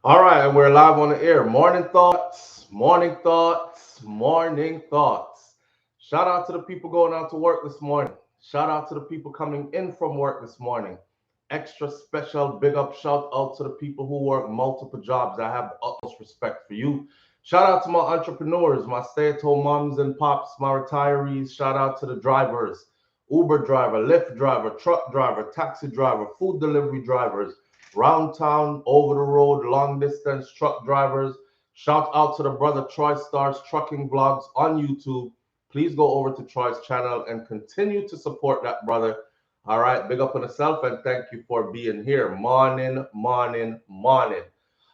All right, and we're live on the air. Morning thoughts, morning thoughts, morning thoughts. Shout out to the people going out to work this morning. Shout out to the people coming in from work this morning. Extra special big up shout out to the people who work multiple jobs. I have the utmost respect for you. Shout out to my entrepreneurs, my stay at home moms and pops, my retirees. Shout out to the drivers, Uber driver, Lyft driver, truck driver, taxi driver, food delivery drivers, round town, over the road, long distance truck drivers. Shout out to the brother Troy Stars Trucking Vlogs on YouTube. Please go over to Troy's channel and continue to support that brother. All right, big up on yourself and thank you for being here. Morning, morning, morning.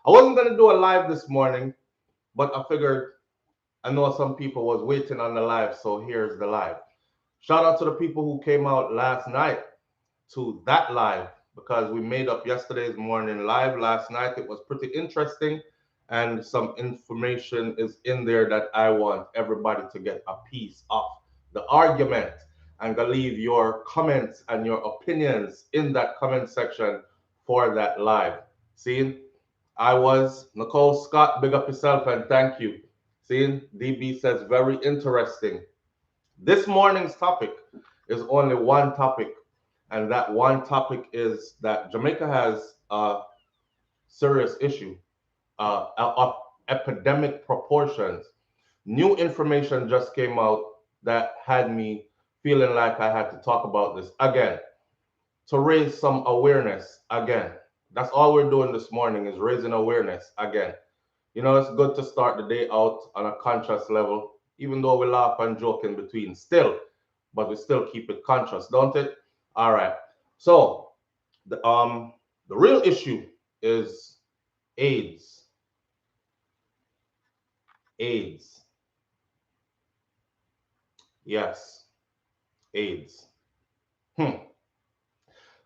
I wasn't gonna do a live this morning, but I figured I know some people was waiting on the live, so here's the live. Shout out to the people who came out last night to that live because we made up yesterday's morning live last night. It was pretty interesting, and some information is in there that I want everybody to get a piece of the argument. And gonna leave your comments and your opinions in that comment section for that live. See, I was Nicole Scott. Big up yourself and thank you. See, DB says very interesting. This morning's topic is only one topic, and that one topic is that Jamaica has a serious issue of epidemic proportions. New information just came out that had me feeling like I had to talk about this again to raise some awareness again. That's all we're doing this morning is raising awareness again. You know, it's good to start the day out on a conscious level, even though we laugh and joke in between still, but we still keep it conscious, don't it? All right. So the real issue is AIDS. AIDS. Yes, AIDS. Hmm.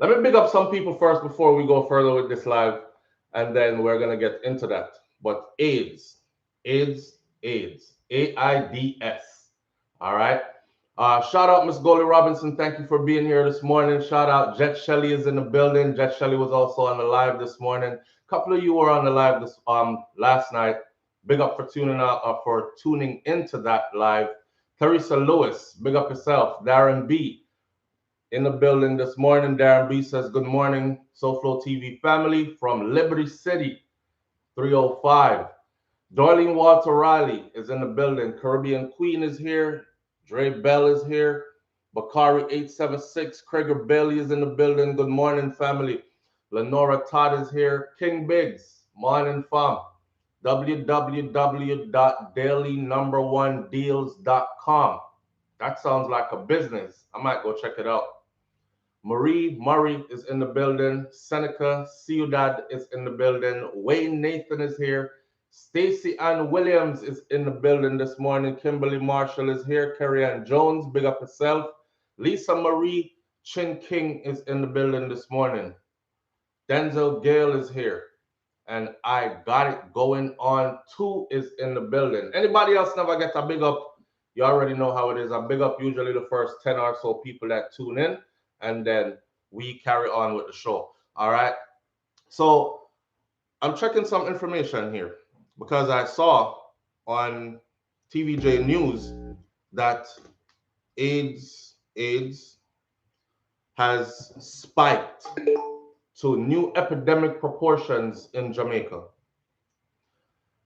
Let me big up some people first before we go further with this live, and then we're gonna get into that. But AIDS, AIDS, AIDS, AIDS. All right. Shout out Miss Goldie Robinson. Thank you for being here this morning. Shout out Jet Shelley is in the building. Jet Shelley was also on the live this morning. A couple of you were on the live this last night. Big up for tuning out for tuning into that live. Teresa Lewis, big up yourself. Darren B in the building this morning. Darren B says good morning, SouFLoTV family from Liberty City, 305. Darlene Walter Riley is in the building. Caribbean Queen is here. Dre Bell is here. Bakari 876. Craig Bailey is in the building. Good morning, family. Lenora Todd is here. King Biggs, morning fam. www.dailynumber1deals.com. That sounds like a business. I might go check it out. Marie Murray is in the building. Seneca Ciudad is in the building. Wayne Nathan is here. Stacy Ann Williams is in the building this morning. Kimberly Marshall is here. Carrie Ann Jones, big up herself. Lisa Marie Chin King is in the building this morning. Denzel Gale is here. And I got it going on. 2 is in the building. Anybody else never get a big up? You already know how it is. I big up usually the first 10 or so people that tune in, and then we carry on with the show. All right. So I'm checking some information here because I saw on TVJ News that AIDS has spiked to new epidemic proportions in Jamaica.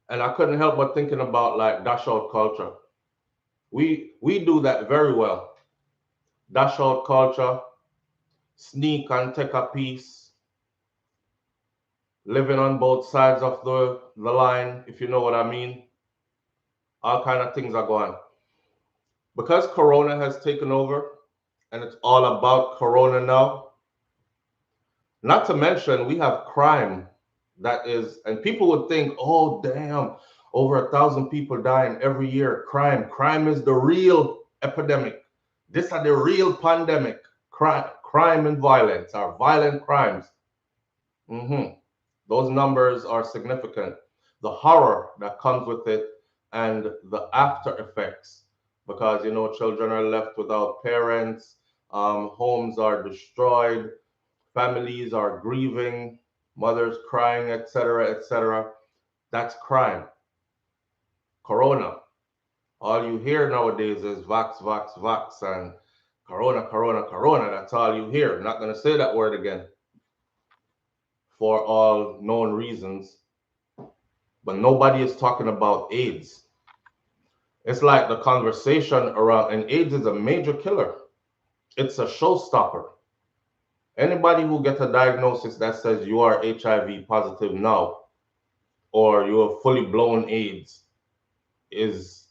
And I couldn't help but thinking about like dash out culture. We do that very well. Dash out culture, sneak and take a piece, living on both sides of the line, if you know what I mean. All kind of things are going. Because Corona has taken over and it's all about Corona now, not to mention we have crime that is, and people would think, oh, damn, over 1,000 people dying every year. Crime is the real epidemic. This is the real pandemic. Crime and violence are violent crimes. Those numbers are significant. The horror that comes with it and the after effects, because you know children are left without parents, homes are destroyed, families are grieving. mothers crying, etc., etc. That's crime. Corona. All you hear nowadays is vax, vax, vax, and corona, corona, corona. That's all you hear. I'm not going to say that word again for all known reasons. But nobody is talking about AIDS. It's like the conversation around, and AIDS is a major killer. It's a showstopper. Anybody who gets a diagnosis that says you are HIV positive now, or you have fully blown AIDS, is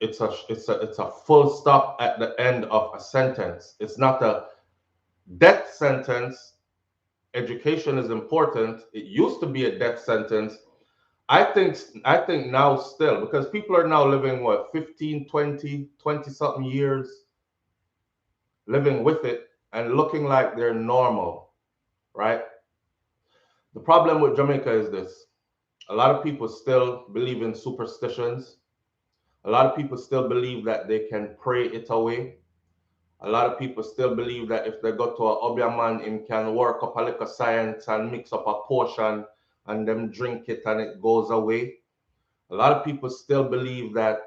it's a full stop at the end of a sentence. It's not a death sentence. Education is important. It used to be a death sentence. I think now still, because people are now living what, 15, 20 something years living with it and looking like they're normal, right? The problem with Jamaica is this. A lot of people still believe in superstitions. A lot of people still believe that they can pray it away. A lot of people still believe that if they go to a Obiaman, him can work up a little science and mix up a potion and them drink it and it goes away. A lot of people still believe that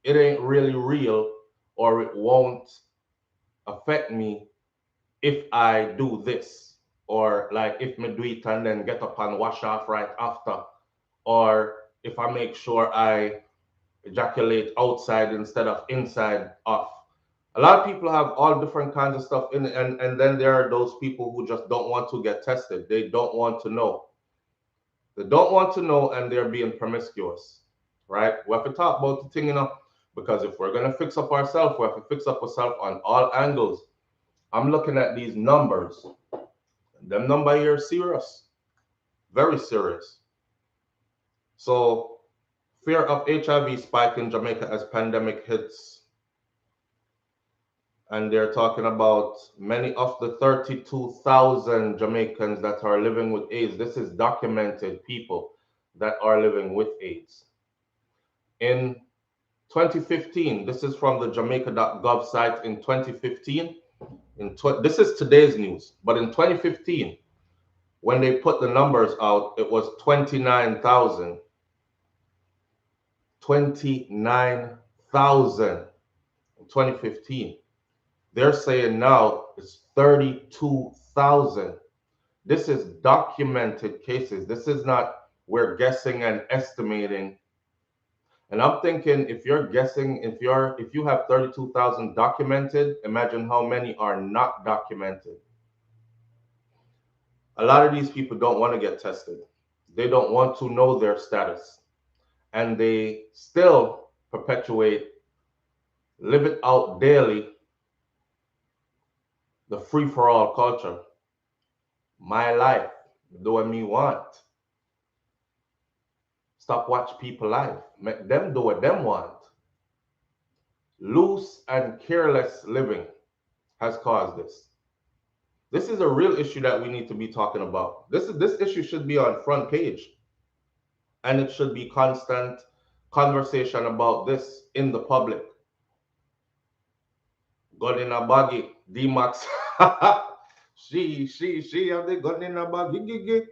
it ain't really real or it won't affect me if I do this, or like if me do it and then get up and wash off right after, or if I make sure I ejaculate outside instead of inside off. A lot of people have all different kinds of stuff in it, and then there are those people who just don't want to get tested. They don't want to know. They don't want to know, and they're being promiscuous, right? We have to talk about the thing, because if we're gonna fix up ourselves, we have to fix up ourselves on all angles. I'm looking at these numbers. Them number here are serious, very serious. So fear of HIV spike in Jamaica as pandemic hits, and they're talking about many of the 32,000 Jamaicans that are living with AIDS. This is documented people that are living with AIDS. In 2015, this is from the jamaica.gov site. In 2015, this is today's news, but in 2015, when they put the numbers out, it was 29,000. 29,000 in 2015. They're saying now it's 32,000. This is documented cases. This is not we're guessing and estimating. And I'm thinking, if you're guessing, if you have 32,000 documented, imagine how many are not documented. A lot of these people don't want to get tested. They don't want to know their status. And they still perpetuate, live it out daily, the free-for-all culture. My life, do what me want. Stop watch people life. Make them do what them want. Loose and careless living has caused this. This is a real issue that we need to be talking about. This issue should be on front page. And it should be constant conversation about this in the public. Gun in a baggy, D-Max. she have the gun in a baggy.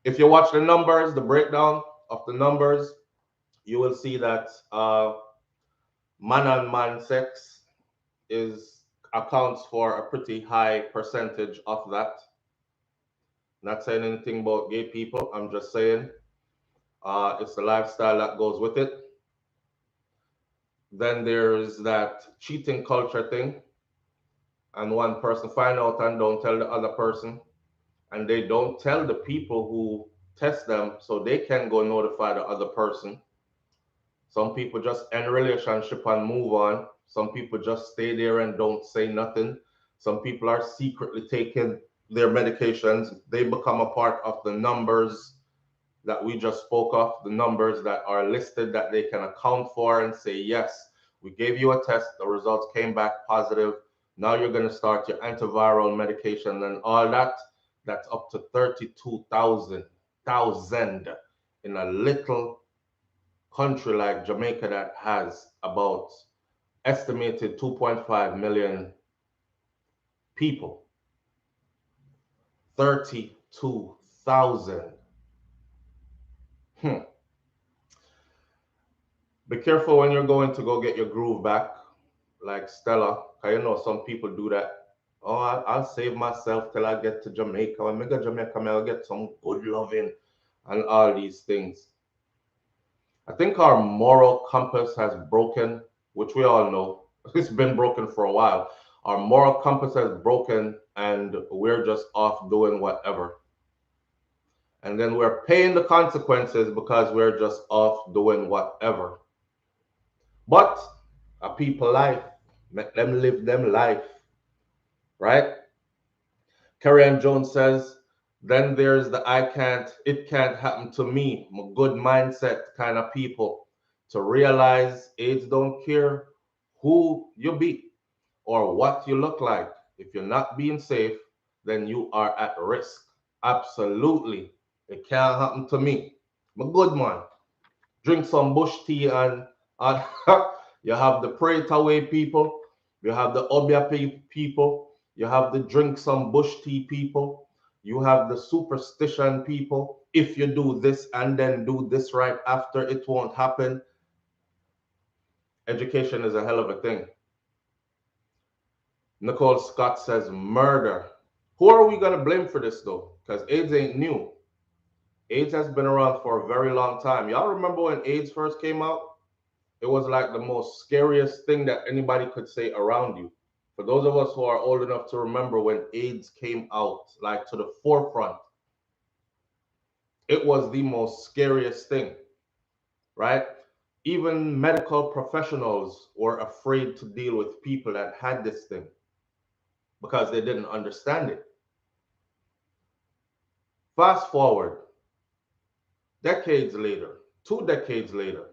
If you watch the numbers, the breakdown of the numbers, you will see that man on man sex accounts for a pretty high percentage of that. Not saying anything about gay people. I'm just saying it's the lifestyle that goes with it. Then there's that cheating culture thing, and one person find out and don't tell the other person, and they don't tell the people who test them so they can go notify the other person. Some people just end relationship and move on. Some people just stay there and don't say nothing. Some people are secretly taking their medications. They become a part of the numbers that we just spoke of, the numbers that are listed that they can account for and say, yes, we gave you a test, the results came back positive. Now you're going to start your antiviral medication and all that. That's up to 32,000 in a little country like Jamaica that has about estimated 2.5 million people. 32,000. 100,000. Be careful when you're going to go get your groove back, like Stella, because you know some people do that. Oh, I'll save myself till I get to Jamaica. When I get to Jamaica, I'll get some good loving and all these things. I think our moral compass has broken, which we all know. It's been broken for a while. Our moral compass has broken, and we're just off doing whatever. And then we're paying the consequences because we're just off doing whatever. But a people life, make them live them life, right? Carrie Jones says, then there's the it can't happen to me, good mindset kind of people to realize AIDS don't care who you be or what you look like. If you're not being safe, then you are at risk. Absolutely. It can't happen to me. I'm a good man. Drink some bush tea and you have the pray it away people, you have the obia people, you have the drink some bush tea people, you have the superstition people. If you do this and then do this right after, it won't happen. Education is a hell of a thing. Nicole Scott says murder. Who are we going to blame for this though? Because AIDS ain't new. AIDS has been around for a very long time. Y'all remember when AIDS first came out? It was like the most scariest thing that anybody could say around you. For those of us who are old enough to remember when AIDS came out, like to the forefront, it was the most scariest thing, right? Even medical professionals were afraid to deal with people that had this thing because they didn't understand it. Fast forward, decades later, 2 decades later,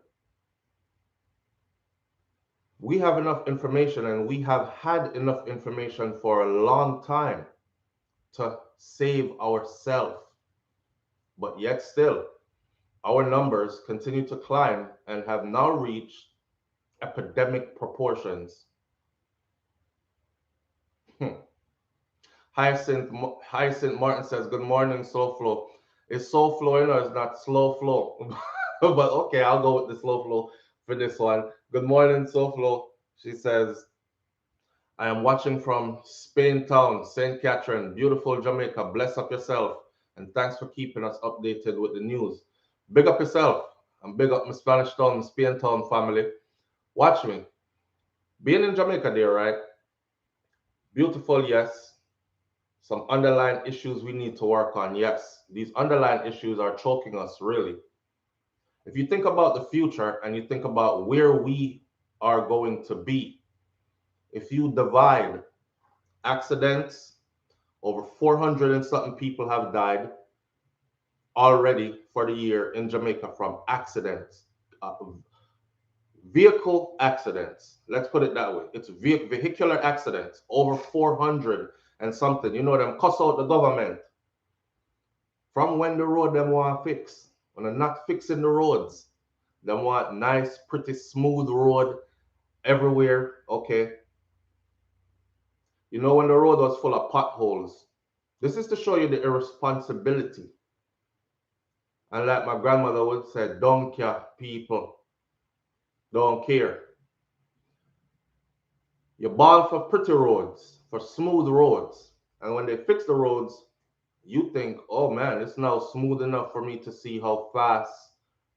we have enough information and we have had enough information for a long time to save ourselves. But yet still, our numbers continue to climb and have now reached epidemic proportions. Hyacinth Martin says, good morning, SouFLo. It's SouFLo, it's not slow flow. But okay, I'll go with the slow flow for this one. Good morning, SouFLo. She says, I am watching from Spain Town, St. Catherine, beautiful Jamaica. Bless up yourself. And thanks for keeping us updated with the news. Big up yourself and big up my Spanish Town, Spain Town family. Watch me. Being in Jamaica there, right? Beautiful, yes. Some underlying issues we need to work on, yes. These underlying issues are choking us, really. If you think about the future and you think about where we are going to be, if you divide accidents, over 400 and something people have died already for the year in Jamaica from accidents, vehicle accidents. Let's put it that way. It's vehicular accidents, over 400 and something. You know, them cuss out the government from when the road them want fix. When they're not fixing the roads, them want nice, pretty smooth road everywhere. Okay. You know, when the road was full of potholes, this is to show you the irresponsibility. And like my grandmother would say, don't care, people. Don't care. You ball for pretty roads, for smooth roads. And when they fix the roads, you think, oh man, it's now smooth enough for me to see how fast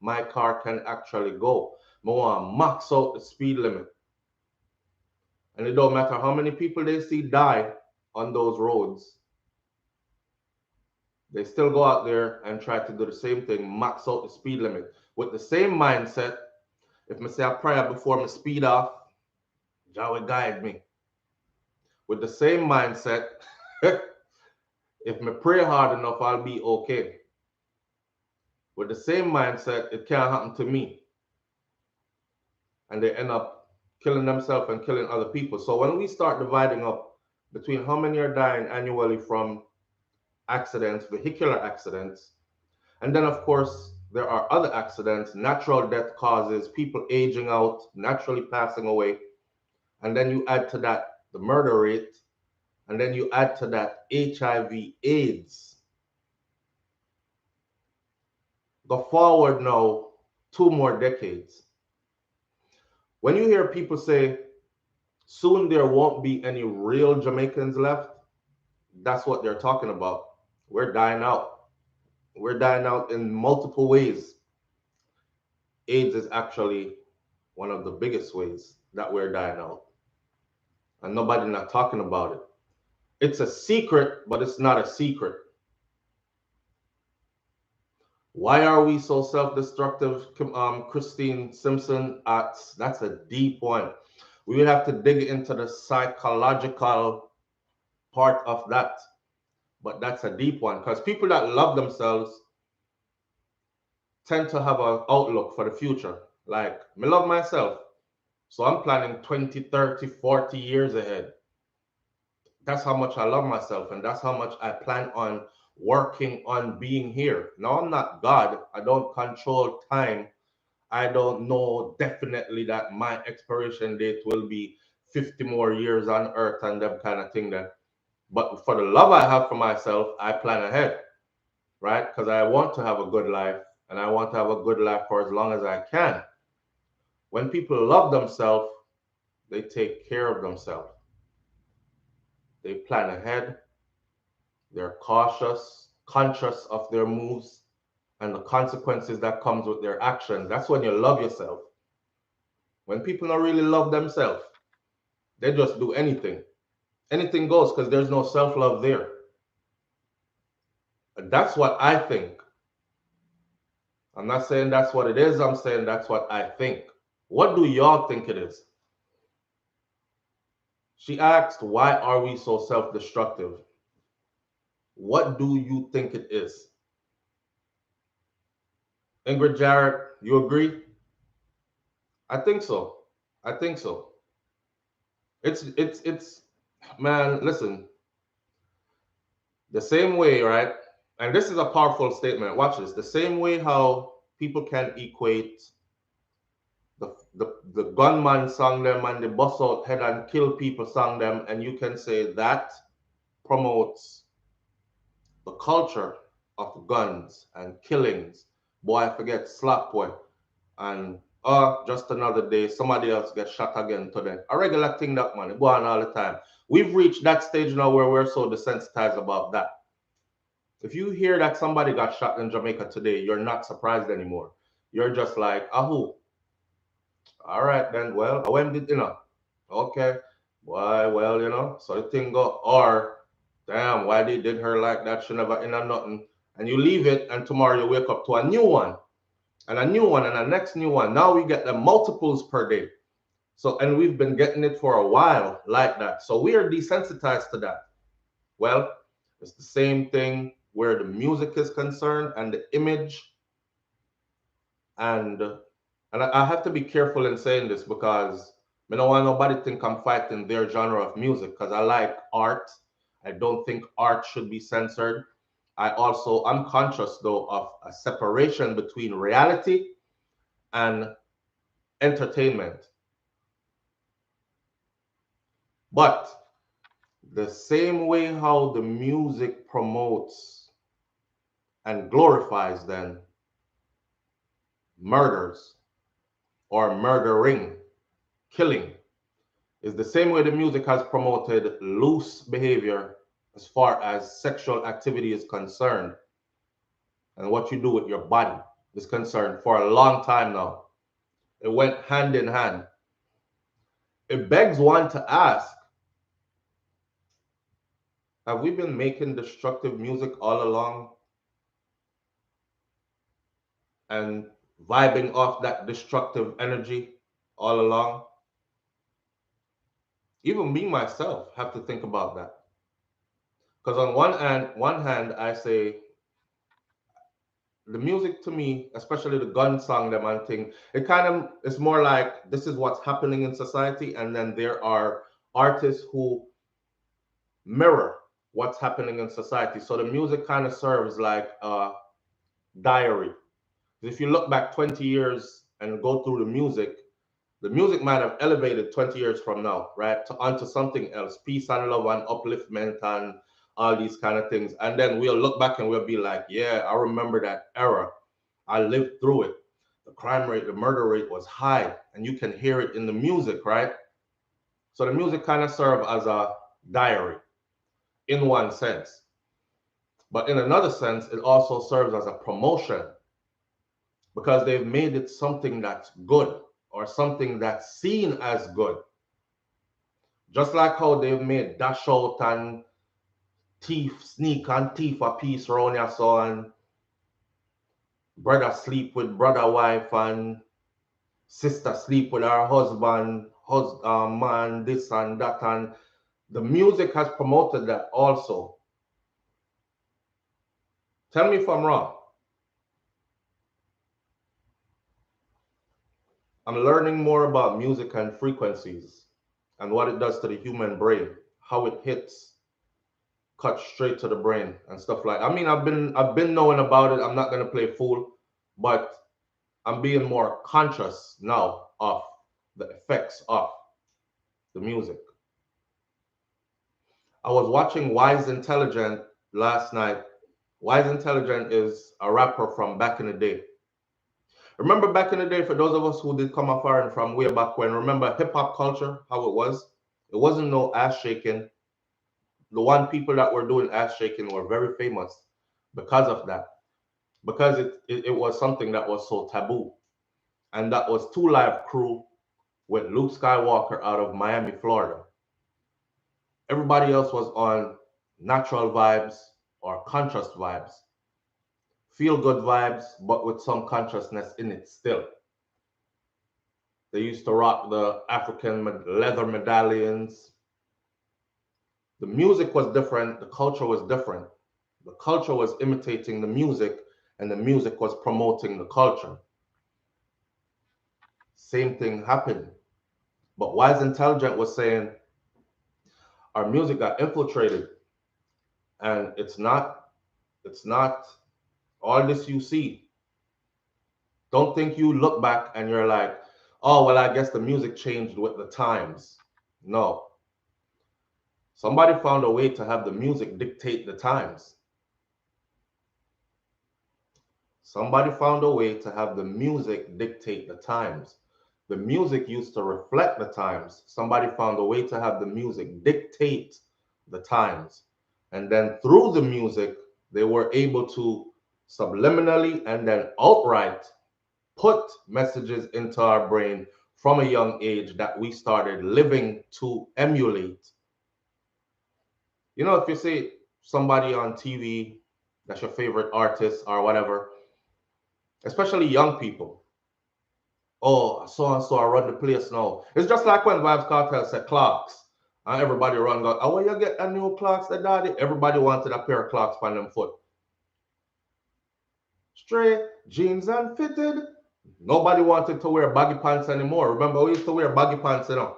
my car can actually go. I want to max out the speed limit. And it don't matter how many people they see die on those roads. They still go out there and try to do the same thing, max out the speed limit. With the same mindset, if I say a prayer before I speed off, Jah will guide me. With the same mindset, if I pray hard enough, I'll be okay. With the same mindset, it can't happen to me. And they end up killing themselves and killing other people. So when we start dividing up between how many are dying annually from accidents, vehicular accidents, and then of course there are other accidents, natural death causes, people aging out, naturally passing away, and then you add to that the murder rate, and then you add to that HIV, AIDS. Go forward now 2 more decades. When you hear people say soon there won't be any real Jamaicans left, that's what they're talking about. We're dying out. We're dying out in multiple ways. AIDS is actually one of the biggest ways that we're dying out. And nobody not talking about it. It's a secret, but it's not a secret. Why are we so self-destructive, Christine Simpson? That's a deep one. We would have to dig into the psychological part of that, but that's a deep one because people that love themselves tend to have an outlook for the future. Like, me love myself, so I'm planning 20, 30, 40 years ahead. That's how much I love myself, and that's how much I plan on working on being here. Now, I'm not God. I don't control time. I don't know definitely that my expiration date will be 50 more years on earth and that kind of thing there. But for the love I have for myself, I plan ahead, right? Because I want to have a good life and I want to have a good life for as long as I can. When people love themselves, they take care of themselves. They plan ahead. They're cautious, conscious of their moves and the consequences that comes with their actions. That's when you love yourself. When people don't really love themselves, they just do anything. Anything goes because there's no self-love there. That's what I think. I'm not saying that's what it is. I'm saying that's what I think. What do y'all think it is? She asked, why are we so self-destructive? What do you think it is? Ingrid Jarrett, you agree? I think so. I think so. It's man, listen, the same way, right? And this is a powerful statement. Watch this. The same way how people can equate the gunman song them and the bust out head and kill people song them, and you can say that promotes the culture of guns and killings. Boy, I forget slap boy. And just another day, somebody else gets shot again today. A regular thing that man, it go on all the time. We've reached that stage now where we're so desensitized about that. If you hear that somebody got shot in Jamaica today, you're not surprised anymore. You're just like, who? All right then. Well, when did Okay. Why? Well, so the thing go. Or, damn, why they did her like that? She never in a nothing. And you leave it, and tomorrow you wake up to a new one, and a new one, and a next new one. Now we get the multiples per day. So, and we've been getting it for a while like that. So we are desensitized to that. Well, it's the same thing where the music is concerned and the image. And I have to be careful in saying this because I don't want nobody think I'm fighting their genre of music because I like art. I don't think art should be censored. I'm conscious though of a separation between reality and entertainment. But the same way how the music promotes and glorifies then murders or murdering, killing, is the same way the music has promoted loose behavior as far as sexual activity is concerned and what you do with your body is concerned for a long time now. It went hand in hand. It begs one to ask, have we been making destructive music all along and vibing off that destructive energy all along? Even me myself have to think about that. Because on one hand, I say the music to me, especially the gun song, the man thing, it kind of it's more like this is what's happening in society, and then there are artists who mirror what's happening in society. So the music kind of serves like a diary. If you look back 20 years and go through the music might have elevated 20 years from now, right, onto something else, peace and love and upliftment and all these kind of things. And then we'll look back and we'll be like, yeah, I remember that era. I lived through it. The crime rate, the murder rate was high, and you can hear it in the music, right? So the music kind of served as a diary in one sense. But in another sense, it also serves as a promotion because they've made it something that's good or something that's seen as good. Just like how they've made dash out and thief, sneak and thief a piece around your son, brother sleep with brother wife and sister sleep with her husband, man, this and that. And the music has promoted that also. Tell me if I'm wrong. I'm learning more about music and frequencies and what it does to the human brain, how it hits, cuts straight to the brain and stuff like. I mean, I've been knowing about it. I'm not gonna play fool, but I'm being more conscious now of the effects of the music. I was watching Wise Intelligent last night. Wise Intelligent is a rapper from back in the day. Remember back in the day, for those of us who did come afar and from way back when, remember hip hop culture, how it was? It wasn't no ass shaking. The one people that were doing ass shaking were very famous because of that. Because it was something that was so taboo. And that was Two Live Crew with Luke Skywalker out of Miami, Florida. Everybody else was on natural vibes or conscious vibes. Feel good vibes, but with some consciousness in it still. They used to rock the African leather medallions. The music was different, the culture was different. The culture was imitating the music, and the music was promoting the culture. Same thing happened. But Wise Intelligent was saying our music got infiltrated, and it's not all this you see. Don't think you look back and you're like, oh, well, I guess the music changed with the times. No. Somebody found a way to have the music dictate the times. Somebody found a way to have the music dictate the times. The music used to reflect the times. Somebody found a way to have the music dictate the times. And then through the music, they were able to subliminally and then outright put messages into our brain from a young age that we started living to emulate. You know, if you see somebody on TV that's your favorite artist or whatever, especially young people, oh, so and so I run the place now. It's just like when Vibes Cartel said clocks. And everybody run go, oh, where you get a new clocks, the daddy? Everybody wanted a pair of clocks on them foot. Straight jeans and fitted. Nobody wanted to wear baggy pants anymore. Remember, we used to wear baggy pants, you know.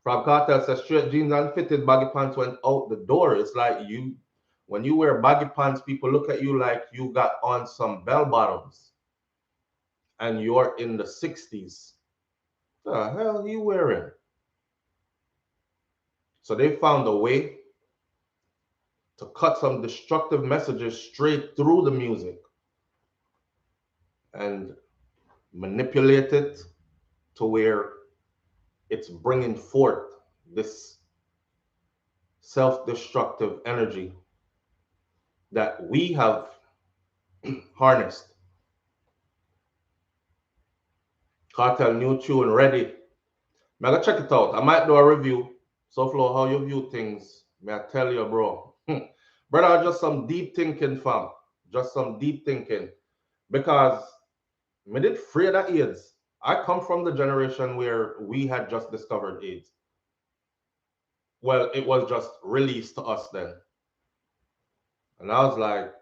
From Cartel says straight jeans and fitted baggy pants went out the door. It's like when you wear baggy pants, people look at you like you got on some bell bottoms and you're in the 60s. The hell are you wearing? So they found a way to cut some destructive messages straight through the music and manipulate it to where it's bringing forth this self-destructive energy that we have harnessed. Cartel new tune ready. I'm gonna check it out. I might do a review. SouFlo, how you view things? May I tell you, bro? Brother, just some deep thinking, fam. Just some deep thinking. Because I did afraid of AIDS. I come from the generation where we had just discovered AIDS. Well, it was just released to us then. And I was like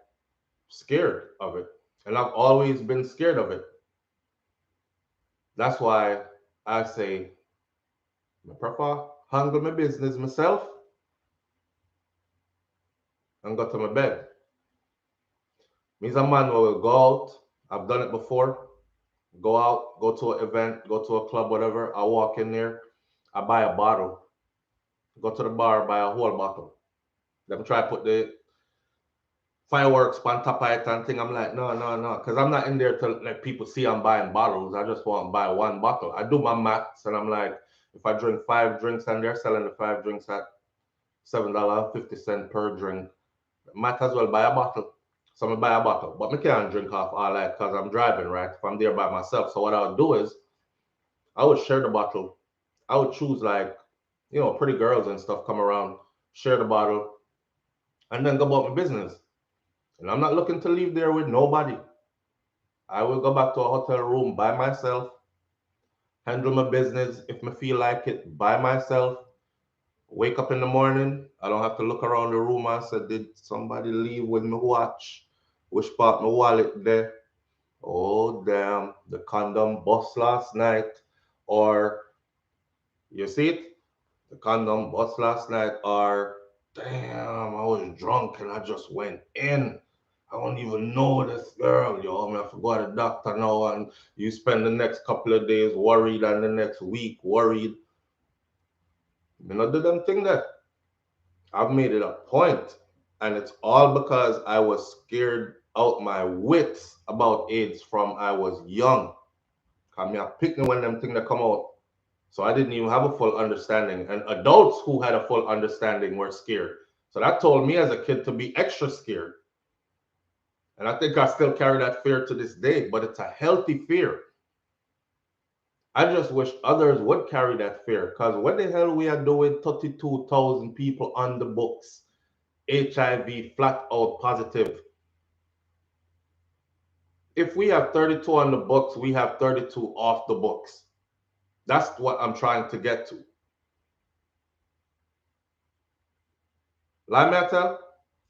scared of it. And I've always been scared of it. That's why I say, I prefer handle my business myself and go to my bed. Me's a man who will go out. I've done it before. Go out, go to an event, go to a club, whatever. I walk in there, I buy a bottle. Go to the bar, buy a whole bottle. Let me try to put fireworks on top of it and thing. I'm like, no, no, no, because I'm not in there to let people see I'm buying bottles. I just want to buy one bottle. I do my maths and I'm like, if I drink 5 drinks and they're selling the 5 drinks at $7.50 per drink, might as well buy a bottle. So I'm gonna buy a bottle, but I can't drink off all that because I'm driving, right? If I'm there by myself. So what I would do is I would share the bottle. I would choose like, pretty girls and stuff come around, share the bottle, and then go about my business. And I'm not looking to leave there with nobody. I will go back to a hotel room by myself, handle my business if I feel like it by myself. Wake up in the morning, I don't have to look around the room and say, did somebody leave with my watch? Which part my wallet there? Oh damn, the condom bust last night. Or you see it? The condom bust last night. Or damn, I was drunk and I just went in. I don't even know this girl, yo. I mean, I forgot a doctor now, and you spend the next couple of days worried, and the next week worried. You know, do them thing that I've made it a point, and it's all because I was scared out my wits about AIDS from I was young. I mean, I picked me when them thing that come out, so I didn't even have a full understanding. And adults who had a full understanding were scared. So that told me as a kid to be extra scared. And I think I still carry that fear to this day, but it's a healthy fear. I just wish others would carry that fear. Because what the hell we are doing 32,000 people on the books, HIV flat out positive. If we have 32 on the books, we have 32 off the books. That's what I'm trying to get to. Lie matter,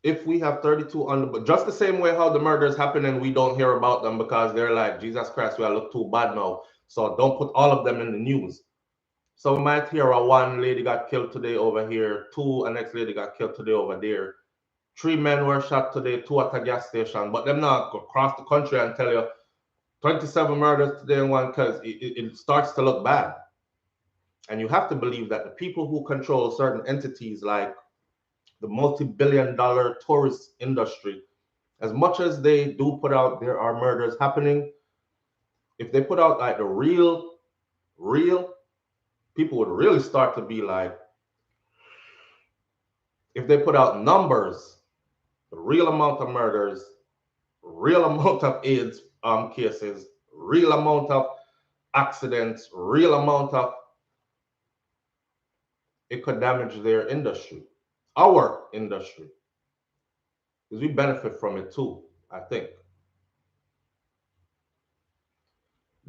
if we have 32 on the book, just the same way how the murders happen and we don't hear about them because they're like, Jesus Christ, we are look too bad now. So don't put all of them in the news. So we might hear a one lady got killed today over here, two, a next lady got killed today over there. 3 men were shot today, two at a gas station, but them not go across the country and tell you 27 murders today in one because it starts to look bad. And you have to believe that the people who control certain entities like the multi-billion-dollar tourist industry, as much as they do put out there are murders happening, if they put out like the real, people would really start to be like, if they put out numbers, the real amount of murders, real amount of AIDS cases, real amount of accidents, real amount of, it could damage their industry, our industry, because we benefit from it too, I think.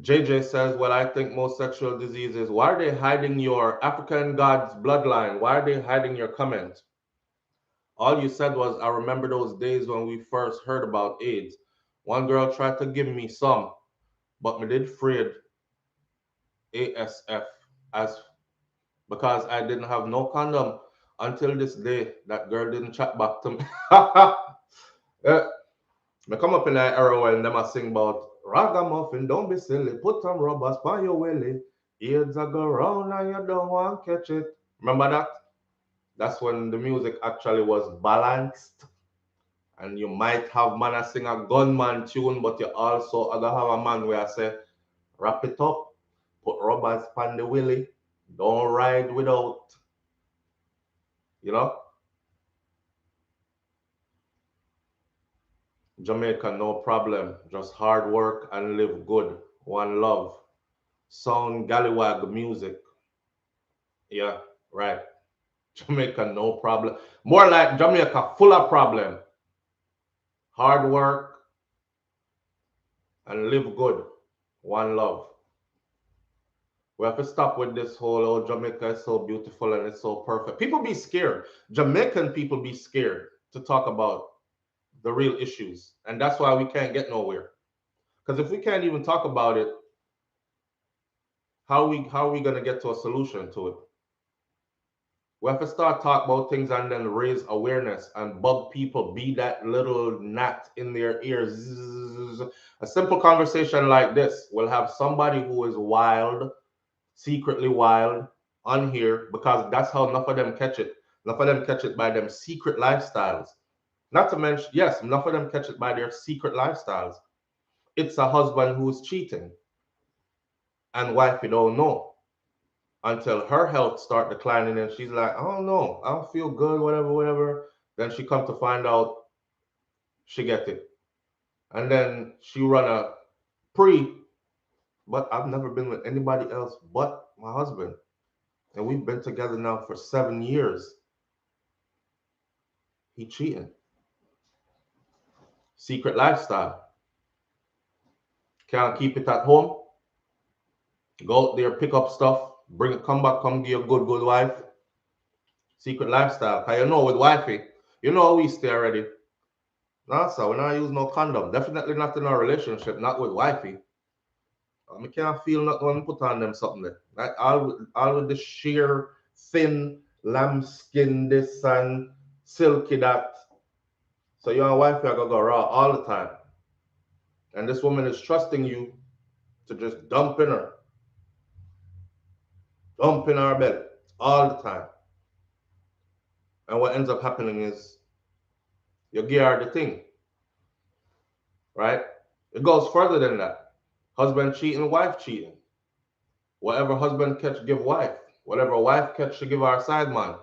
JJ says, well, I think most sexual diseases, why are they hiding your African God's bloodline? Why are they hiding your comment? All you said was, I remember those days when we first heard about AIDS. One girl tried to give me some, but me did afraid ASF as because I didn't have no condom until this day. That girl didn't chat back to me. Yeah. Me come up in that era when them a sing about ragamuffin, don't be silly, put some rubbers on your willy. AIDS a go round and you don't want to catch it. Remember that? That's when the music actually was balanced. And you might have man a sing a gunman tune, but you also other have a man where I say, wrap it up, put rubbers on the willy, don't ride without, you know? Jamaica, no problem. Just hard work and live good. One love. Sound Gallywag music. Yeah, right. Jamaica, no problem. More like Jamaica, full of problem. Hard work and live good. One love. We have to stop with this whole, oh, Jamaica is so beautiful and it's so perfect. People be scared. Jamaican people be scared to talk about the real issues. And that's why we can't get nowhere. Because if we can't even talk about it, how are we gonna get to a solution to it? We have to start talk about things and then raise awareness and bug people, be that little gnat in their ears. A simple conversation like this will have somebody who is wild, secretly wild, on here because that's how enough of them catch it. Enough of them catch it by them secret lifestyles. Not to mention, yes, enough of them catch it by their secret lifestyles. It's a husband who's cheating, and wifey don't know until her health start declining, and she's like, I don't know, I don't feel good, whatever, whatever. Then she come to find out she get it, and then she run a pre. But I've never been with anybody else but my husband, and we've been together now for 7 years. He cheating. Secret lifestyle. Can't keep it at home. Go out there, pick up stuff, bring it, come back, come be a good wife. Secret lifestyle. Cause you know with wifey, you know how we stay already. No, sir, we're not use no condom. Definitely not in our relationship, not with wifey. I can't feel nothing when I put on them something there. Like all with the sheer thin lambskin this and silky that. So you and wifey are gonna go raw all the time. And this woman is trusting you to just dump in her belly all the time. And what ends up happening is you give her the thing, right? It goes further than that. Husband cheating, wife cheating. Whatever husband catch, give wife. Whatever wife catch, she give her side man.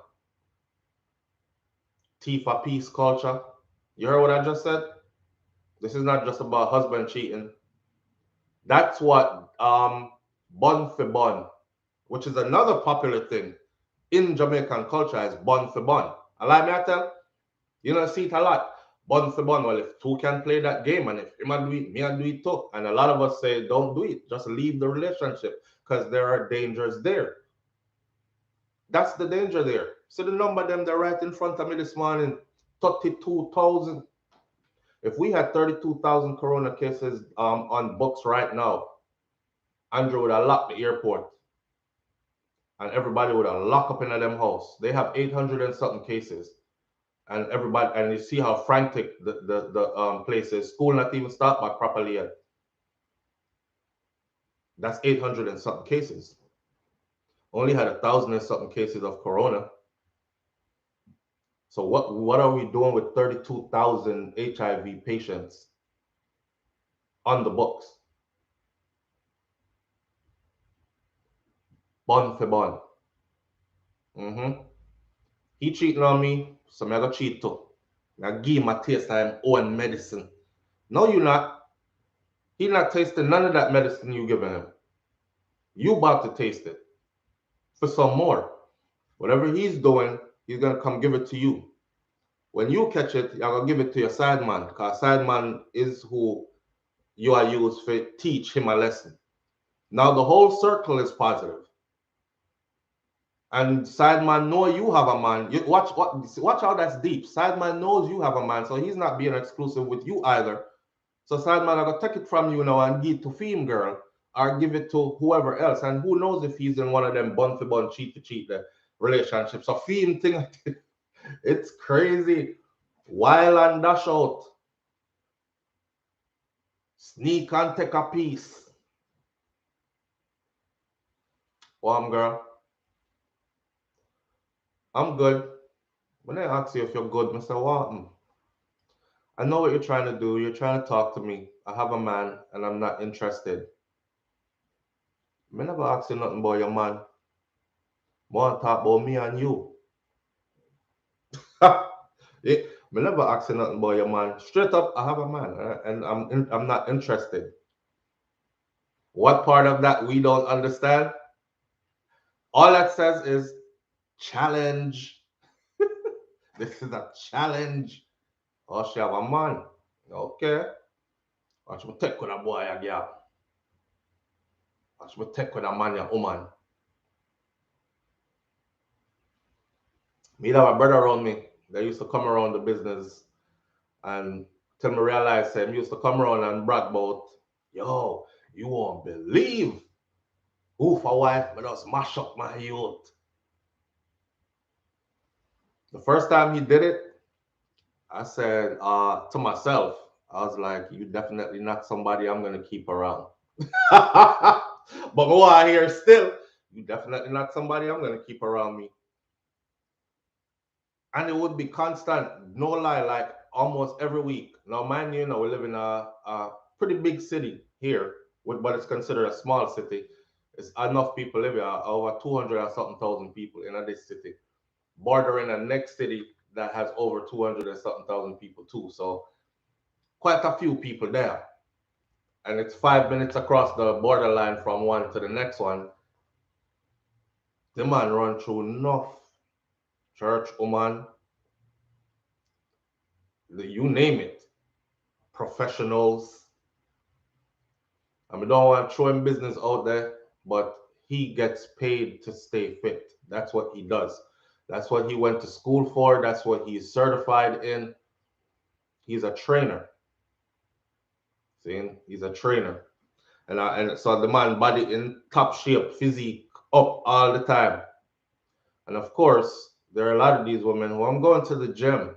Tea for peace culture. You heard what I just said? This is not just about husband cheating. That's what bun for bun, which is another popular thing in Jamaican culture, is bun for bun. I like me I tell, you know, see it a lot. Bun for bun. Well, if two can play that game, and if him do it, me I do it too. And a lot of us say, don't do it. Just leave the relationship because there are dangers there. That's the danger there. So the number them they're right in front of me this morning, 32,000. If we had 32,000 corona cases on books right now, Andrew would have locked the airport and everybody would have locked up in them house. They have 800 and something cases. And everybody, and you see how frantic the place is. School not even start back properly yet. That's 800 and something cases. Only had 1,000 and something cases of corona. So what are we doing with 32,000 HIV patients on the books? Bun for bun. He cheating on me, so I'm gonna cheat too. I give him a taste of his own medicine. No, you not. He not tasting none of that medicine you giving him. You about to taste it for some more. Whatever he's doing, he's gonna come give it to you. When you catch it, you're gonna give it to your side man, because side man is who you are used to teach him a lesson. Now the whole circle is positive. And side man know you have a man. You watch how that's deep. Side man knows you have a man, so he's not being exclusive with you either. So side man, I gotta take it from you now and give it to femme girl, or give it to whoever else. And who knows if he's in one of them bun for bun, cheat for cheat the relationships. So femme thing, it's crazy. While and dash out. Sneak and take a piece. Warm girl. I'm good. When I ask you if you're good, Mr. Walton, I know what you're trying to do. You're trying to talk to me. I have a man and I'm not interested. I never ask you nothing about your man. I want to talk about me and you. Yeah, I never ask you nothing about your man. Straight up, I have a man and I'm not interested. What part of that we don't understand? All that says is challenge. This is a challenge. Oh, she have a man. Okay. Watch me take with a boy a girl. Watch me take with a man a woman. Me have a brother around me. They used to come around the business and till me realize him used to come around and brag about, yo, you won't believe who for wife but just mash up my youth. The first time he did it, I said to myself, I was like, you definitely not somebody I'm gonna keep around. But go out here still, you definitely not somebody I'm gonna keep around me. And it would be constant, no lie, like almost every week. Now, mind you, we live in a pretty big city here, with what is considered a small city. It's enough people live here, over 200 or something thousand people in this city, bordering a next city that has over 200 and something thousand people too. So quite a few people there. And it's 5 minutes across the borderline from one to the next one. The man run through enough church, woman, you name it, professionals. I mean, don't want to throw him business out there, but he gets paid to stay fit. That's what he does. That's what he went to school for. That's what he's certified in. He's a trainer. See, he's a trainer. And so the man body in top shape, physique up all the time. And of course, there are a lot of these women who I'm going to the gym.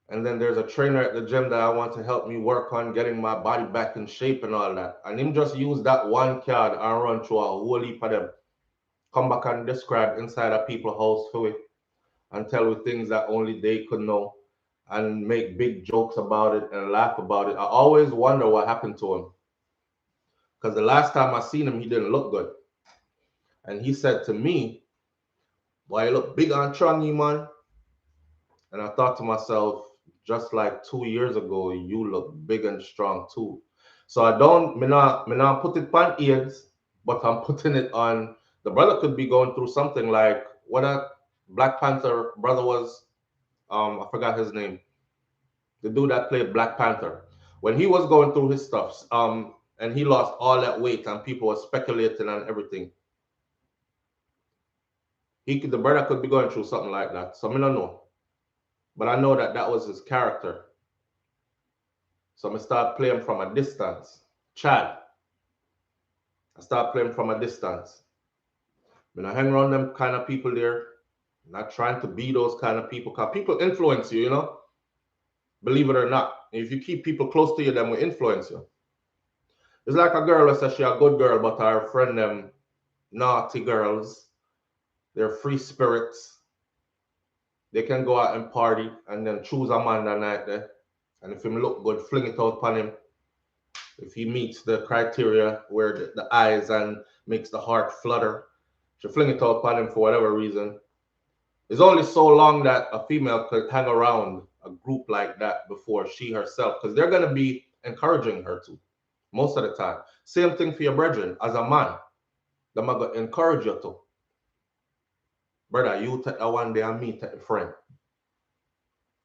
And then there's a trainer at the gym that I want to help me work on getting my body back in shape and all that. And him just use that one card and run through a whole heap of them. Come back and describe inside a people's house for it and tell me things that only they could know and make big jokes about it and laugh about it. I always wonder what happened to him. Because the last time I seen him, he didn't look good. And he said to me, "Boy, you look big and strong, man." And I thought to myself, just like 2 years ago, you look big and strong too. So me not put it on AIDS, but I'm putting it on, the brother could be going through something like what a Black Panther brother was, I forgot his name. The dude that played Black Panther. When he was going through his stuff, and he lost all that weight and people were speculating on everything. The brother could be going through something like that. So I don't know. But I know that that was his character. So I start playing from a distance. Chad. I start playing from a distance. I hang around them kind of people there. I'm not trying to be those kind of people, because people influence you, Believe it or not. If you keep people close to you, then will influence you. It's like a girl that says she's a good girl, but her friend them naughty girls. They're free spirits. They can go out and party and then choose a man that night there. And if him look good, fling it out upon him. If he meets the criteria where the eyes and makes the heart flutter, she fling it out upon him for whatever reason. It's only so long that a female could hang around a group like that before she herself, because they're going to be encouraging her to, most of the time. Same thing for your brethren. As a man, they're going to encourage you to. Brother, you take that one day and me take a friend.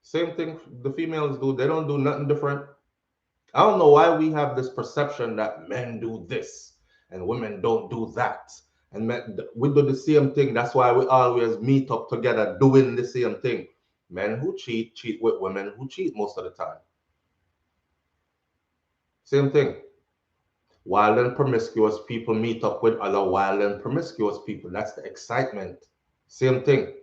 Same thing the females do. They don't do nothing different. I don't know why we have this perception that men do this and women don't do that. And men, we do the same thing. That's why we always meet up together doing the same thing. Men who cheat, cheat with women who cheat most of the time. Same thing. Wild and promiscuous people meet up with other wild and promiscuous people. That's the excitement. Same thing.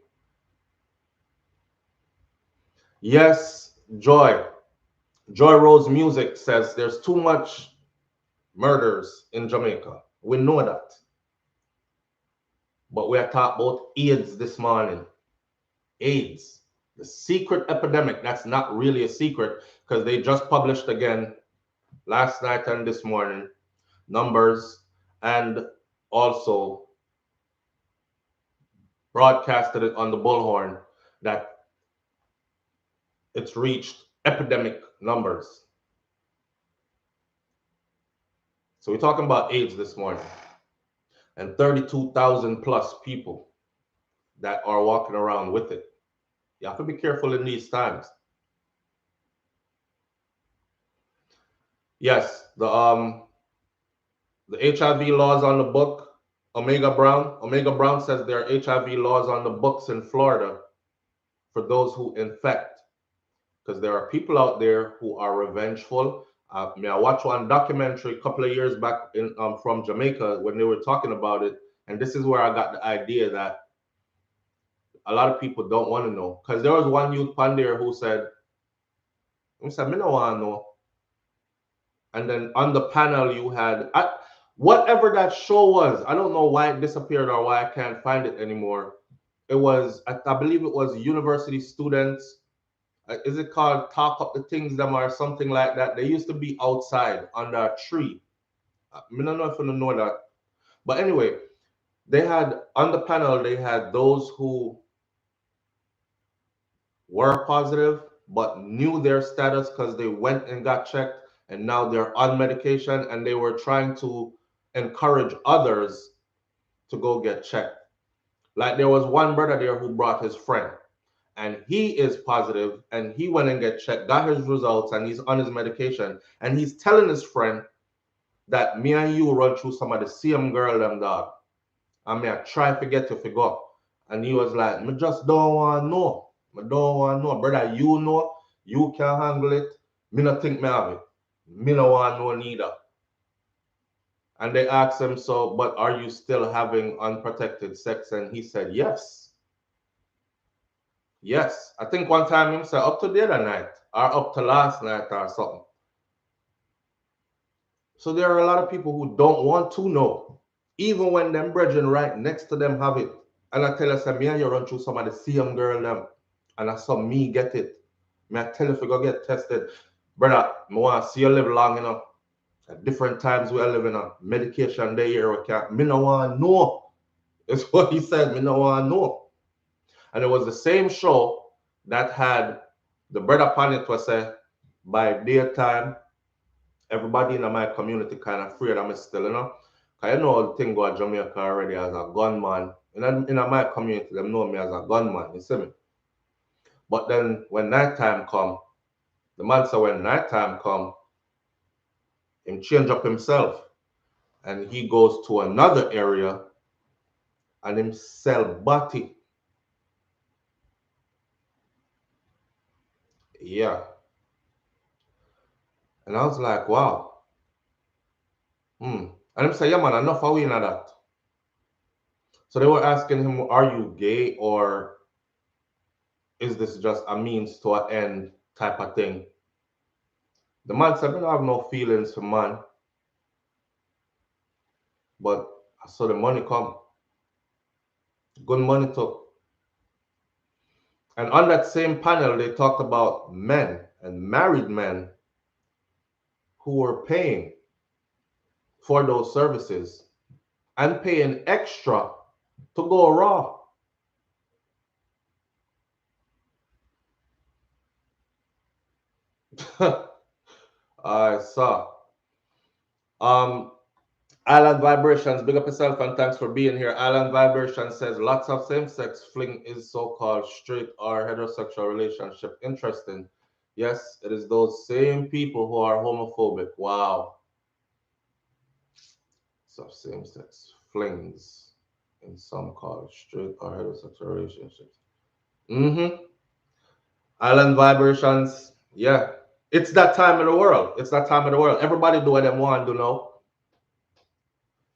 Yes, Joy. Joy Rose Music says there's too much murders in Jamaica. We know that. But we are talking about AIDS this morning. AIDS, the secret epidemic. That's not really a secret, because they just published again last night and this morning numbers, and also broadcasted it on the bullhorn that it's reached epidemic numbers. So we're talking about AIDS this morning, and 32,000 plus people that are walking around with it. You have to be careful in these times. Yes, the HIV laws on the book. Omega Brown says there are HIV laws on the books in Florida for those who infect, because there are people out there who are revengeful. I watched one documentary a couple of years back in from Jamaica when they were talking about it, and this is where I got the idea that a lot of people don't want to know. Because there was one youth pan there who said, "Me don't want to know." And then on the panel you had whatever that show was. I don't know why it disappeared or why I can't find it anymore. It was, I believe it was university students Is it called talk up the things them or something like that? They used to be outside under a tree. I don't know if you know that. But anyway, they had on the panel, they had those who were positive but knew their status because they went and got checked and now they're on medication and they were trying to encourage others to go get checked. Like there was one brother there who brought his friend and he is positive and he went and get checked, got his results and he's on his medication and he's telling his friend that me and you run through some of the same girl them dog. I mean I try to get you to go. And he was like, me just don't want to know. I don't want to know. Brother, you know, you can handle it. Me not think me have it. Me no want to know neither. And they asked him, so, but are you still having unprotected sex? And he said, yes. Yes. I think one time he said up to the other night or up to last night or something. So there are a lot of people who don't want to know, even when them brethren right next to them have it. And I tell us, me and you run through some of the same girl them. And I saw me get it. Me I tell you if you go get tested, brother, I want to see you live long enough. At different times we are living on medication day here, we can't. Me no want to know. It's what he said, me no want to know. And it was the same show that had the brother on it was say, by daytime, everybody in my community kind of afraid of me still, you know. Because you know the thing go to Jamaica already as a gunman. In my community, them know me as a gunman, you see me? But then when nighttime come, the man said when nighttime come, him change up himself and he goes to another area and him sell body. Yeah. And I was like, wow. And him say, yeah man, enough of we in that. So they were asking him, are you gay or is this just a means to an end type of thing? The man said, I don't have no feelings for man. But I saw the money come. Good money too. And on that same panel, they talked about men and married men who were paying for those services and paying extra to go raw. I saw. Um, Island Vibrations, big up yourself and thanks for being here. Island Vibrations says lots of same-sex fling is so-called straight or heterosexual relationship. Interesting. Yes, it is those same people who are homophobic. Wow. So same-sex flings in some called straight or heterosexual relationships. Island Vibrations. Yeah. It's that time of the world. It's that time of the world. Everybody do what they want to do now.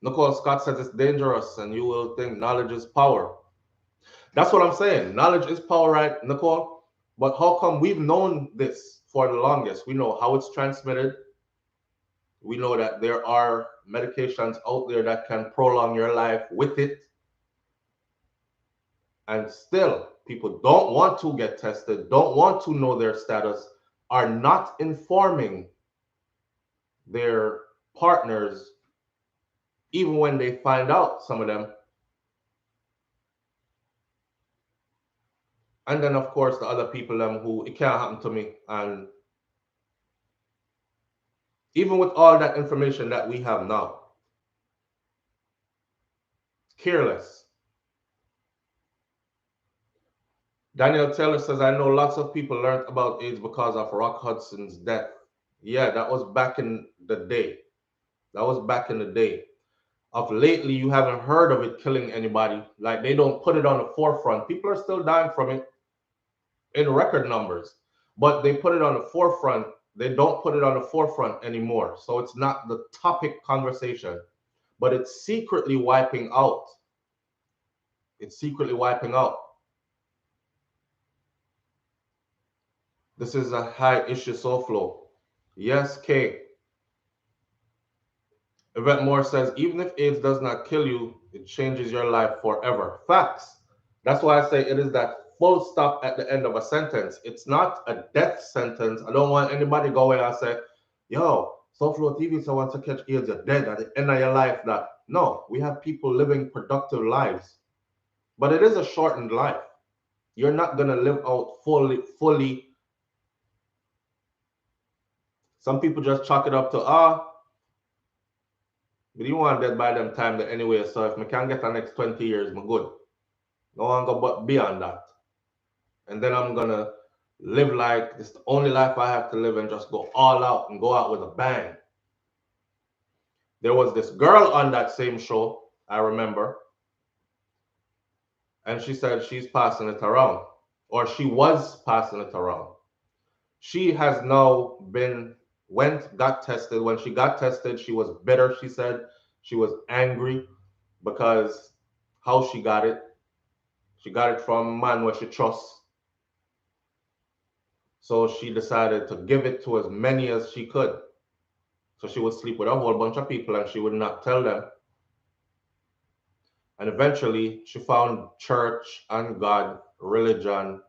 Nicole Scott says it's dangerous and you will think knowledge is power. That's what I'm saying. Knowledge is power, right, Nicole? But how come we've known this for the longest? We know how it's transmitted. We know that there are medications out there that can prolong your life with it. And still, people don't want to get tested, don't want to know their status, are not informing their partners, even when they find out, some of them. And then, of course, the other people who it can't happen to me. And even with all that information that we have now, careless. Daniel Taylor says, I know lots of people learned about AIDS because of Rock Hudson's death. Yeah, that was back in the day. That was back in the day. Of lately, you haven't heard of it killing anybody. Like they don't put it on the forefront. People are still dying from it in record numbers, but they put it on the forefront. They don't put it on the forefront anymore. So it's not the topic conversation, but it's secretly wiping out. It's secretly wiping out. This is a high issue SouFLo. Yes, K. Yvette Moore says, even if AIDS does not kill you, it changes your life forever. Facts. That's why I say it is that full stop at the end of a sentence. It's not a death sentence. I don't want anybody going and say, yo, SouFLoTV, so once you catch AIDS, you're dead at the end of your life. That no, we have people living productive lives. But it is a shortened life. You're not gonna live out fully. Some people just chalk it up to but you want dead by them time that anyway. So if I can get the next 20 years, I'm good. No one go but beyond that. And then I'm gonna live like this is the only life I have to live and just go all out and go out with a bang. There was this girl on that same show, I remember, and she said she's passing it around, or she was passing it around. She has now got tested. When she got tested, she was bitter, she said. She was angry because how she got it. She got it from a man where she trusts. So she decided to give it to as many as she could. So she would sleep with a whole bunch of people and she would not tell them. And eventually she found church and God, religion.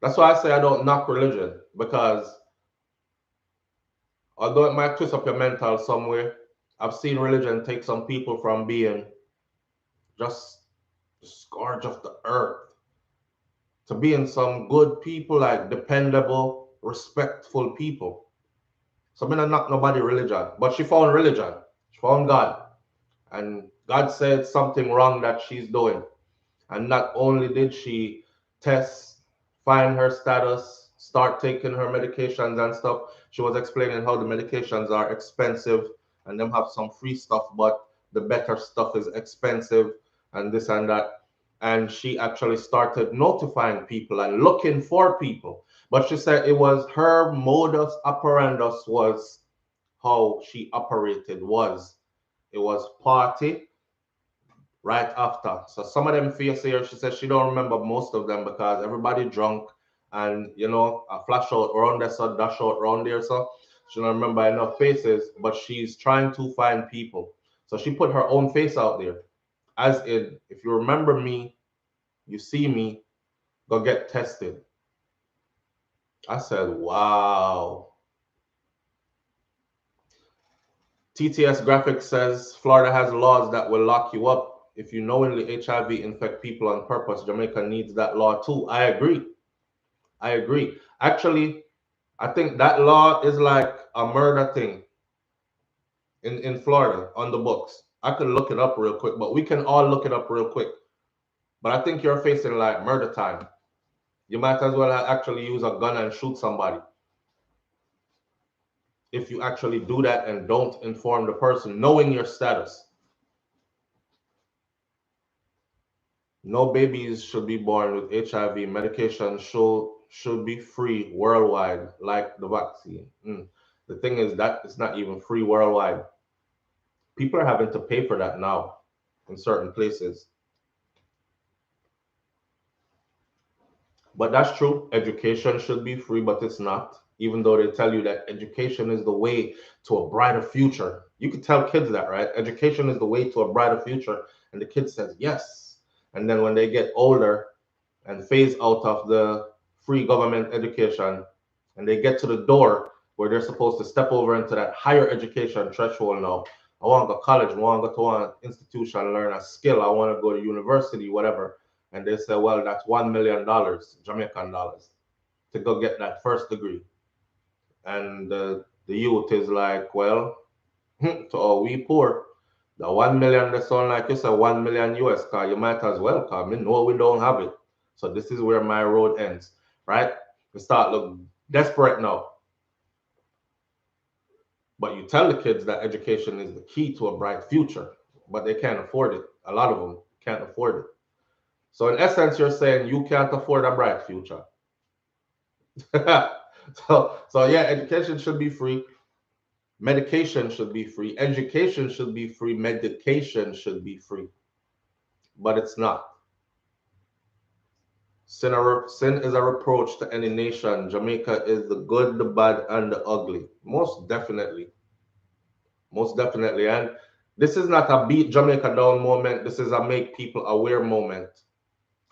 That's why I say I don't knock religion, because although it might twist up your mental somewhere, I've seen religion take some people from being just the scourge of the earth to being some good people, like dependable, respectful people. So I'm not knock nobody religion, but she found religion. She found God. And God said something wrong that she's doing. And not only did she test, find her status, start taking her medications and stuff, she was explaining how the medications are expensive and them have some free stuff, but the better stuff is expensive and this and that. And she actually started notifying people and looking for people. But she said it was her modus operandus was how she operated was. It was party right after. So some of them face here, she said she don't remember most of them because everybody drunk and a flash out around there, so dash out around there, so she don't remember enough faces, but she's trying to find people. So she put her own face out there. As in, if you remember me, you see me, go get tested. I said, wow. TTS Graphics says Florida has laws that will lock you up if you knowingly HIV infect people on purpose. Jamaica needs that law too. I agree. Actually, I think that law is like a murder thing in Florida on the books. I could look it up real quick, but we can all look it up real quick. But I think you're facing like murder time. You might as well actually use a gun and shoot somebody if you actually do that and don't inform the person, knowing your status. No babies should be born with HIV. Medication should be free worldwide, like the vaccine. The thing is that it's not even free worldwide. People are having to pay for that now in certain places. But that's true. Education should be free, but it's not. Even though they tell you that education is the way to a brighter future. You could tell kids that, right? Education is the way to a brighter future. And the kid says, yes. And then when they get older and phase out of the free government education and they get to the door where they're supposed to step over into that higher education threshold now. I want to go to college. I want to go to an institution, learn a skill. I want to go to university, whatever. And they say, well, that's $1 million, Jamaican dollars, to go get that first degree. And the youth is like, well, to all we poor, the 1 million, they sound like you said 1 million US, car, you might as well, car. Me know we don't have it. So this is where my road ends, right? We start looking desperate now. But you tell the kids that education is the key to a bright future, but they can't afford it. A lot of them can't afford it. So in essence, you're saying you can't afford a bright future. So yeah, education should be free. Medication should be free. Education should be free. Medication should be free. But it's not. Sin is a reproach to any nation. Jamaica is the good, the bad, and the ugly. Most definitely. Most definitely. And this is not a beat Jamaica down moment. This is a make people aware moment.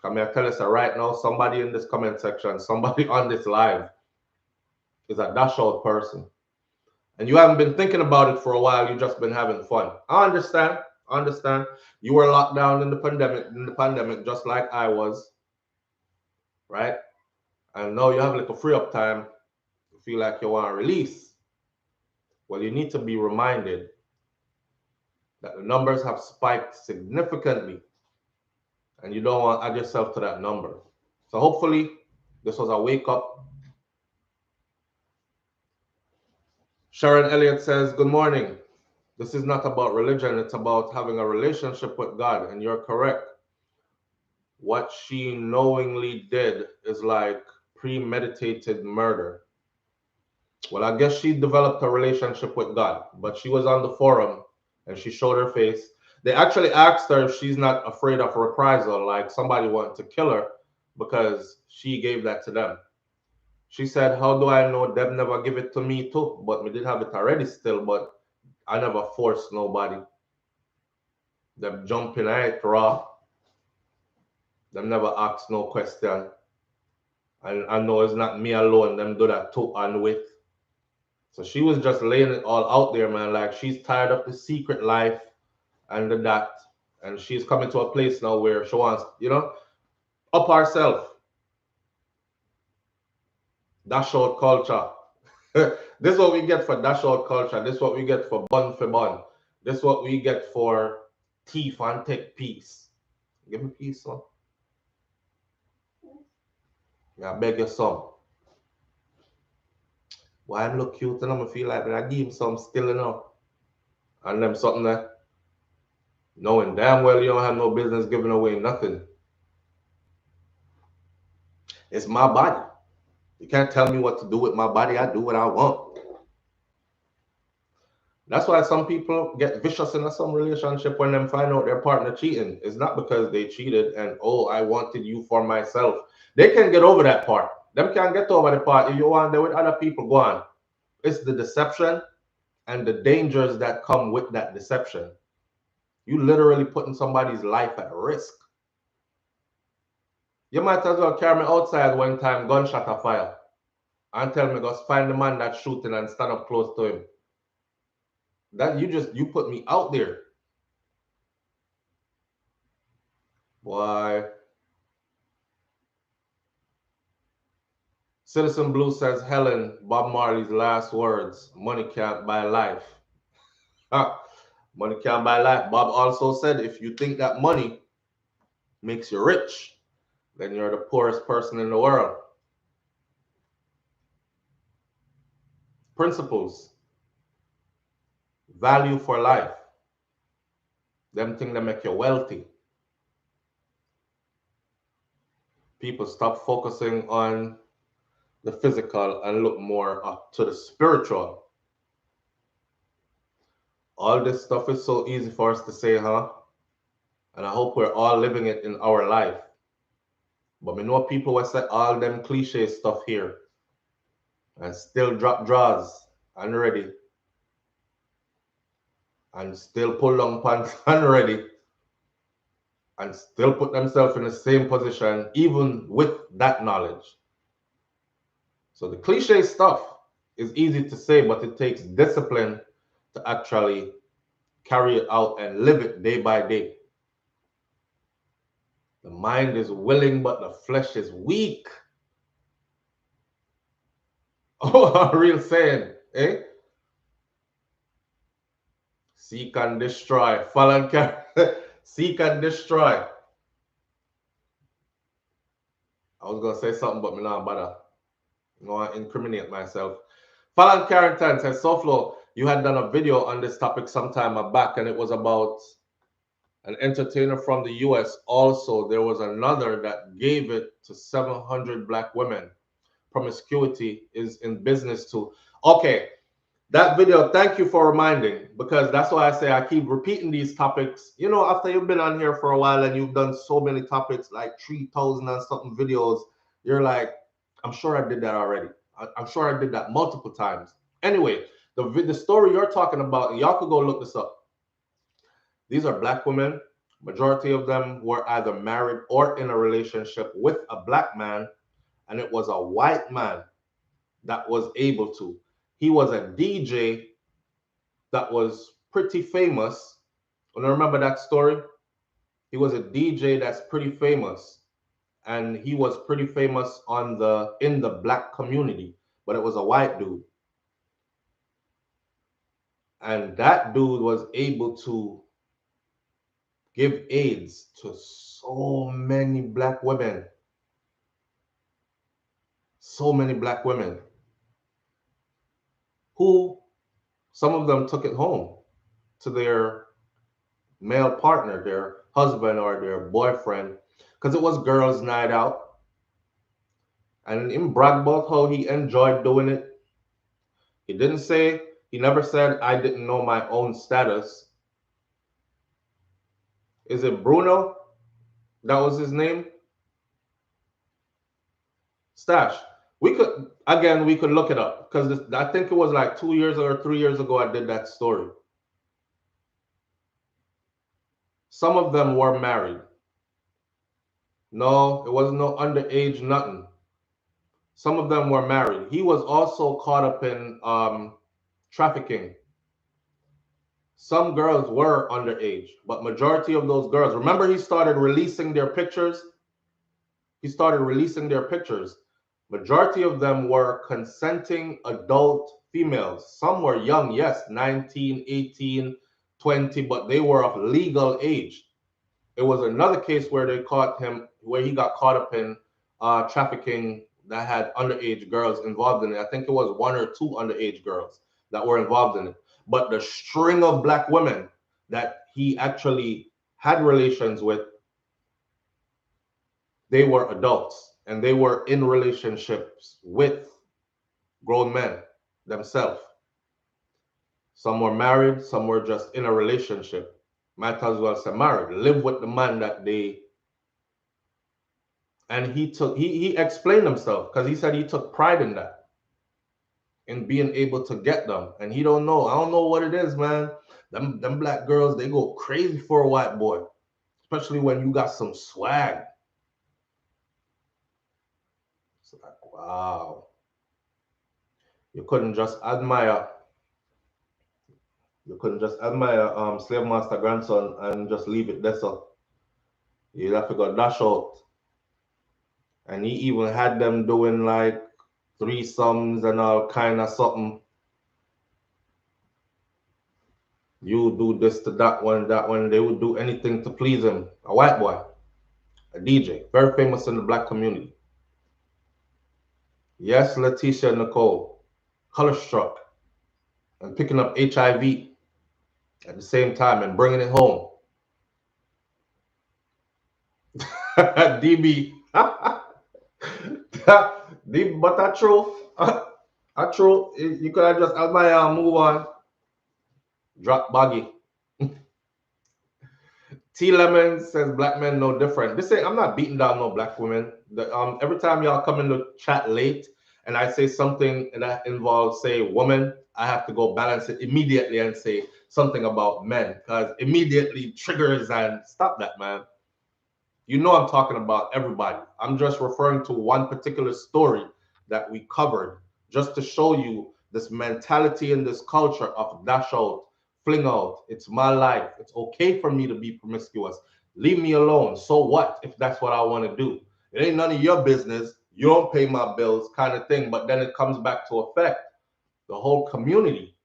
Come here, tell us right now, somebody in this comment section, somebody on this live is a dash out person. And you haven't been thinking about it for a while, you've just been having fun. I understand. I understand. You were locked down in the pandemic, just like I was. Right? And now you have a little free up time. You feel like you want to release. Well, you need to be reminded that the numbers have spiked significantly. And you don't want to add yourself to that number. So hopefully this was a wake up. Sharon Elliott says, good morning. This is not about religion. It's about having a relationship with God. And you're correct. What she knowingly did is like premeditated murder. Well, I guess she developed a relationship with God, but she was on the forum and she showed her face. They actually asked her if she's not afraid of reprisal, like somebody wanted to kill her because she gave that to them. She said, how do I know them never give it to me too? But we did have it already still, but I never forced nobody. Them jumping at raw. Them never ask no question. And I know it's not me alone, them do that too and with. So she was just laying it all out there, man. Like she's tired of the secret life and the that. And she's coming to a place now where she wants, up herself. Dash out culture. This is what we get for dash out culture. This is what we get for bun for bun. This is what we get for thief and take peace. Give me peace, son. I beg you some. Why I'm look cute and I'm feel like I give him some still enough. And them something that knowing damn well you don't have no business giving away nothing. It's my body. You can't tell me what to do with my body. I do what I want. That's why some people get vicious in some relationship when they find out their partner cheating. It's not because they cheated and, oh, I wanted you for myself. They can get over that part. Them can't get over the part. If you want there with other people, go on. It's the deception and the dangers that come with that deception. You literally putting somebody's life at risk. You might as well carry me outside one time, gunshot a fire, and tell me go find the man that's shooting and stand up close to him. That you put me out there. Why? Citizen Blue says, Helen, Bob Marley's last words, money can't buy life. Money can't buy life. Bob also said, if you think that money makes you rich, then you're the poorest person in the world. Principles. Value for life. Them things that make you wealthy. People stop focusing on the physical and look more up to the spiritual. All this stuff is so easy for us to say, huh? And I hope we're all living it in our life. But we know people will say all them cliche stuff here and still drop draws and ready. And still pull long pants and ready. And still put themselves in the same position, even with that knowledge. So the cliche stuff is easy to say, but it takes discipline to actually carry it out and live it day by day. The mind is willing, but the flesh is weak. Oh, a real saying, eh? Seek and destroy. Fall and carry. Seek and destroy. I was going to say something, but me not bother. I want to incriminate myself. Fallon Carrington says, SouFlo, you had done a video on this topic some time back, and it was about an entertainer from the US. Also, there was another that gave it to 700 black women. Promiscuity is in business too. Okay, that video, thank you for reminding, because that's why I say I keep repeating these topics. You know, after you've been on here for a while and you've done so many topics, like 3,000 and something videos, you're like, I'm sure I did that already. I'm sure I did that multiple times. Anyway, the story you're talking about, and y'all could go look this up. These are black women Majority of them were either married or in a relationship with a black man, and it was a white man that was able to. He was a DJ that was pretty famous. And I remember that story. He was a DJ that's pretty famous, and he was pretty famous in the black community, but it was a white dude. And that dude was able to give AIDS to so many black women. So many black women who some of them took it home to their male partner, their husband or their boyfriend, because it was girls' night out. And him brag about how he enjoyed doing it. He didn't say, he never said, I didn't know my own status. Is it Bruno? That was his name? Stash. We could look it up because I think it was like 2 years or 3 years ago I did that story. Some of them were married. No, it wasn't no underage, nothing. Some of them were married. He was also caught up in trafficking. Some girls were underage, but majority of those girls, remember he started releasing their pictures? He started releasing their pictures. Majority of them were consenting adult females. Some were young, yes, 19, 18, 20, but they were of legal age. It was another case where they caught him, where he got caught up in trafficking that had underage girls involved in it. I think it was 1 or 2 underage girls that were involved in it. But the string of black women that he actually had relations with, they were adults and they were in relationships with grown men themselves. Some were married, some were just in a relationship. Might as well say married, live with the man that they. And he explained himself because he said he took pride in that, in being able to get them. And he don't know. I don't know what it is, man. Them black girls, they go crazy for a white boy, especially when you got some swag. It's like, wow. You couldn't just admire. You couldn't just admire slave master grandson and just leave it there. So you'd have to go dash out. And he even had them doing like threesomes and all kind of something. You do this to that one, that one. They would do anything to please him. A white boy, a DJ, very famous in the black community. Yes, Leticia Nicole, color struck and picking up HIV at the same time and bringing it home. DB. DB, but that's true. That's true. You could have just had my move on. Drop baggy. T Lemon says black men no different. This ain't, I'm not beating down no black women. Every time y'all come in the chat late and I say something that involves, say, woman, I have to go balance it immediately and say something about men because immediately triggers and stop that, man. You know I'm talking about everybody. I'm just referring to one particular story that we covered just to show you this mentality and this culture of dash out, fling out. It's my life. It's okay for me to be promiscuous. Leave me alone. So what if that's what I want to do? It ain't none of your business. You don't pay my bills kind of thing. But then it comes back to affect the whole community.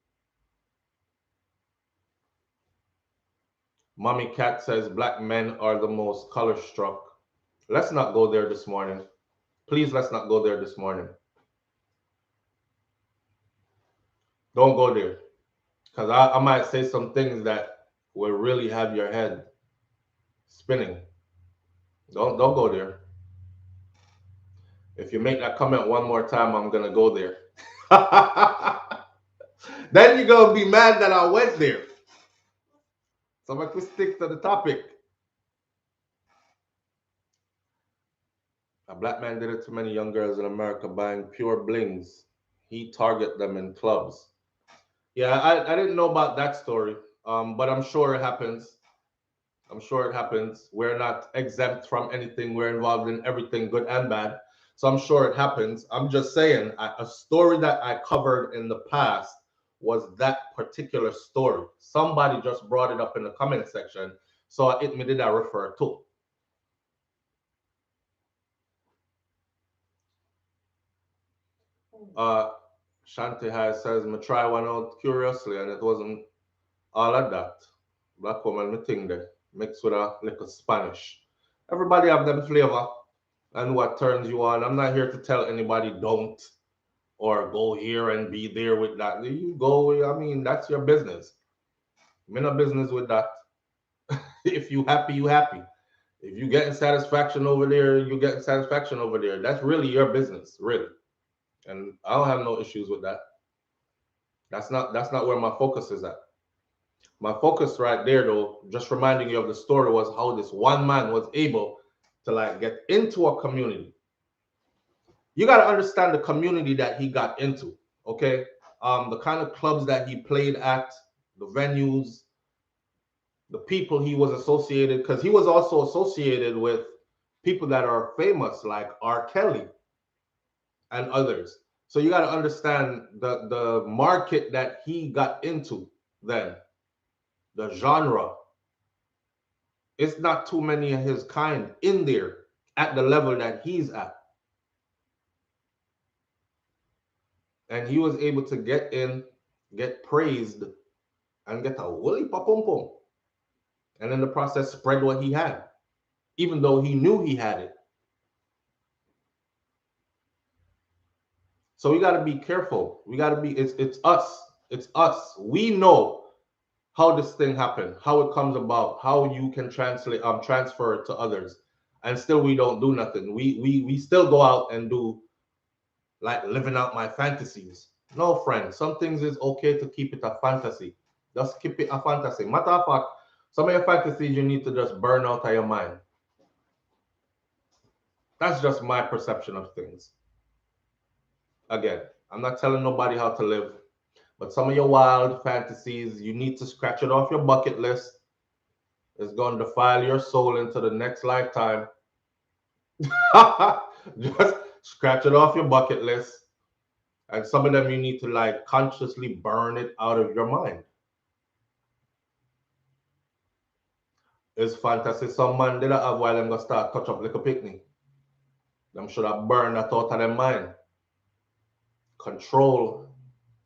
Mommy Cat says black men are the most color struck. Let's not go there this morning. Please, let's not go there this morning. Don't go there. Because I might say some things that will really have your head spinning. Don't go there. If you make that comment one more time, I'm going to go there. Then you're going to be mad that I went there. So I'm going to stick to the topic. A black man did it to many young girls in America buying pure blings. He targeted them in clubs. Yeah, I didn't know about that story, but I'm sure it happens. I'm sure it happens. We're not exempt from anything. We're involved in everything, good and bad. So I'm sure it happens. I'm just saying, a story that I covered in the past was that particular story. Somebody just brought it up in the comment section. So it me did I refer to. Uh, Shanti has says, me try one out curiously and it wasn't all of that. Black woman, me thing there, mixed with a little Spanish. Everybody have them flavor and what turns you on. I'm not here to tell anybody don't or go here and be there with that. You go, I mean, that's your business. I'm in a business with that. If you happy, you happy. If you getting satisfaction over there, you getting satisfaction over there. That's really your business, really. And I don't have no issues with that. That's not where my focus is at. My focus right there though, just reminding you of the story, was how this one man was able to like get into a community. You got to understand the community that he got into, okay? The kind of clubs that he played at, the venues, the people he was associated, because he was also associated with people that are famous like R. Kelly and others. So you got to understand the market that he got into then, the genre. It's not too many of his kind in there at the level that he's at. And he was able to get in, get praised, and get a woolly pum pum. And in the process, spread what he had, even though he knew he had it. So we got to be careful. We got to be, it's us. It's us. We know how this thing happened, how it comes about, how you can transfer it to others. And still we don't do nothing. We still go out and do like living out my fantasies. No, friend, some things is okay to keep it a fantasy. Just keep it a fantasy. Matter of fact, some of your fantasies you need to just burn out of your mind. That's just my perception of things. Again, I'm not telling nobody how to live, but some of your wild fantasies, you need to scratch it off your bucket list. It's going to defile your soul into the next lifetime. Just scratch it off your bucket list. And some of them you need to like consciously burn it out of your mind. It's fantasy. Some man did have while them gonna start touch up like a picnic. Them should have burned that out of their mind. Control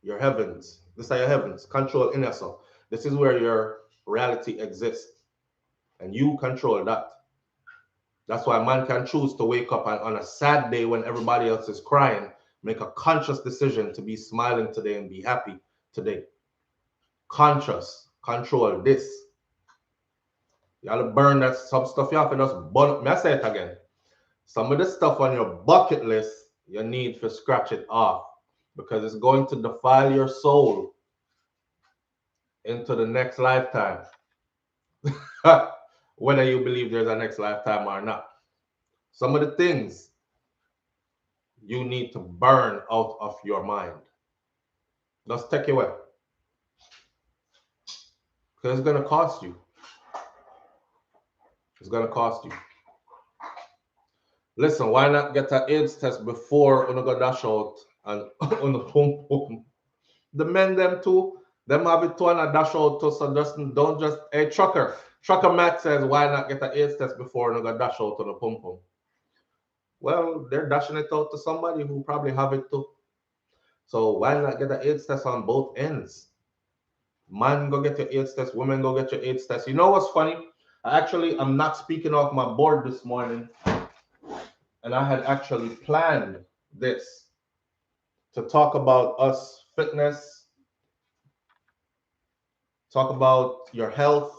your heavens. These are your heavens. Control inner self. This is where your reality exists. And you control that. That's why man can choose to wake up on a sad day when everybody else is crying, make a conscious decision to be smiling today and be happy today. Conscious. Control this. You gotta burn that some stuff. You have to just burn. May I say it again? Some of the stuff on your bucket list, you need to scratch it off because it's going to defile your soul into the next lifetime. Whether you believe there's a next lifetime or not. Some of the things you need to burn out of your mind. Just take it away. Because it's going to cost you. It's going to cost you. Listen, why not get an AIDS test before you go dash out and on the pump pump? The men them too, them have it too and a dash out too, so just don't just a trucker. Trucker Matt says, why not get an AIDS test before you go dash out on the pump pump? Well, they're dashing it out to somebody who probably have it too. So why not get an AIDS test on both ends? Man, go get your AIDS test. Women, go get your AIDS test. You know what's funny? I'm not speaking off my board this morning. And I had actually planned this to talk about us fitness, talk about your health,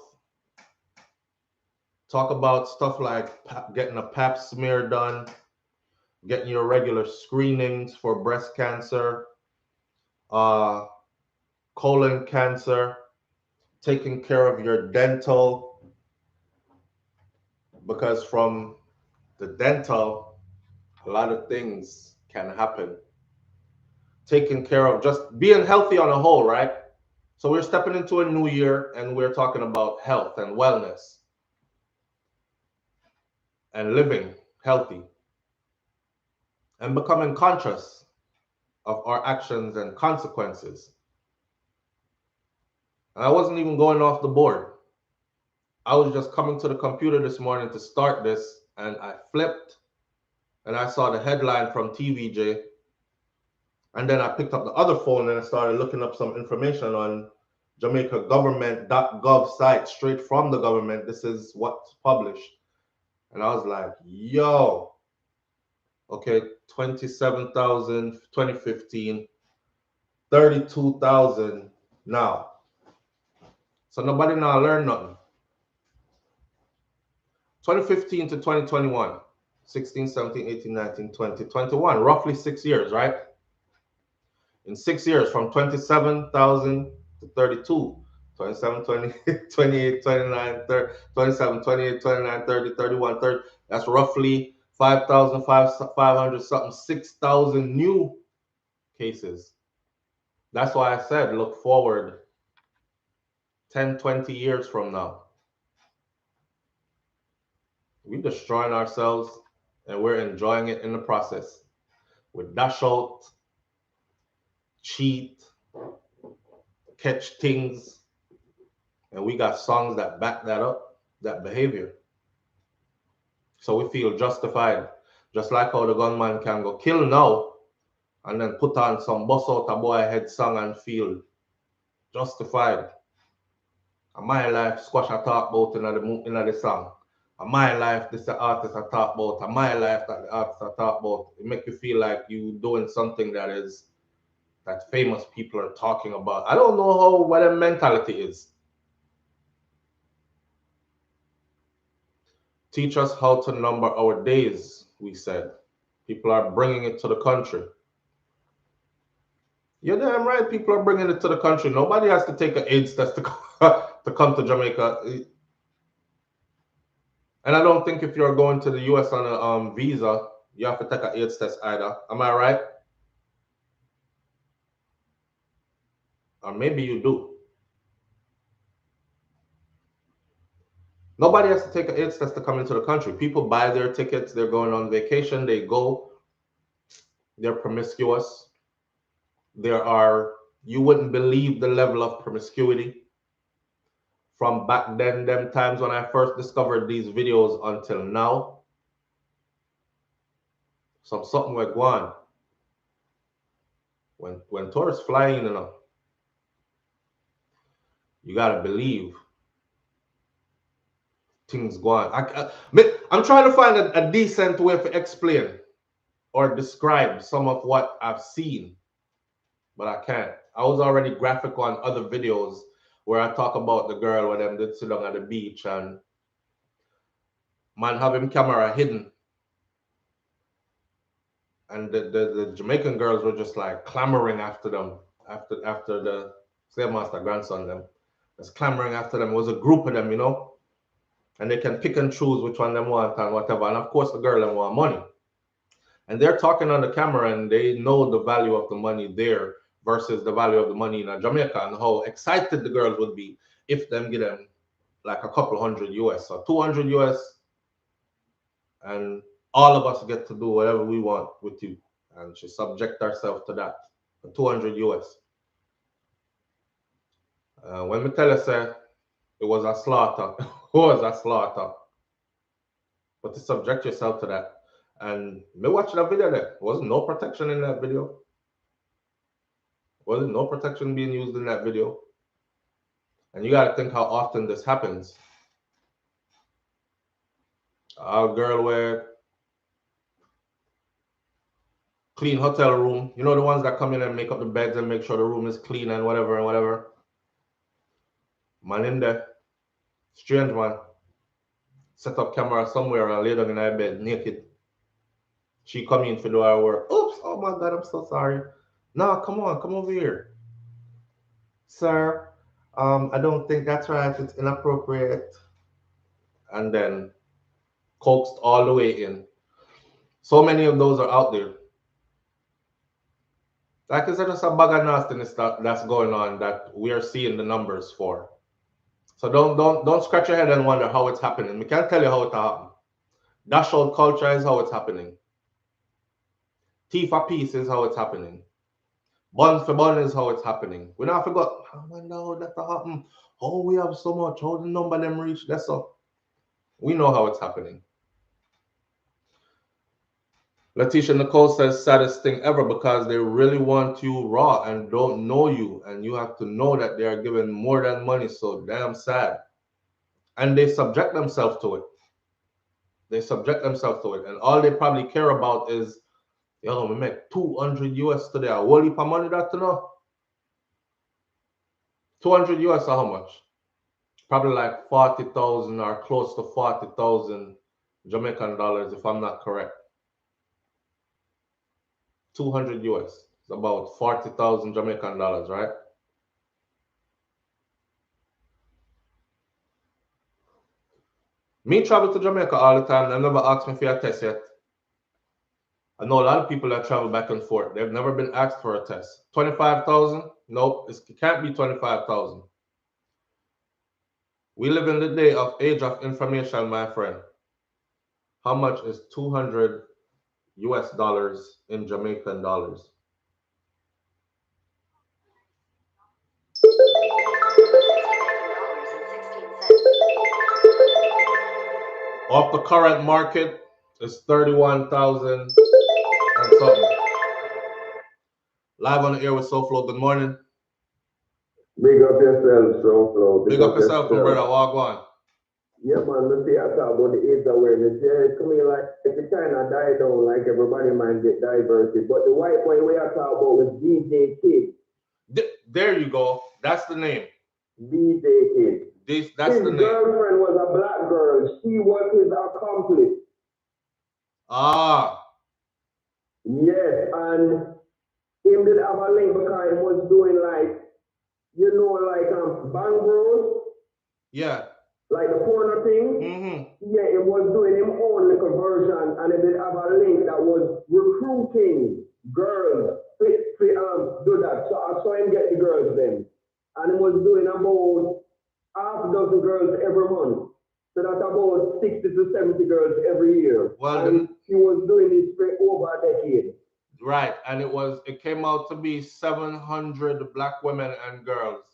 talk about stuff like getting a pap smear done, getting your regular screenings for breast cancer, colon cancer, taking care of your dental, because from the dental, a lot of things can happen. Taking care of just being healthy on a whole, right? So we're stepping into a new year and we're talking about health and wellness. and living healthy and becoming conscious of our actions and consequences. And I wasn't even going off the board. I was just coming to the computer this morning to start this, and I flipped and I saw the headline from TVJ. And then I picked up the other phone and I started looking up some information on Jamaica government.gov site, straight from the government. This is what's published. And I was like, yo, okay, 27,000, 2015, 32,000 now. So nobody now learned nothing. 2015 to 2021, 16, 17, 18, 19, 20, 21, roughly 6 years, right? In 6 years, from 27,000 to 32, 27, 20, 28, 29, 30, 27, 28, 29, 30, 31, 30. That's roughly 5,500 something, 6,000 new cases. That's why I said look forward 10, 20 years from now. We're destroying ourselves and we're enjoying it in the process. We dash out, cheat, catch things, and we got songs that back that up, that behavior. So we feel justified, just like how the gunman can go kill now and then put on some bust out a boy head song and feel justified. And my life, squash I talk about in the song. And my life, this the artist I talk about. And my life, that the artist I talk about. It make you feel like you doing something that famous people are talking about. I don't know what their mentality is. Teach us how to number our days, we said. People are bringing it to the country. You're damn right, people are bringing it to the country. Nobody has to take an AIDS test to come to Jamaica. And I don't think if you're going to the US on a visa, you have to take an AIDS test either. Am I right? Or maybe you do. Nobody has to take an AIDS test to come into the country. People buy their tickets, they're going on vacation, they go, they're promiscuous. You wouldn't believe the level of promiscuity from back then, them times when I first discovered these videos until now. Something we're going. When tourists fly in, you gotta believe things go on. I'm trying to find a decent way to explain or describe some of what I've seen, but I can't. I was already graphic on other videos where I talk about the girl where them did sit down at the beach and man have him camera hidden. And the Jamaican girls were just like clamoring after them, after the slave master grandson them. Was clamoring after them. It was a group of them, and they can pick and choose which one they want and whatever. And of course, the girl them want money. And they're talking on the camera and they know the value of the money there versus the value of the money in Jamaica and how excited the girls would be if them get them like a couple hundred US or 200 US and all of us get to do whatever we want with you. And she subject herself to that, 200 US. When me tell her, say, it was a slaughter, it was a slaughter. But to subject yourself to that. And me watch that video there. Wasn't no protection in that video. Wasn't no protection being used in that video. And you got to think how often this happens. Our girl wear clean hotel room. You know, the ones that come in and make up the beds and make sure the room is clean and whatever and whatever. Man in there. Strange man. Set up camera somewhere and lay down in her bed naked. She come in to do her work. Oops, oh my God, I'm so sorry. No, come on, come over here. Sir, I don't think that's right. It's inappropriate. And then coaxed all the way in. So many of those are out there. Like it's just a bag of nastiness that's going on that we are seeing the numbers for. So don't scratch your head and wonder how it's happening. We can't tell you how it happened. Dash out culture is how it's happening. Tea for peace is how it's happening. Bun for bun is how it's happening. We not forgot. I wonder how that happen. Oh, we have so much. How the number them reach? That's all. We know how it's happening. Letitia Nicole says saddest thing ever because they really want you raw and don't know you, and you have to know that they are giving more than money. So damn sad, and they subject themselves to it. They subject themselves to it, and all they probably care about is, yo, we make 200 US today. A whole heap of money that to know. 200 US or how much? Probably like 40,000 or close to 40,000 Jamaican dollars, if I'm not correct. 200 US. It's about 40,000 Jamaican dollars, right? Me travel to Jamaica all the time. They've never asked me for a test yet. I know a lot of people that travel back and forth. They've never been asked for a test. 25,000? Nope, it can't be 25,000. We live in the day of age of information, my friend. How much is 200 US dollars in Jamaican dollars? Off the current market is 31,000 and something. Live on the air with SouFLo. Good morning. Big up yourself, SouFLo. Big up yourself, my brother. Walk on. Yeah, man, let's see, I talk about the AIDS awareness. Yeah, it's coming like, if it kind of die down, like everybody might get diversity. But the white boy we are talking about was DJ Kid. There you go. That's the name. DJ Kid. That's his the name. girlfriend was a black girl. She was his accomplice. Ah. Yes, and him did have a link because he was doing like, you know, like Bang Bros. Yeah. Like the porno thing. Yeah, it was doing him own little version, and it did have a link that was recruiting girls to do that. So I saw him get the girls then. And he was doing about half a dozen girls every month. So that's about 60 to 70 girls every year. Well, and he was doing this for over a decade. Right, and it came out to be 700 black women and girls.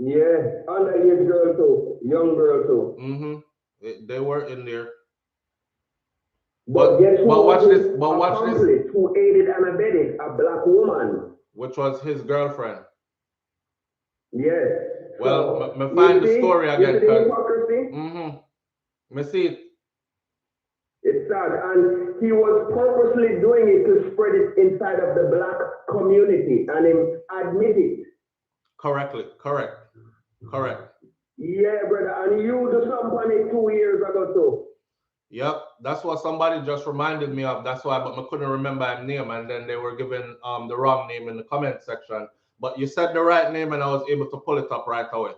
Yeah, underage girl too, young girl too. They were in there. But watch this. Who aided and abetted a black woman, which was his girlfriend. Yes. Well, me find the story again. You see the hypocrisy? Me see it. It's sad, and he was purposely doing it to spread it inside of the black community, and him admit it. Correct. Yeah, brother, and you do something 2 years ago too. Yep, that's what somebody just reminded me of. That's why, but I couldn't remember his name, and then they were given the wrong name in the comment section. But you said the right name, and I was able to pull it up right away.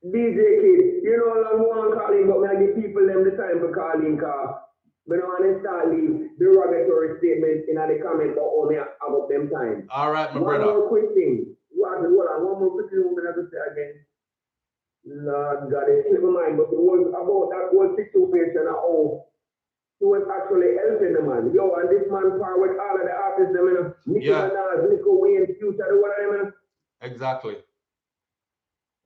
DJ Kid, you know, I'm one calling, but I give people them the time for calling car. But I want to start leave derogatory statements in the comment but only about them time. All right, my brother. One more quick thing. One more quick thing I'm going to say again. Lord God, it slipped my mind, but it was about that whole situation and how he was actually helping the man. Yo, and this man par with all of the artists, them, you know, Nicki Minaj, Nico Wayne, Future, what I mean. Exactly.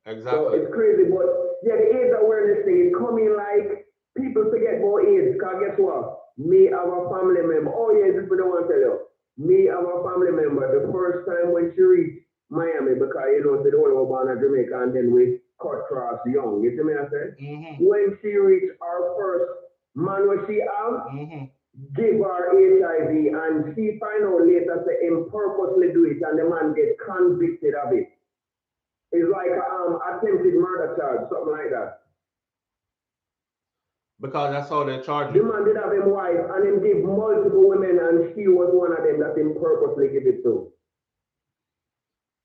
So it's crazy, but yeah, the AIDS awareness thing is coming like people forget about AIDS. Because guess what? Me have a family member. Oh yeah, this is what I want to tell you. Me have a family member. The first time when she reached Miami, because you know, the whole born in Jamaica, and then we cut cross young. You see me I say? When she reached our first man, what she have, give her HIV, and she find out later say him purposely do it, and the man get convicted of it. It's like attempted murder charge, something like that. Because that's how they charge him. The man did have him wife, and him give multiple women, and she was one of them that him purposely give it to.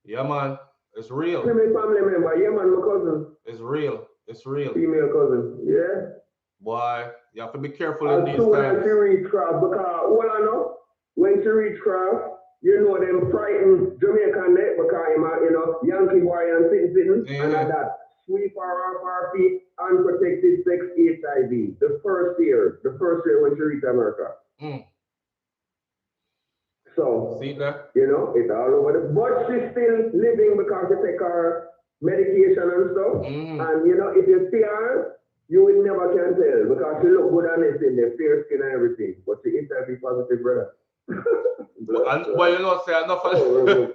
Yeah, man. It's real. Female family member. Yeah, man, my cousin. It's real. Female cousin. Yeah. Boy, you have to be careful in these times. When she reach cross, because all I know, when she reach cross, you know them frightened Jamaican net because him you know, Yankee boy and sitting and that sweep her off her feet, unprotected, sex, HIV. The first year when she reached America. So, see that? you know, it's all over the, but she's still living because she take her medication and stuff. And, you know, if you see her, you will never can tell because she look good on it in the fair skin and everything. But she is HIV positive, brother. But you know, say enough of them.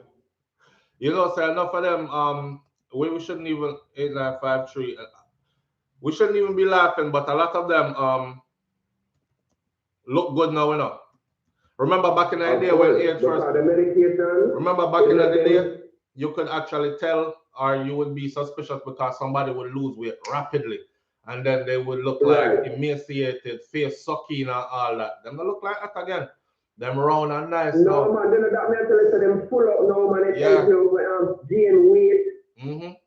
You know, say enough of them. We shouldn't even 8953. We shouldn't even be laughing, but a lot of them look good now, you know. Remember back in the day when AIDS first. The medication. Remember back in the day, you could actually tell, or you would be suspicious because somebody would lose weight rapidly, and then they would look like emaciated, face sucky and all that. Them don't look like that again. Them round and nice. No man, then that man tell us them full up now, man. It tells you gain weight.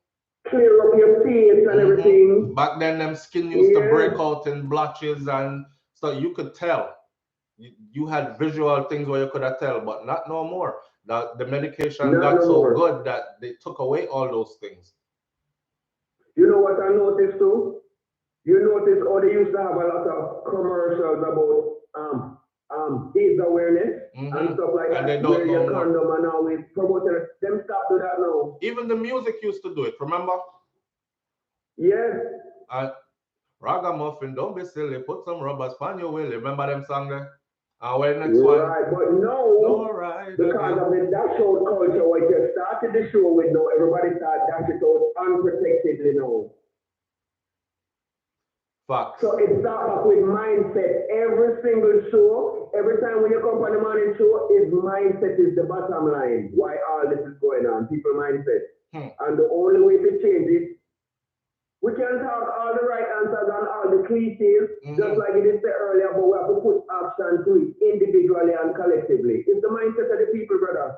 Clear up your face and everything. Back then, them skin used to break out in blotches, and so you could tell. You had visual things where you could have tell, but not no more. The medication got so good that they took away all those things. You know what I noticed too? You notice how they used to have a lot of commercials about AIDS awareness and stuff like that. And they don't know condom and now we promoting them stop do that now. Even the music used to do it, remember? Yes. Ragamuffin, don't be silly, put some rubbers on your willy. Remember them song there? Where next one? Right, but no, because of the dash out culture, what you started the show with now, everybody started dashing out unprotectedly now. Facts. So it starts off with mindset. Every single show, every time when you come on the morning show, is mindset is the bottom line. Why all this is going on? People mindset. And the only way to change it, we can talk all the right answers and all the cliches, just like it is said earlier, but we have to put action to it individually and collectively. It's the mindset of the people, brother.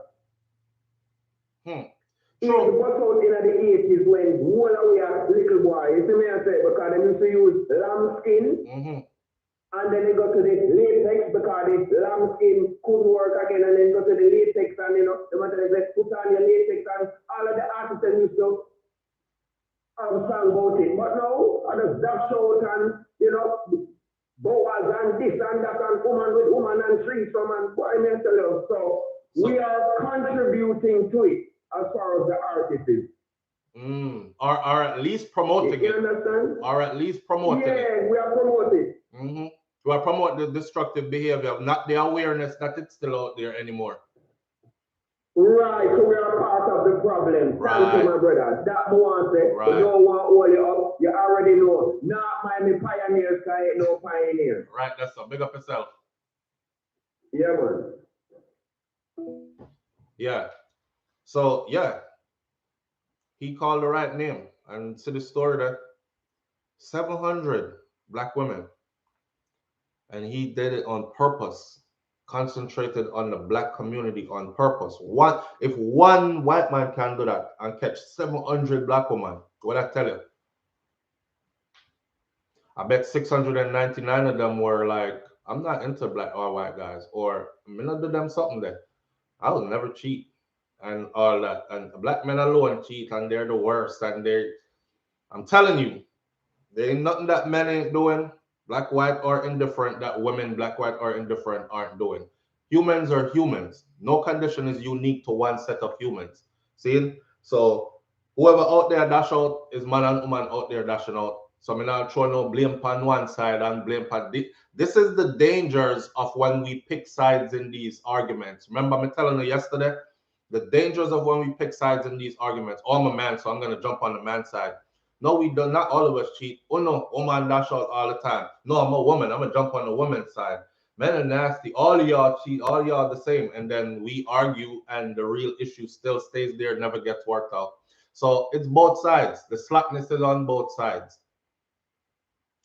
It was out in the 80s when all of we are little boys, you see me I say, because they used to use lamb skin, and then they go to the latex because the lamb skin couldn't work again, and then go to the latex, and you know, the matter is like, put on your latex, and all of the artists used to have a song about it. But now, I just dash out and, you know, boas and this and that, and woman with woman and threesome, and boy, I tell you. So we are contributing to it as far as the artist is. Or at least promoting it. You understand? Or at least promoting it. Yeah, we are promoting. We are promoting the destructive behavior, not the awareness that it's still out there anymore. Right, so we are part of the problem. Right. Thank you, my brother. That one said, you don't want to hold you up, you already know. Not mind me pioneers, because I ain't no pioneer. Right, that's so. Big up yourself. Yeah, man. Yeah. So, yeah. He called the right name. And see the story that 700 black women. And he did it on purpose. Concentrated on the black community on purpose. If one white man can do that and catch 700 black women, what I tell you? I bet 699 of them were like, I'm not into black or white guys, or I'm gonna do them something there. I will never cheat and all that. And black men alone cheat and they're the worst. And I'm telling you, there ain't nothing that men ain't doing, black, white, or indifferent, that women, black, white, or indifferent aren't doing. Humans are humans. No condition is unique to one set of humans. See? So whoever out there dash out is man and woman out there dashing out. So I'm not throwing no blame on one side and blame on this is the dangers of when we pick sides in these arguments. Remember me telling you yesterday? The dangers of when we pick sides in these arguments. Oh, I'm a man, so I'm going to jump on the man's side. No, we do not. All of us cheat. Oh no, woman dash out all the time. No, I'm a woman. I'm gonna jump on the woman's side. Men are nasty. All of y'all cheat. All of y'all the same. And then we argue, and the real issue still stays there. Never gets worked out. So it's both sides. The slackness is on both sides.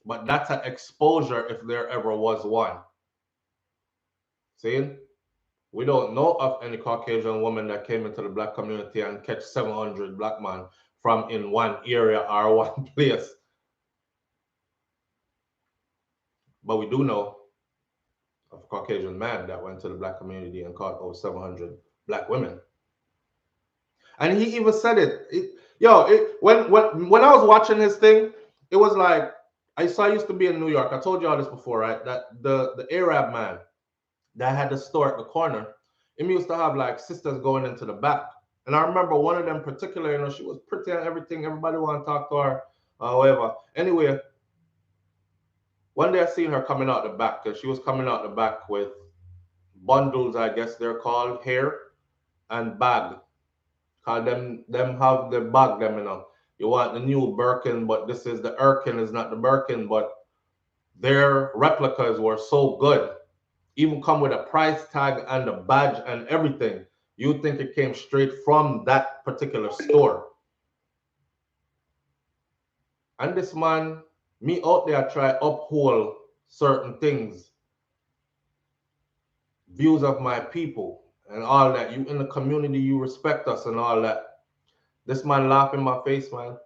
But that's an exposure if there ever was one. See? We don't know of any Caucasian woman that came into the black community and catch 700 black men from in one area or one place. But we do know of a Caucasian man that went to the black community and caught over 700 black women. And he even said it. When I was watching his thing, it was like, I used to be in New York. I told you all this before, right? That the Arab man that had the store at the corner, him used to have like sisters going into the back. And I remember one of them particular, she was pretty and everything. Everybody want to talk to her, whatever. Anyway, one day I seen her coming out the back, because she was coming out the back with bundles, I guess they're called, hair and bag. Cause them have the bag them. You want the new Birkin, but this is the Erkin, is not the Birkin, but their replicas were so good. Even come with a price tag and a badge and everything. You think it came straight from that particular store. And this man, me out there try uphold certain things, views of my people and all that. You in the community, you respect us and all that. This man laughed in my face, man.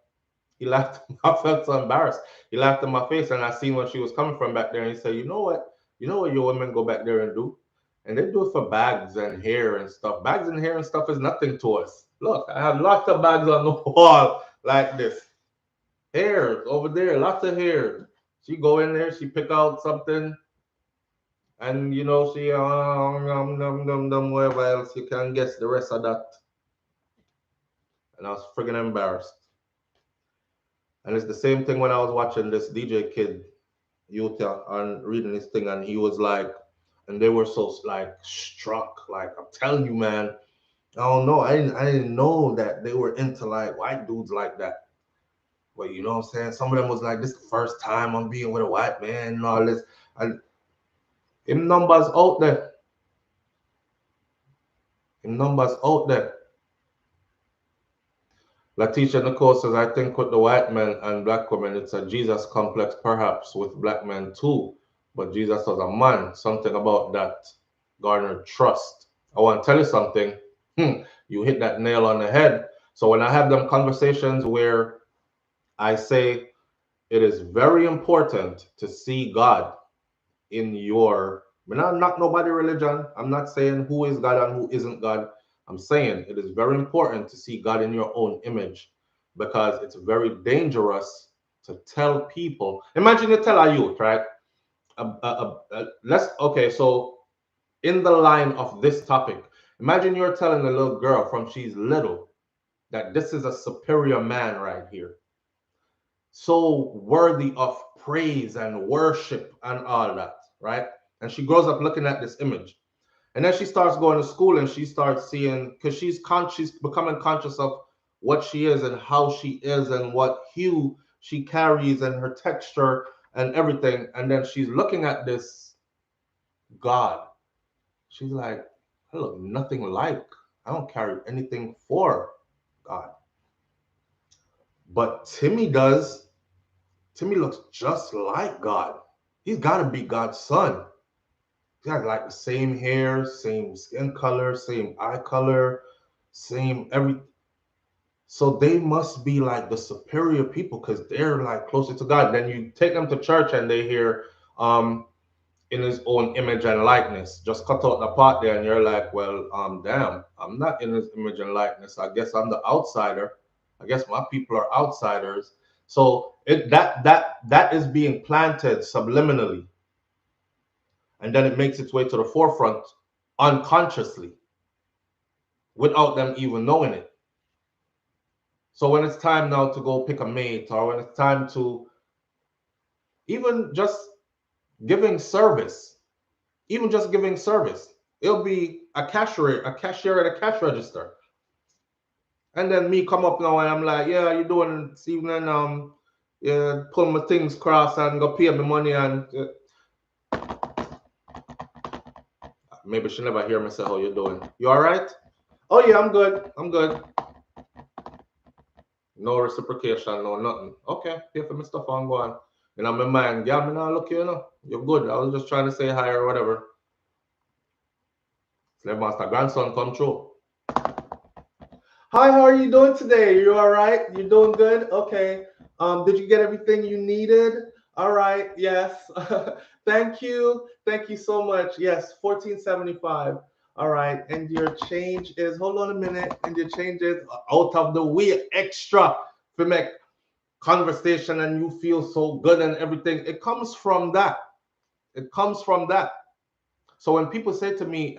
He laughed. I felt so embarrassed. He laughed in my face, and I seen where she was coming from back there. And he said, "You know what? You know what your women go back there and do? And they do it for bags and hair and stuff. Bags and hair and stuff is nothing to us. Look, I have lots of bags on the wall like this. Hair over there, lots of hair. She go in there, she pick out something, and she whatever else you can guess the rest of that." And I was friggin' embarrassed. And it's the same thing when I was watching this DJ kid, Utah, and reading this thing, and he was like, and they were so like struck. Like, I'm telling you, man, I don't know. I didn't know that they were into like white dudes like that. But you know what I'm saying? Some of them was like, this is the first time I'm being with a white man and all this. And him numbers out there. Him numbers out there. Letitia Nicole says, I think with the white men and black women, it's a Jesus complex, perhaps with black men too. But Jesus was a man. Something about that garnered trust. I want to tell you something. You hit that nail on the head. So when I have them conversations where I say it is very important to see God in your, I'm not nobody religion. I'm not saying who is God and who isn't God. I'm saying it is very important to see God in your own image, because it's very dangerous to tell people. Imagine you tell a youth, right? Okay, so in the line of this topic, imagine you're telling a little girl from she's little that this is a superior man right here, so worthy of praise and worship and all that, right? And she grows up looking at this image. And then she starts going to school and she starts seeing, because she's becoming conscious of what she is and how she is and what hue she carries and her texture and everything. And then she's looking at this God. She's like, I look nothing like, I don't carry anything for God. But Timmy does. Timmy looks just like God. He's got to be God's son. He got like the same hair, same skin color, same eye color, same everything. So they must be like the superior people because they're like closer to God. Then you take them to church and they hear in his own image and likeness. Just cut out the part there and you're like, well, damn, I'm not in his image and likeness. I guess I'm the outsider. I guess my people are outsiders. So that is being planted subliminally. And then it makes its way to the forefront unconsciously without them even knowing it. So when it's time now to go pick a mate, or when it's time to even just giving service, it'll be a cashier at a cash register. And then me come up now and I'm like, yeah, you doing this evening? Yeah, pull my things cross and go pay me money and maybe she never hear me say, how you doing? You all right? Oh yeah, I'm good. No reciprocation, no nothing. Okay, pay for my stuff and go on. And I'm in my mind, yeah, man, look, you're good. I was just trying to say hi or whatever. Slave Master grandson come true. Hi, how are you doing today? You all right? You doing good? Okay. Did you get everything you needed? All right. Yes. Thank you. Thank you so much. Yes, $14.75. All right. And your change is, hold on a minute. And your change is out of the way extra for make conversation and you feel so good and everything. It comes from that. It comes from that. So when people say to me,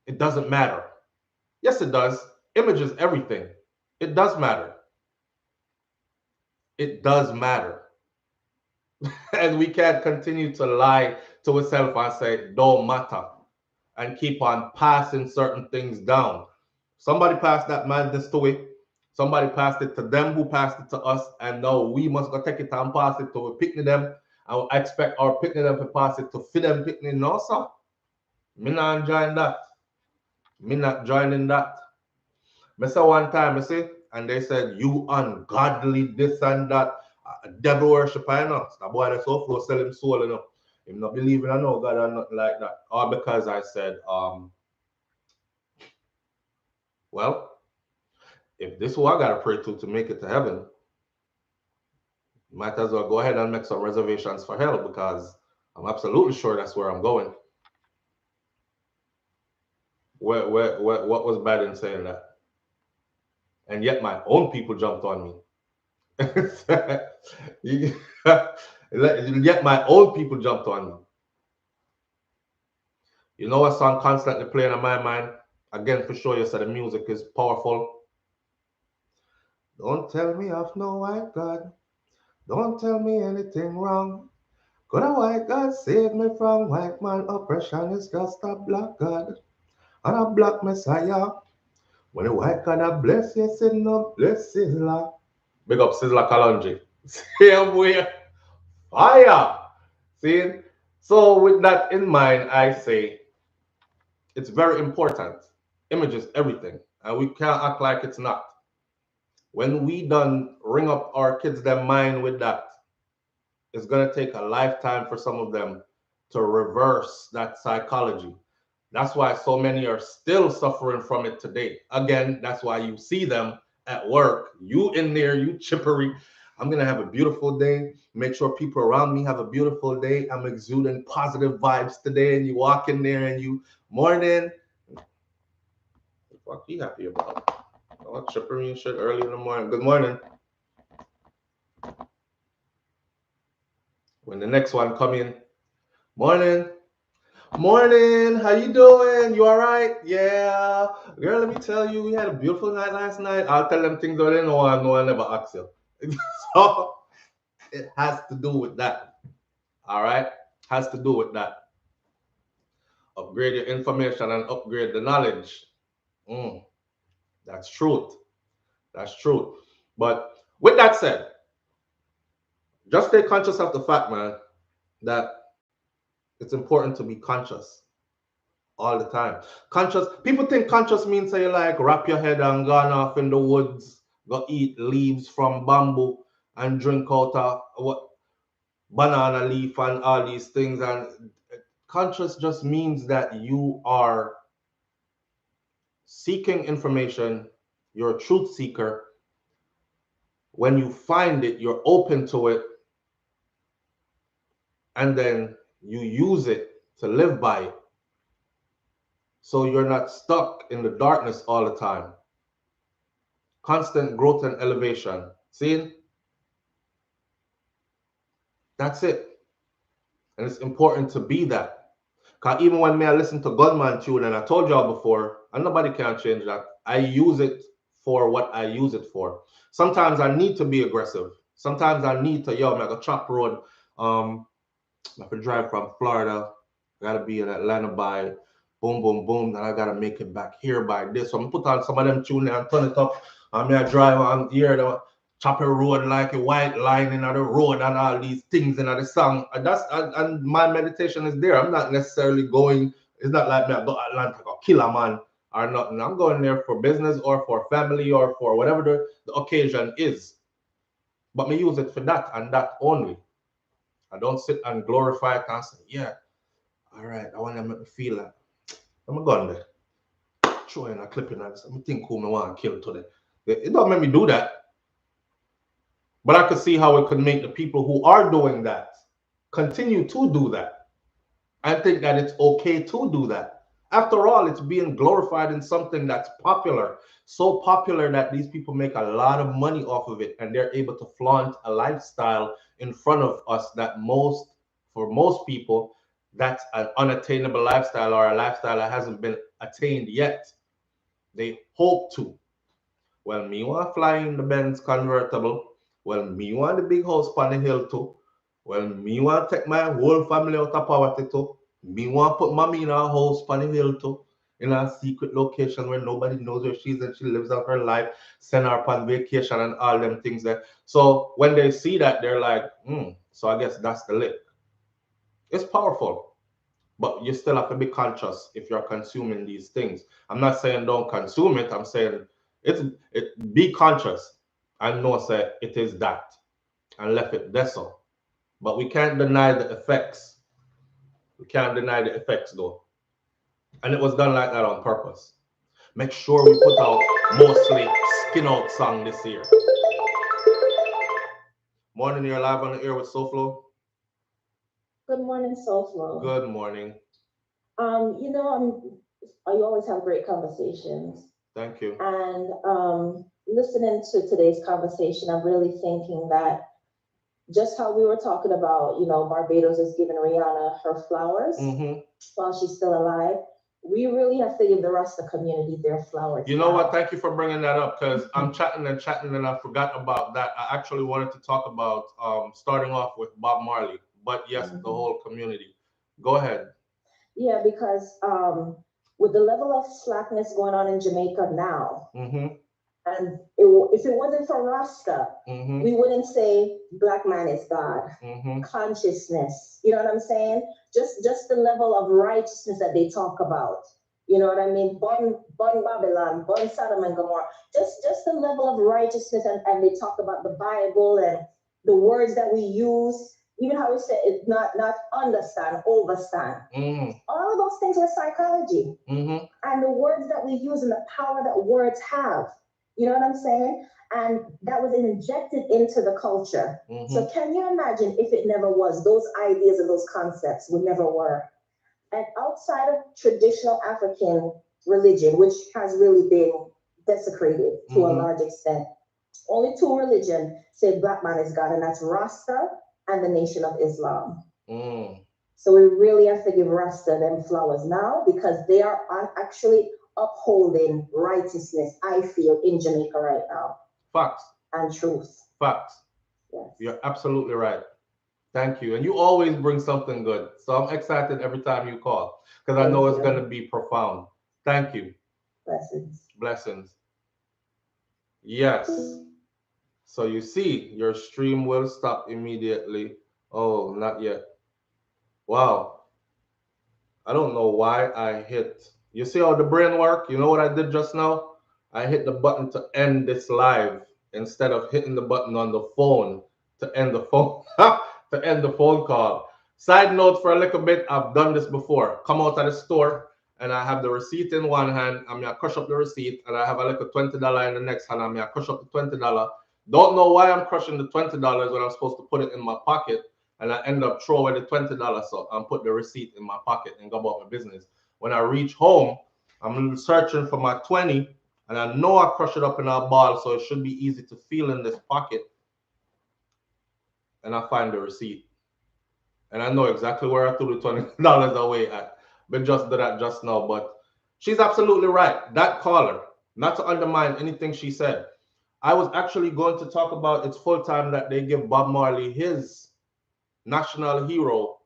it doesn't matter. Yes, it does. Image is everything. It does matter. It does matter. And we can't continue to lie to ourselves and say, don't matter, and keep on passing certain things down. Somebody passed that madness to it. Somebody passed it to them who passed it to us. And now we must go take it and pass it to picnic them. And I expect our picnic them to pass it to feed them picnic. No, sir. Me not join that. Me not joining that. Me say one time, I say, and they said, you ungodly this and that. Devil worshiper, you know. That boy that's so flow sell him soul, you know. Him not believing I know God or nothing like that. Or because I said, well, if this is what I gotta pray to make it to heaven, might as well go ahead and make some reservations for hell, because I'm absolutely sure that's where I'm going. What was bad in saying that? And yet my own people jumped on me. Yet my own people jumped on me. You know what song constantly playing in my mind? Again, for sure, you said the music is powerful. Don't tell me of no white God. Don't tell me anything wrong. Could a white God save me from white man oppression? Is just a black God and a black Messiah. When a white God a bless you, say no bless Sizzla. Big up Sizzla Kalonji. Same way. Fire. See? So with that in mind, I say it's very important. Image is everything. And we can't act like it's not. When we done ring up our kids' their mind with that, it's gonna take a lifetime for some of them to reverse that psychology. That's why so many are still suffering from it today. Again, that's why you see them at work, you in there, you chippery. I'm gonna have a beautiful day. Make sure people around me have a beautiful day. I'm exuding positive vibes today, and you walk in there and you morning. What the fuck you happy about? Oh, chippery and shit early in the morning. Good morning. When the next one come in, morning. Morning, how you doing? You all right? Yeah. Girl, let me tell you, we had a beautiful night last night. I'll tell them things I didn't know, I know I never ask you. So it has to do with that. All right? Has to do with that. Upgrade your information and upgrade the knowledge. That's truth. That's truth. But with that said, just stay conscious of the fact, man, that it's important to be conscious all the time. Conscious, people think conscious means say like wrap your head and gone off in the woods, go eat leaves from bamboo and drink out a what banana leaf and all these things. And conscious just means that you are seeking information, you're a truth seeker. When you find it, you're open to it, and then you use it to live by it. So you're not stuck in the darkness all the time. Constant growth and elevation. See? That's it. And it's important to be that. Because even when I listen to Gunman tune, and I told y'all before, and nobody can change that, I use it for what I use it for. Sometimes I need to be aggressive. Sometimes I need to, I go chop road. I have to drive from Florida. I got to be in Atlanta by boom, boom, boom. Then I got to make it back here by this. So I'm going to put on some of them tune and turn it up. I'm going to drive on here. Chop a road like a white line in the road and all these things in the song. And my meditation is there. I'm not necessarily going, it's not like me, I go to Atlanta or kill a man or nothing. I'm going there for business or for family or for whatever the occasion is. But me use it for that and that only. I don't sit and glorify it and say, yeah, all right, I want to make me feel like I'm going there. Throwing a clip in and say, I think who me want to kill today. It don't make me do that. But I could see how it could make the people who are doing that continue to do that. I think that it's okay to do that. After all, it's being glorified in something that's popular, so popular that these people make a lot of money off of it, and they're able to flaunt a lifestyle in front of us that for most people, that's an unattainable lifestyle, or a lifestyle that hasn't been attained yet. They hope to. Well, me want fly in the Benz convertible. Well, me want the big house on the hill too. Well, me want take my whole family out of poverty too. Me want put mommy in a house on the hill too, in a secret location where nobody knows where she is and she lives out her life, send her on vacation and all them things there. So when they see that, they're like, so I guess that's the lick. It's powerful, but you still have to be conscious if you're consuming these things. I'm not saying don't consume it. I'm saying be conscious and know say it is that, and left it there so. But we can't deny the effects. We can't deny the effects though. And it was done like that on purpose. Make sure we put out mostly skin out song this year. Morning, you're live on the air with SouFLo. Good morning, SouFLo. Good morning. You always have great conversations. Thank you. And listening to today's conversation, I'm really thinking that just how we were talking about, Barbados is giving Rihanna her flowers while she's still alive. We really have to give the Rasta community their flowers. You know what? Thank you for bringing that up, because I'm chatting and I forgot about that. I actually wanted to talk about starting off with Bob Marley, but yes, the whole community. Go ahead. Yeah, because with the level of slackness going on in Jamaica now, and if it wasn't for Rasta, we wouldn't say Black man is God. Consciousness, you know what I'm saying? Just the level of righteousness that they talk about. You know what I mean? Burn Babylon, burn Sodom and Gomorrah. Just the level of righteousness, and they talk about the Bible and the words that we use. Even how we say it's not understand, overstand. All of those things are psychology. And the words that we use and the power that words have. You know what I'm saying? And that was injected into the culture. So can you imagine if it never was? Those ideas and those concepts would never were. And outside of traditional African religion, which has really been desecrated to a large extent, only two religions say Black man is God, and that's Rasta and the Nation of Islam. So we really have to give Rasta them flowers now, because they are actually upholding righteousness, I feel, in Jamaica right now. Facts. And truth. Facts. Yes. You're absolutely right. Thank you. And you always bring something good. So I'm excited every time you call, because I know it's going to be profound. Thank you. Blessings. Blessings. Yes. So you see, your stream will stop immediately. Oh, not yet. Wow. I don't know why I hit. You see how the brain work? You know what I did just now? I hit the button to end this live instead of hitting the button on the phone to end the phone to end the phone call. Side note for a little bit, I've done this before. Come out of the store and I have the receipt in one hand. I'm gonna crush up the receipt, and I have a little $20 in the next hand. I'm gonna crush up the $20. Don't know why I'm crushing the $20 when I'm supposed to put it in my pocket, and I end up throwing the $20 so and put the receipt in my pocket and go about my business. When I reach home, I'm searching for my 20, and I know I crush it up in a ball, so it should be easy to feel in this pocket. And I find the receipt, and I know exactly where I threw the $20 away at. But just did that just now. But she's absolutely right. That caller, not to undermine anything she said, I was actually going to talk about it's full time that they give Bob Marley his national hero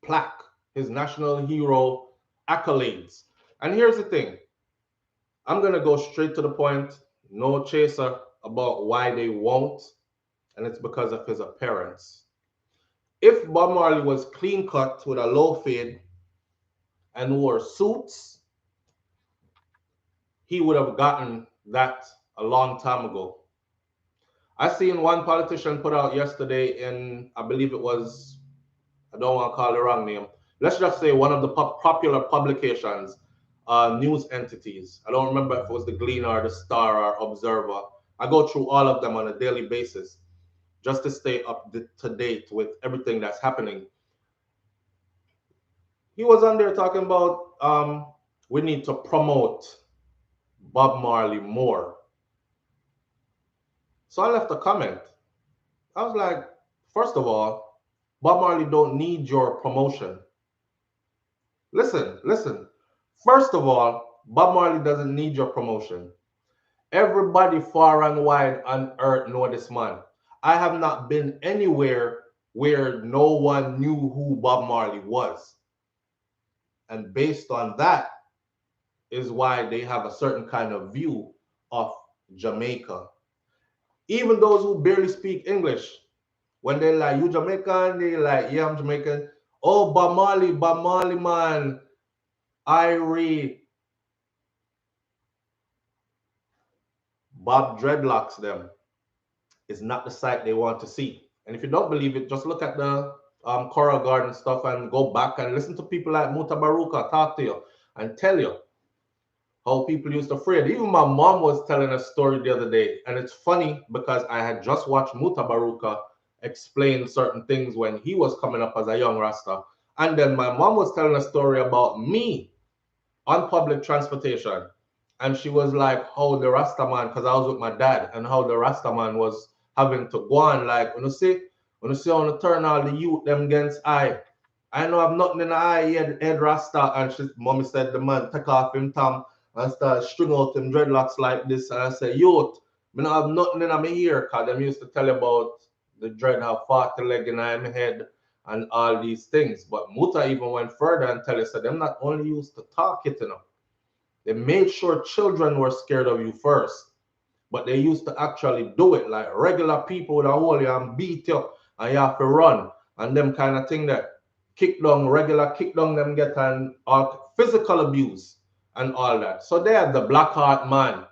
plaque, his national hero accolades. And here's the thing. I'm going to go straight to the point, no chaser, about why they won't. And it's because of his appearance. If Bob Marley was clean cut with a low fade and wore suits, he would have gotten that a long time ago. I seen one politician put out yesterday in, I believe it was, I don't want to call the wrong name. Let's just say one of the popular publications, news entities. I don't remember if it was the Gleaner, the Star, or Observer. I go through all of them on a daily basis just to stay up to date with everything that's happening. He was on there talking about we need to promote Bob Marley more. So I left a comment. I was like, first of all, Bob Marley don't need your promotion. Listen. First of all, Bob Marley doesn't need your promotion. Everybody far and wide on earth know this man. I have not been anywhere where no one knew who Bob Marley was. And based on that is why they have a certain kind of view of Jamaica. Even those who barely speak English, when they're like, you Jamaican, they like, yeah, I'm Jamaican. Oh, Bob Marley, man. Irie. Bob dreadlocks them is not the sight they want to see. And if you don't believe it, just look at the Coral Garden stuff and go back and listen to people like Muta Baruka talk to you and tell you how people used to afraid. Even my mom was telling a story the other day, and it's funny because I had just watched Muta Baruka explain certain things when he was coming up as a young Rasta. And then my mom was telling a story about me on public transportation. And she was like, how the Rasta man, because I was with my dad, and how the Rasta man was having to go on, like, when you see, I want to turn all the youth them against I know I've nothing in the eye, head Rasta. And mommy said, the man take off him Tom and start string out him dreadlocks like this. And I said, youth, I don't have nothing in my ear, because them used to tell you about the dread have 40 leg in my head and all these things. But Muta even went further and tell us that them not only used to talk it, they made sure children were scared of you first, but they used to actually do it. Like regular people would hold you and beat you, and you have to run, and them kind of thing that regular kick down them get and physical abuse and all that. So they have the Black Heart Man.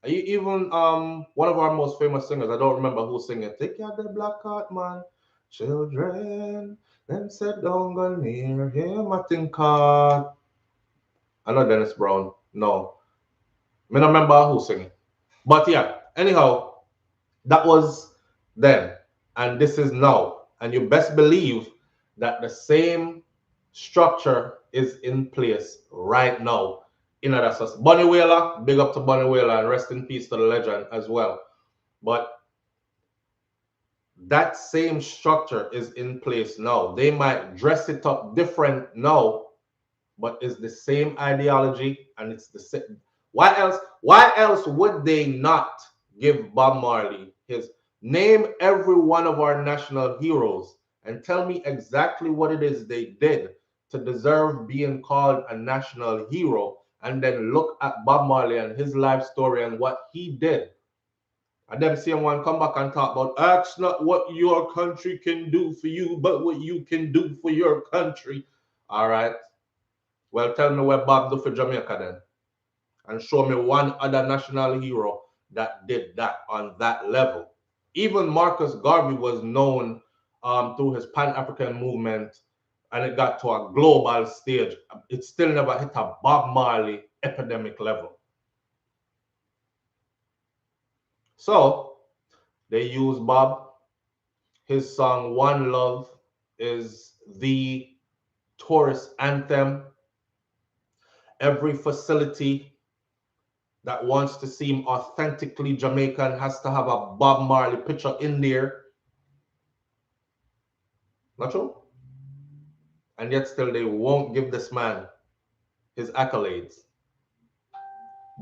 Even one of our most famous singers, I don't remember who sang it. Take out the Black Heart Man, children, them said don't go near him. I think I know Dennis Brown. No. I don't remember who sang it. But yeah, anyhow, that was then. And this is now. And you best believe that the same structure is in place right now in Adassas. Bunny Whaler, big up to Bunny Whaler and rest in peace to the legend as well. But that same structure is in place now. They might dress it up different now, but it's the same ideology and it's the same. Why else would they not give Bob Marley his name? Every one of our national heroes and tell me exactly what it is they did to deserve being called a national hero, and then look at Bob Marley and his life story and what he did. And then see one come back and talk about, ask not what your country can do for you, but what you can do for your country. All right. Well, tell me what Bob do for Jamaica then. And show me one other national hero that did that on that level. Even Marcus Garvey was known through his Pan-African movement, and it got to a global stage. It still never hit a Bob Marley epidemic level. So they use Bob. His song One Love is the tourist anthem. Every facility that wants to seem authentically Jamaican has to have a Bob Marley picture in there. Not true? And yet still they won't give this man his accolades.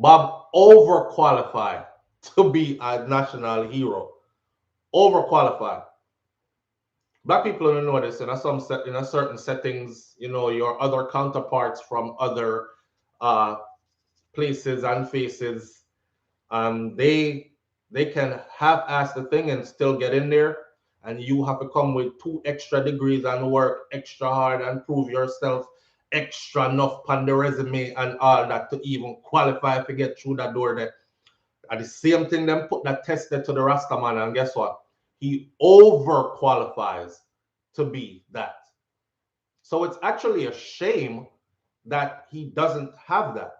Bob overqualified to be a national hero. Overqualified. Black people don't know this in a certain settings, your other counterparts from other places and faces, they can half-ass the thing and still get in there, and you have to come with 2 extra degrees and work extra hard and prove yourself extra enough on the resume and all that to even qualify to get through that door there. And the same thing, them put that test there to the Rasta man, and guess what? He overqualifies to be that. So it's actually a shame that he doesn't have that.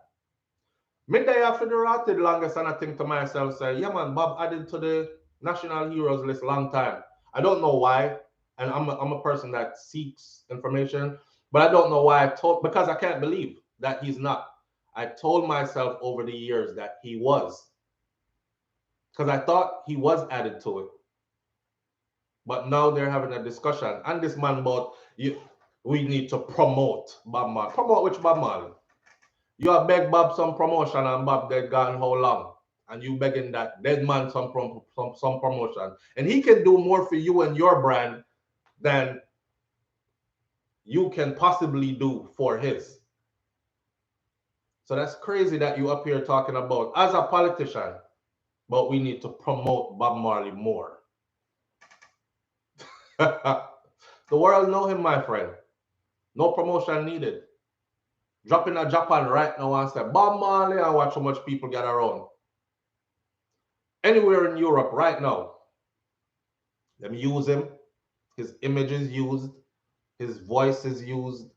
Midday after the rotted longest, and I think to myself, say, yeah man, Bob added to the national heroes list long time. I don't know why, and I'm a person that seeks information. But I don't know why because I can't believe that he's not. I told myself over the years that he was. Because I thought he was added to it. But now they're having a discussion. And this man about we need to promote Bob Marley. Promote which Bob Marley? You have begged Bob some promotion and Bob dead gone how long? And you begging that dead man some promotion. And he can do more for you and your brand than you can possibly do for his. So that's crazy that you up here talking about, as a politician, but we need to promote Bob Marley more. The world know him, my friend. No promotion needed. Drop in a Japan right now and say, Bob Marley, and watch how much people get around. Anywhere in Europe right now, them use him. His image is used. His voice is used.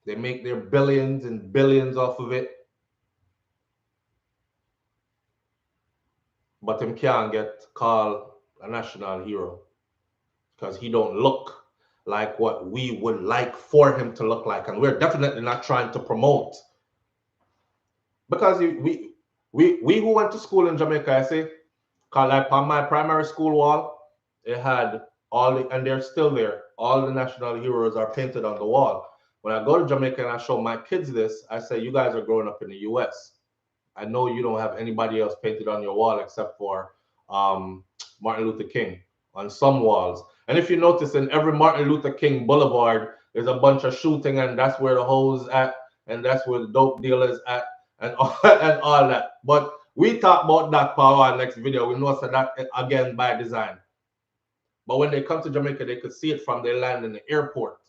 They make their billions and billions off of it. But him can't get called a national hero because he don't look like what we would like for him to look like. And we're definitely not trying to promote. Because we who went to school in Jamaica, I say, cause like on my primary school wall, it had all the, and they're still there, all the national heroes are painted on the wall. When I go to Jamaica and I show my kids this, I say, you guys are growing up in the US. I know you don't have anybody else painted on your wall except for Martin Luther King on some walls. And if you notice, in every Martin Luther King Boulevard, there's a bunch of shooting, and that's where the hoes at, and that's where the dope dealers at, and all that. But we talk about that for our next video. We know so that again by design. But when they come to Jamaica, they could see it from their land in the airport.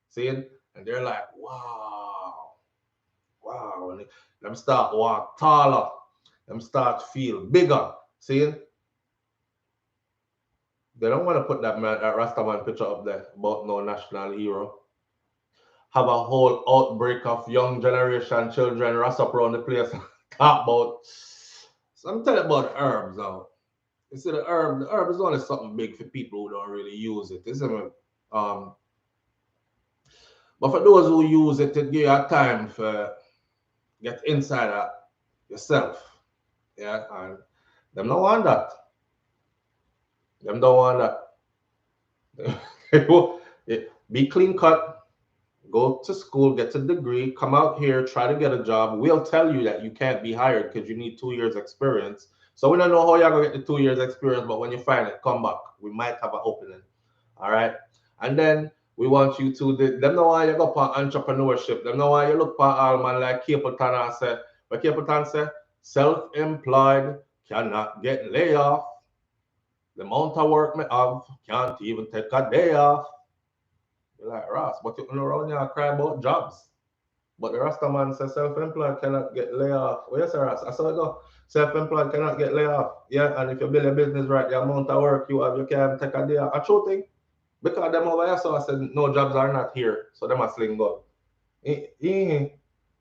See it? And they're like, wow. Wow. And them start walk taller. Them start feel bigger. See it? They don't want to put that man, that Rastaman picture up there about no national hero. Have a whole outbreak of young generation children rush up around the place and talk about. So I'm telling you about herbs now. You see, the herb is only something big for people who don't really use it, isn't it? But for those who use it, it give you a time for get inside of yourself. Yeah, and them don't want that. Them don't want that. Be clean cut. Go to school, get a degree, come out here, try to get a job. We'll tell you that you can't be hired because you need 2 years experience. So we don't know how you're going to get the 2 years experience, but when you find it, come back. We might have an opening. All right? And then we want you to, them know why you go for entrepreneurship. Them know why you look for all man like Capleton and say, but Capleton say, self-employed cannot get laid off. The amount of work me have can't even take a day off. Like Ross, but you know around here cry about jobs. But the Rasta man says self-employed cannot get laid off. Well, yes, Ross. I saw it go. Self-employed cannot get laid off. Yeah, and if you build a business right, the amount of work you have, you can't take a day off. A true thing. Because them over here, so I said no jobs are not here. So them are sling gun.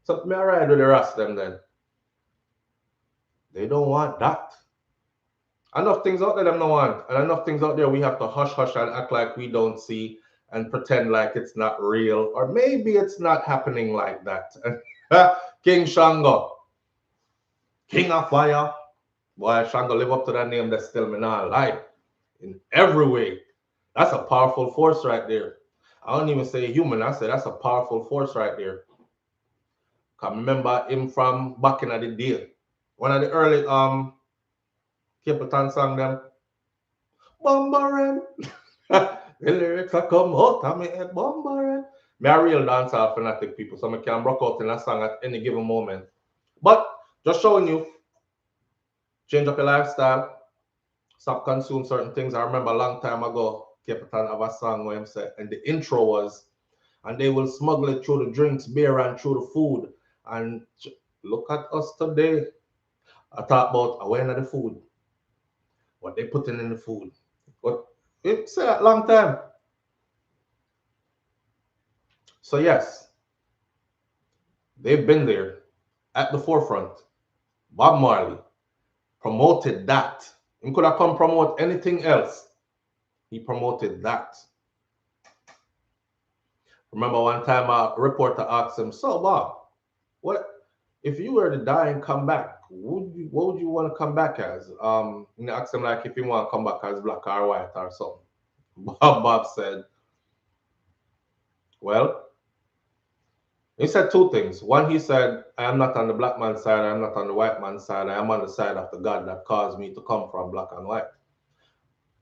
So me ride with the Rasta them then. They don't want that. Enough things out there them don't want. And enough things out there we have to hush and act like we don't see and pretend like it's not real, or maybe it's not happening like that. King Shango, King of Fire. Boy, Shango live up to that name that's still me not lie. In every way. That's a powerful force right there. I don't even say human, I say that's a powerful force right there. Can remember him from back in the day. One of the early Capleton song them. Bombaren. The lyrics are come out of me head, bombering. Me a real dancehall fanatic people, so I can rock out in a song at any given moment. But just showing you, change up your lifestyle, stop consuming certain things. I remember a long time ago, Capleton have a song where him said, and the intro was, and they will smuggle it through the drinks, beer, and through the food. And look at us today. I talk about awareness of the food, what they putting in the food. But it's a long time. So yes, they've been there at the forefront. Bob Marley promoted that. He could have come promote anything else. He promoted that. Remember one time a reporter asked him, "So Bob, what if you were to die and come back? What would you want to come back as?" And they asked him like if he want to come back as black or white or something. Bob said, "Well," he said two things. One, he said, "I am not on the black man's side. I am not on the white man's side. I am on the side of the God that caused me to come from black and white."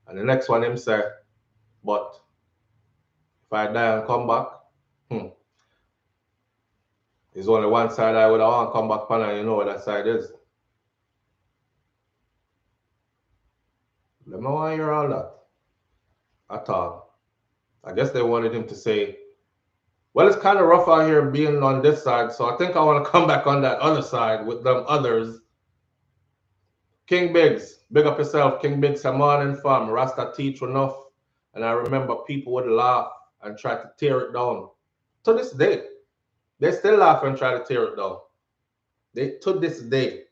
And the next one, him said, "But if I die and come back, there's only one side I would want to come back on, and you know what that side is." Let me want to hear all that at all. I guess they wanted him to say, "Well, it's kind of rough out here being on this side, so I think I want to come back on that other side with them others." King Biggs, big up yourself. King Biggs, come on and fam. Rasta teach enough. And I remember people would laugh and try to tear it down. To this day, they still laugh and try to tear it down. To this day,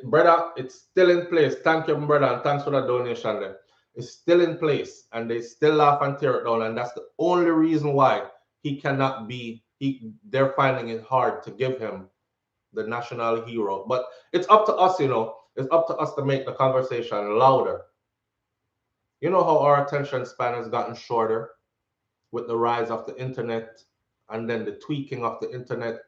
brother, it's still in place. Thank you, brother, and thanks for the donation there. It's still in place, and they still laugh and tear it down, and that's the only reason why he cannot be. They're finding it hard to give him the national hero. But it's up to us, you know. It's up to us to make the conversation louder. You know how our attention span has gotten shorter with the rise of the internet and then the tweaking of the internet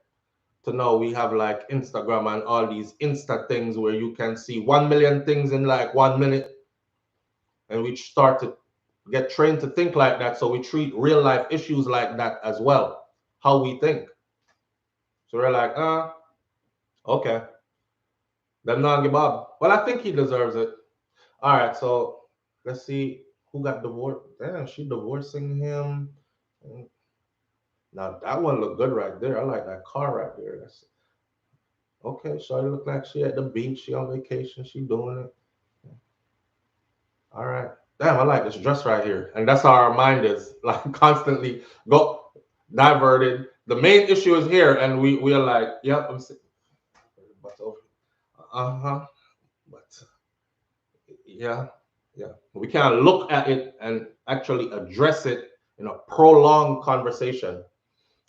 to now we have like Instagram and all these Insta things where you can see 1 million things in like 1 minute. And we start to get trained to think like that. So we treat real life issues like that as well, how we think. So we're like, okay. Then Nangi Bob. Well, I think he deserves it. All right, so let's see who got divorced. Damn, she divorcing him. Now that one look good right there. I like that car right there. That's okay. So it look like she at the beach. She on vacation. She doing it. All right. Damn, I like this dress right here. And that's how our mind is, like constantly go diverted. The main issue is here, and we are like, yep, I'm sitting. But uh-huh. But yeah. We can't look at it and actually address it in a prolonged conversation.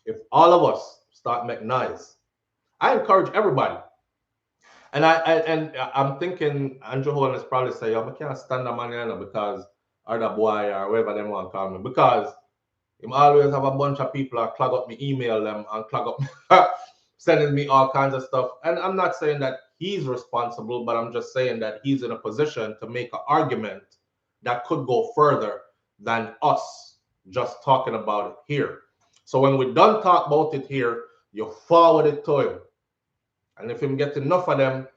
If all of us start making noise, I encourage everybody. And I'm thinking Andrew Holness probably say, "Yo, I can't stand that man because or the boy or whatever they want to call me because him always have a bunch of people that clog up me email them and clog up sending me all kinds of stuff." And I'm not saying that he's responsible, but I'm just saying that he's in a position to make an argument that could go further than us just talking about it here. So when we done talk about it here, you forward it to him. And if him get enough of them,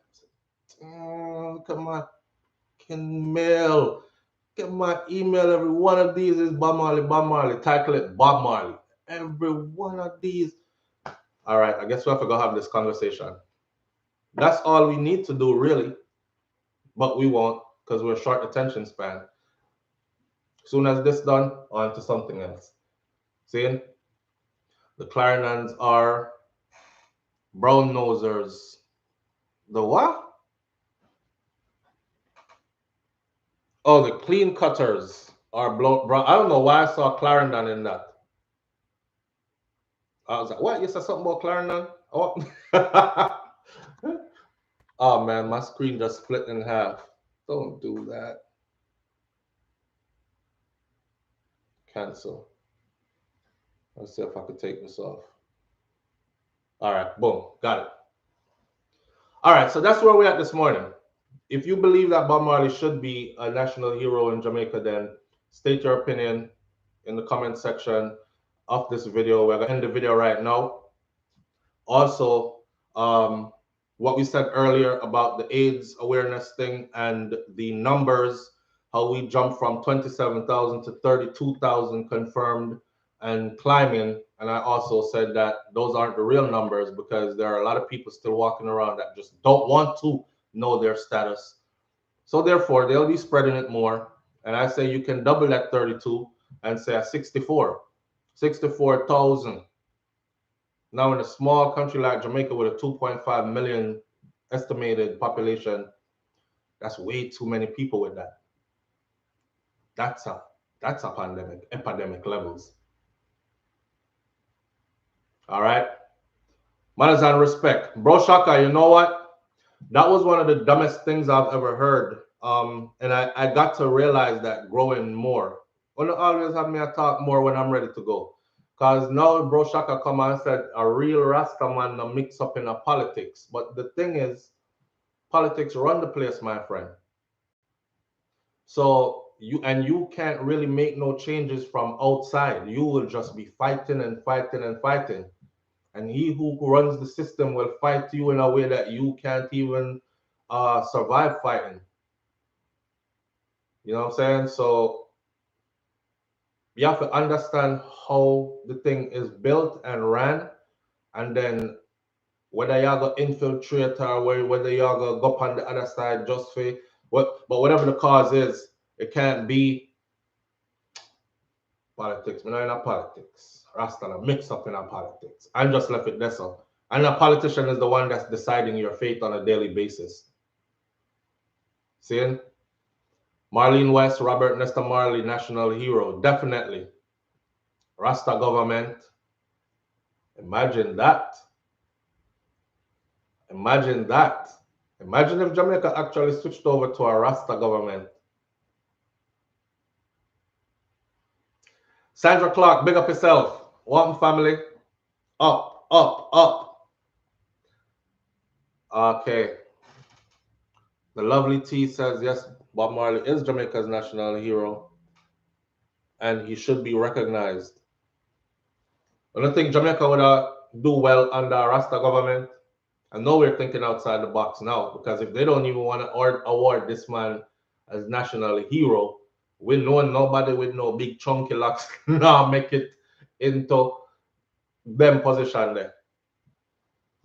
come on, can mail. Get my email. Every one of these is Bob Marley, Bob Marley. Title it Bob Marley. Every one of these. All right, I guess we have to go have this conversation. That's all we need to do, really. But we won't because we're short attention span. Soon as this done, on to something else. See? The Clarinans are brown nosers. The what? Oh, the clean cutters are brown. I don't know why I saw Clarendon in that. I was like, what? You said something about Clarendon? Oh. Oh man, my screen just split in half. Don't do that. Cancel. Let's see if I could take this off. All right, boom, got it. All right, so that's where we're at this morning. If you believe that Bob Marley should be a national hero in Jamaica, then state your opinion in the comment section of this video. We're gonna end the video right now. Also, what we said earlier about the AIDS awareness thing and the numbers, how we jumped from 27,000 to 32,000 confirmed and climbing. And I also said that those aren't the real numbers because there are a lot of people still walking around that just don't want to know their status. So therefore, they'll be spreading it more. And I say you can double that 32 and say a 64,000. Now, in a small country like Jamaica with a 2.5 million estimated population, that's way too many people with that. That's a pandemic, epidemic levels. All right. Manners and respect. Bro Shaka, you know what? That was one of the dumbest things I've ever heard. And I got to realize that growing more. Well, always have me a talk more when I'm ready to go. Because now Bro Shaka come and said a real Rasta man no mix up in a politics. But the thing is, politics run the place, my friend. So you can't really make no changes from outside. You will just be fighting and fighting and fighting. And he who runs the system will fight you in a way that you can't even survive fighting. You know what I'm saying? So you have to understand how the thing is built and ran, and then whether you're going to infiltrate or whether you're going to go up on the other side just for what, but whatever the cause is, it can't be politics. We're not in a politics. Rasta mix up in our politics. I'm just left it there. So, and a politician is the one that's deciding your fate on a daily basis. Seeing? Marlene West, Robert Nesta Marley, national hero, definitely. Rasta government. Imagine that. Imagine that. Imagine if Jamaica actually switched over to a Rasta government. Sandra Clark, big up yourself. Welcome, family. Up, up, up. Okay. The lovely T says, yes, Bob Marley is Jamaica's national hero, and he should be recognized. I don't think Jamaica would do well under a Rasta government. I know we're thinking outside the box now, because if they don't even want to award this man as national hero, we know nobody with no big chunky locks now make it into them position there.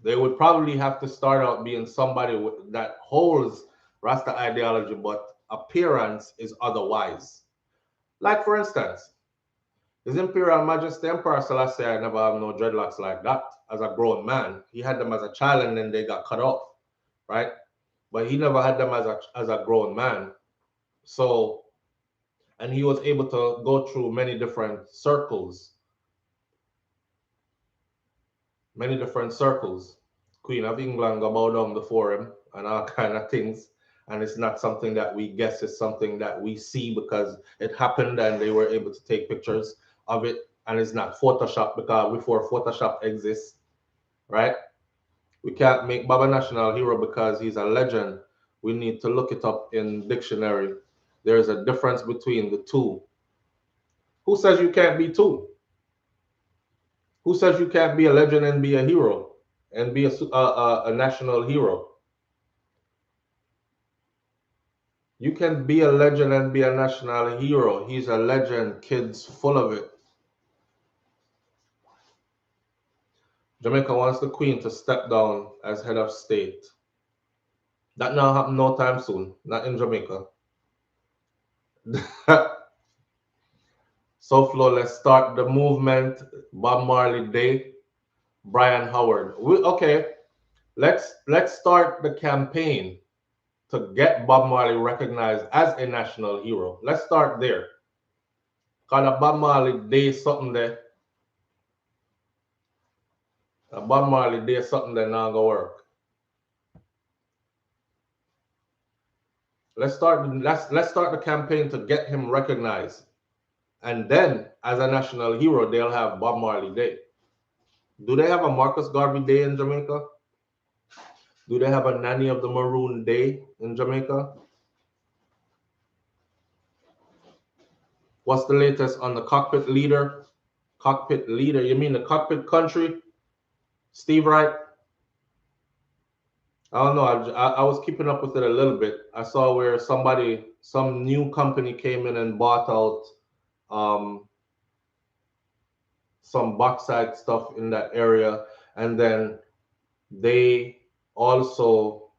They would probably have to start out being somebody that holds Rasta ideology, but appearance is otherwise. Like, for instance, His Imperial Majesty Emperor Selassie I never have no dreadlocks like that as a grown man. He had them as a child and then they got cut off, right? But he never had them as a grown man. So, and he was able to go through many different circles. Many different circles. Queen of England go bow down before him and all kind of things. And it's not something that we guess, it's something that we see because it happened and they were able to take pictures of it. And it's not Photoshop, because before Photoshop exists, right? We can't make Baba national hero because he's a legend. We need to look it up in dictionary. There's a difference between the two. Who says you can't be two? Who says you can't be a legend and be a hero and be a national hero? You can be a legend and be a national hero. He's a legend, kids, full of it. Jamaica wants the Queen to step down as head of state. That not happen no time soon, not in Jamaica. SouFLo, let's start the movement. Bob Marley Day, Brian Howard. Okay, let's start the campaign to get Bob Marley recognized as a national hero. Let's start there. Because Bob Marley Day something there. Bob Marley Day something that not gonna work. Let's start the campaign to get him recognized. And then as a national hero, they'll have Bob Marley Day. Do they have a Marcus Garvey Day in Jamaica? Do they have a Nanny of the Maroon Day in Jamaica? What's the latest on the cockpit leader? Cockpit leader, you mean the cockpit country? Steve Wright? I don't know. I was keeping up with it a little bit. I saw where some new company came in and bought out some bauxite stuff in that area. And then they also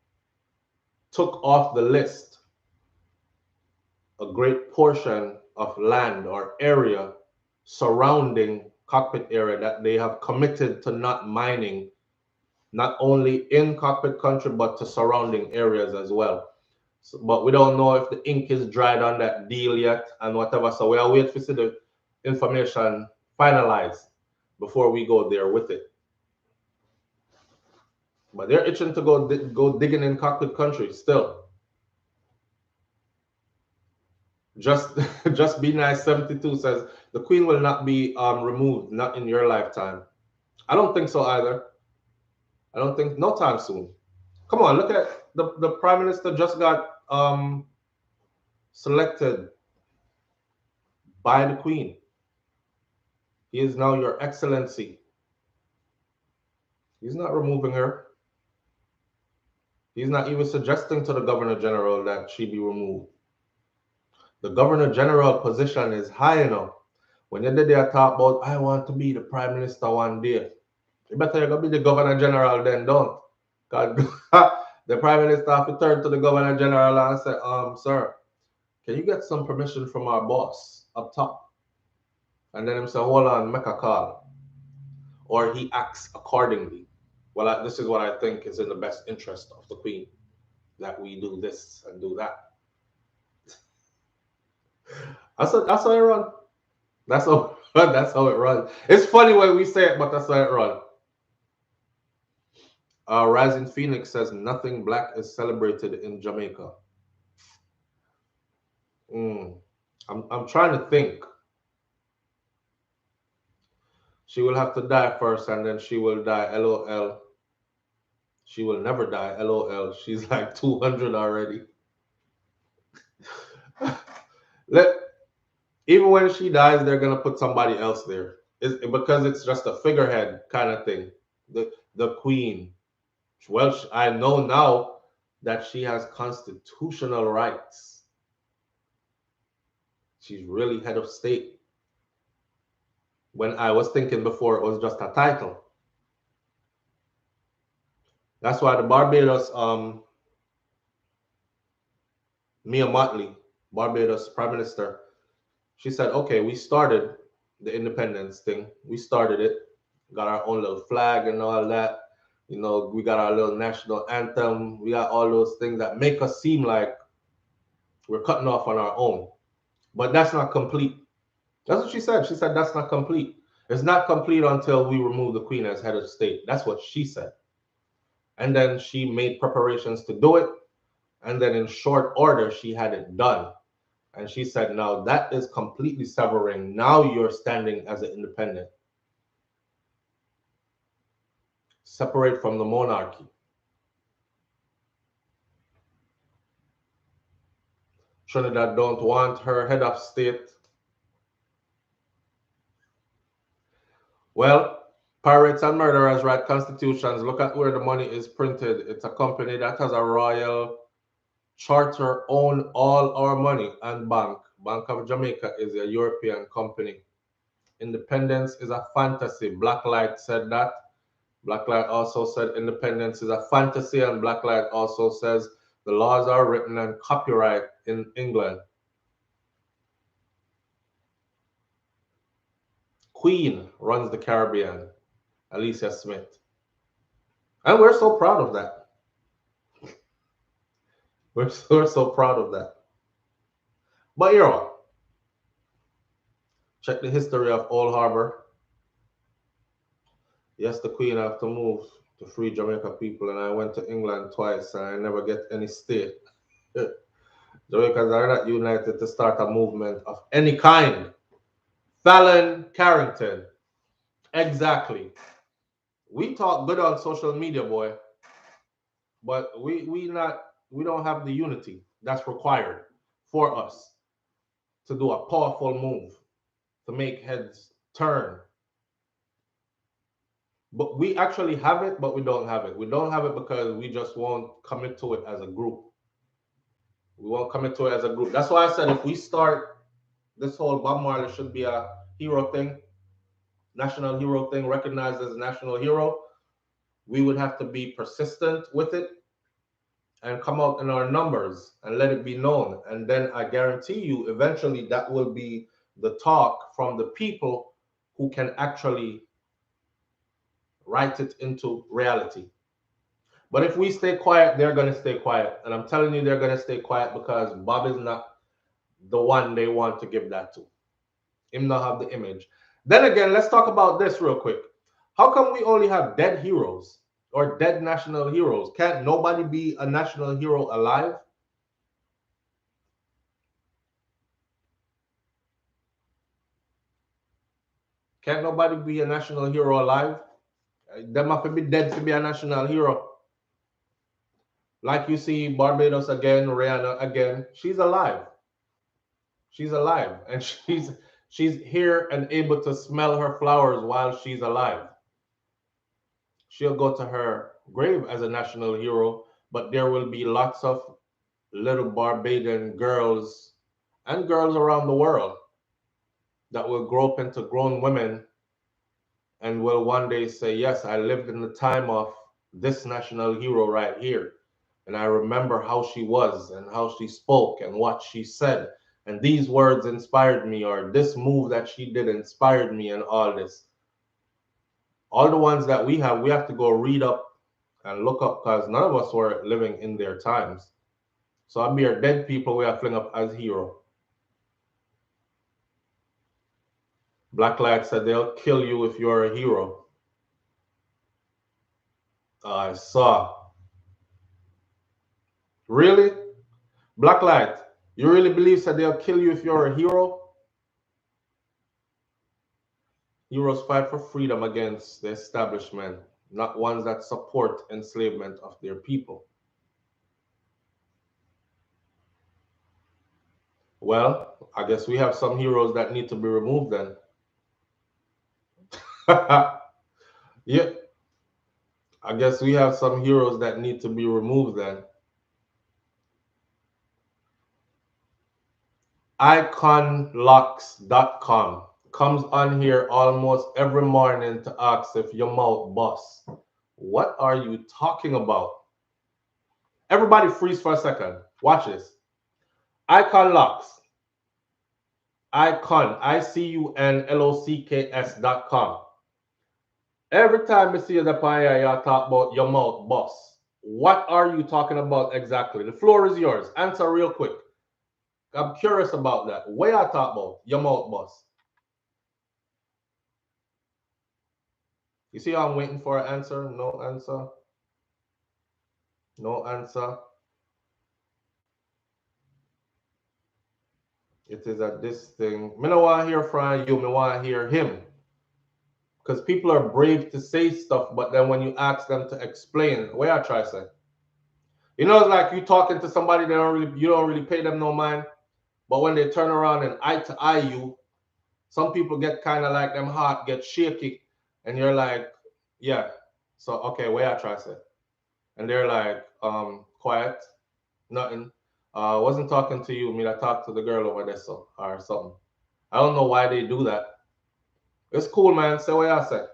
took off the list a great portion of land or area surrounding cockpit area that they have committed to not mining, not only in cockpit country, but to surrounding areas as well. So, but we don't know if the ink is dried on that deal yet and whatever. So we are waiting to see the information finalized before we go there with it. But they're itching to go digging in cockpit country still. Just Be Nice 72 says the Queen will not be removed, not in your lifetime. I don't think so either. I don't think no time soon. Come on, look at the Prime Minister just got selected by the Queen. He is now Your Excellency. He's not removing her. He's not even suggesting to the Governor General that she be removed. The Governor General position is high enough. When you did there talk about, I want to be the Prime Minister one day, you better you're going to be the Governor General then, don't. Because the Prime Minister have to turn to the Governor General and say, sir, can you get some permission from our boss up top? And then him say, hold on, make a call. Or he acts accordingly. Well, this is what I think is in the best interest of the Queen, that we do this and do that. That's how it runs. That's how it runs. It's funny when we say it, but that's how it runs. Rising Phoenix says nothing black is celebrated in Jamaica. I'm trying to think. She will have to die first, and then she will die. LOL. She will never die. LOL. She's like 200 already. Even when she dies, they're gonna put somebody else there. Because it's just a figurehead kind of thing. The Queen. Well, I know now that she has constitutional rights. She's really head of state. When I was thinking before, it was just a title. That's why the Barbados, Mia Mottley, Barbados Prime Minister, she said, okay, we started the independence thing. We started it, got our own little flag and all that. You know, we got our little national anthem. We got all those things that make us seem like we're cutting off on our own. But that's not complete. That's what she said. She said that's not complete. It's not complete until we remove the Queen as head of state. That's what she said. And then she made preparations to do it. And then in short order, she had it done. And she said, now that is completely severing. Now you're standing as an independent. Separate from the monarchy. Trinidad don't want her head of state. Well, pirates and murderers write constitutions. Look at where the money is printed. It's a company that has a royal charter, own all our money, and Bank of Jamaica is a European company. Independence is a fantasy. Blacklight said that. Blacklight also said independence is a fantasy, and Blacklight also says the laws are written and copyright in England. Queen runs the Caribbean, Alicia Smith. And we're so proud of that. We're so proud of that. But you know, check the history of Old Harbor. Yes, the Queen have to move to free Jamaica people, and I went to England twice, and I never get any stay. Jamaicans are not united to start a movement of any kind. Fallon Carrington. Exactly. We talk good on social media, boy, but we don't have the unity that's required for us to do a powerful move to make heads turn. But we actually have it, but we don't have it. We don't have it because we just won't commit to it as a group. We won't commit to it as a group. That's why I said if we start this whole Bob Marley should be a hero thing, national hero thing, recognized as a national hero, we would have to be persistent with it and come out in our numbers and let it be known. And then I guarantee you, eventually that will be the talk from the people who can actually write it into reality. But if we stay quiet, they're going to stay quiet. And I'm telling you, they're going to stay quiet because Bob is not the one they want to give that to. Him not have the image. Then again, let's talk about this real quick. How come we only have dead heroes? or dead national heroes. Can't nobody be a national hero alive? Can't nobody be a national hero alive? Them have to be dead to be a national hero. Like you see Barbados again, Rihanna again. She's alive. She's alive, and she's here and able to smell her flowers while she's alive. She'll go to her grave as a national hero, but there will be lots of little Barbadian girls and girls around the world that will grow up into grown women and will one day say, yes, I lived in the time of this national hero right here. And I remember how she was and how she spoke and what she said. And these words inspired me, or this move that she did inspired me, and all this. All the ones that we have to go read up and look up, because none of us were living in their times. So I'll be our dead people we are fling up as hero. Blacklight said they'll kill you if you're a hero. I saw. Really? Blacklight, you really believe that they'll kill you if you're a hero? Heroes fight for freedom against the establishment, not ones that support enslavement of their people. Well, I guess we have some heroes that need to be removed then. Yeah. I guess we have some heroes that need to be removed then. Iconlocks.com comes on here almost every morning to ask if your mouth bust. What are you talking about? Everybody freeze for a second. Watch this. Iconlocks. Icon, ICUNLOCKS.com. Every time I see you that you talk about your mouth bust. What are you talking about exactly? The floor is yours. Answer real quick. I'm curious about that. What y'all talk about? Your mouth bust. You see how I'm waiting for an answer? No answer. No answer. It is at this thing. Me no want to hear from you. Me want to hear him. Because people are brave to say stuff, but then when you ask them to explain, what I try to say? You know, it's like you talking to somebody you don't really pay them no mind. But when they turn around and eye to eye you, some people get kind of like them heart get shaky, and you're like, yeah. So okay, what I try to say? And they're like, quiet, nothing. Wasn't talking to you. I talked to the girl over there, so or something. I don't know why they do that. It's cool, man. Say what I say.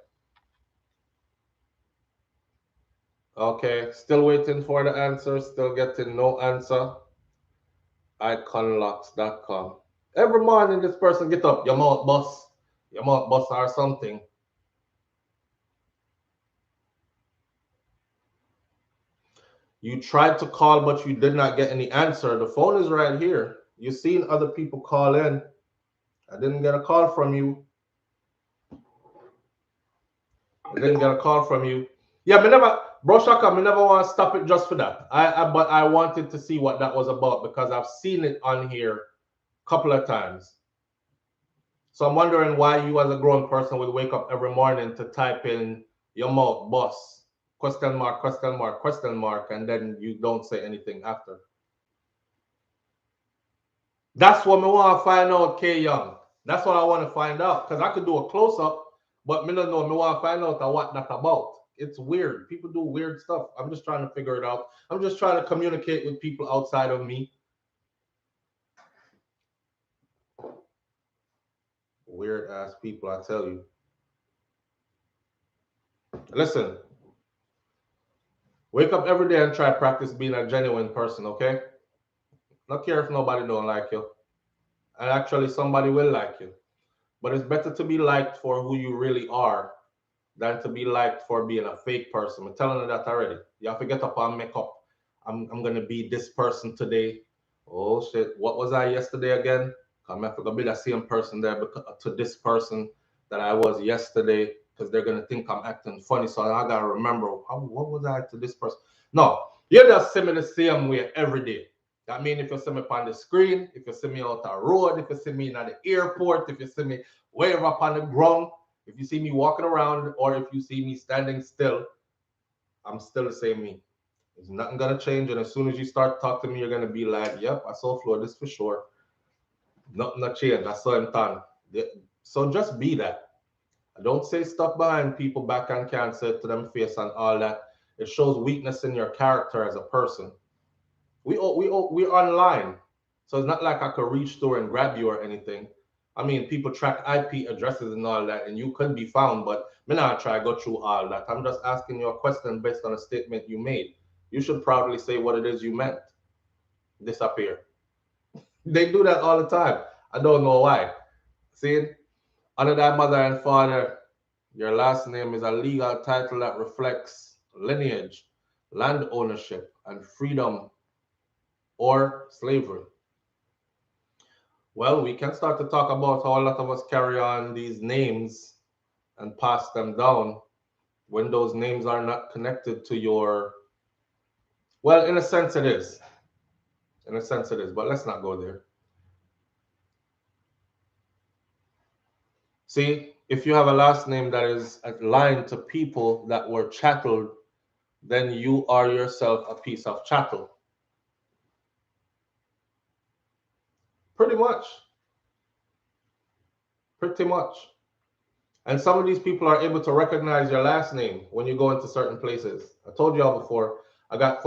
Okay, still waiting for the answer. Still getting no answer. Iconlocks.com. Every morning, this person get up. Your mouth bust. Your mouth bust or something. You tried to call, but you did not get any answer. The phone is right here. You've seen other people call in. I didn't get a call from you. Yeah, Bro Shaka, I never want to stop it just for that. But I wanted to see what that was about because I've seen it on here a couple of times. So I'm wondering why you as a grown person would wake up every morning to type in your mouth bust, ? And then you don't say anything after. That's what I want to find out, K Young. That's what I want to find out. Because I could do a close-up, but I don't know. I want to find out what that's about. It's weird. People do weird stuff. I'm just trying to figure it out. I'm just trying to communicate with people outside of me. Weird ass people, I tell you. Listen. Wake up every day and try to practice being a genuine person, okay? Not care if nobody don't like you. And actually, somebody will like you. But it's better to be liked for who you really are than to be liked for being a fake person. I'm telling you that already. You have to get up and make up. I'm going to be this person today. Oh, shit. What was I yesterday again? I'm going to be the same person there to this person that I was yesterday. because they're gonna think I'm acting funny. So I gotta remember what was I to this person. No, you just see me the same way every day. That means if you see me on the screen, if you see me out the road, if you see me at the airport, if you see me way up on the ground, if you see me walking around, or if you see me standing still, I'm still the same me. There's nothing gonna change, and as soon as you start talking to me, you're gonna be like, "Yep, I saw Flo, this for sure." Nothing not change. I saw him done. So just be that. Don't say stuff behind people back and can't say it to them face and all that. It shows weakness in your character as a person. We're online, so it's not like I could reach through and grab you or anything. I mean, people track IP addresses and all that, and you could be found, but me not try to go through all that. I'm just asking you a question based on a statement you made. You should proudly say what it is you meant. Disappear. They do that all the time. I don't know why. See, under that mother and father, your last name is a legal title that reflects lineage, land ownership, and freedom or slavery. Well, we can start to talk about how a lot of us carry on these names and pass them down when those names are not connected to your, well, in a sense it is. In a sense it is, but let's not go there. See, if you have a last name that is aligned to people that were chatteled, then you are yourself a piece of chattel. Pretty much. Pretty much. And some of these people are able to recognize your last name when you go into certain places. I told y'all before, I got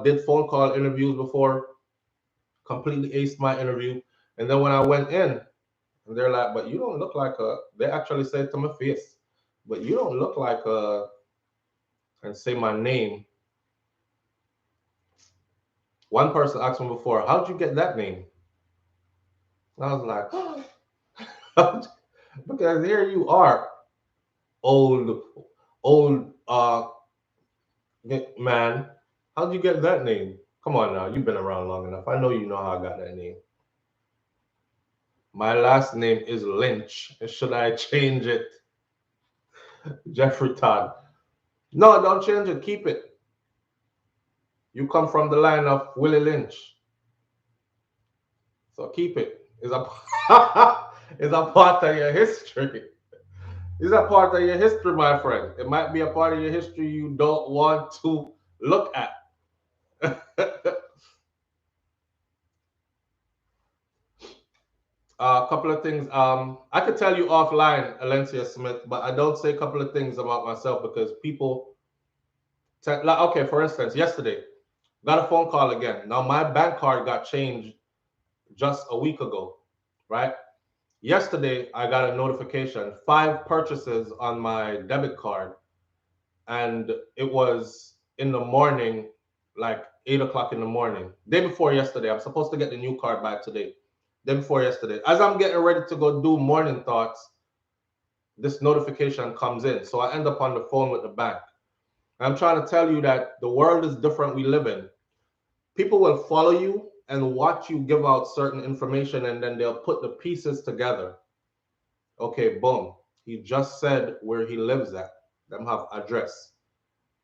did phone call interviews before, completely aced my interview. And then when I went in, and they're like, but you don't look like they actually said to my face, but you don't look like and say my name. One person asked me before, how'd you get that name? And I was like, because here you are, old man. How'd you get that name? Come on now, you've been around long enough. I know you know how I got that name. My last name is Lynch. Should I change it? Jeffrey Todd. No, don't change it. Keep it. You come from the line of Willie Lynch. So keep it. It's a part of your history. It's a part of your history, my friend. It might be a part of your history you don't want to look at. A couple of things. I could tell you offline, Alencia Smith, but I don't say a couple of things about myself because people. Okay, for instance, yesterday, got a phone call again. Now my bank card got changed just a week ago, right? Yesterday, I got a notification, 5 purchases on my debit card, and it was in the morning, like 8 o'clock in the morning. Day before yesterday, I'm supposed to get the new card back today. Day before yesterday. As I'm getting ready to go do morning thoughts, this notification comes in. So I end up on the phone with the bank. I'm trying to tell you that the world is different we live in. People will follow you and watch you give out certain information, and then they'll put the pieces together. Okay, boom. He just said where he lives at. Them have address.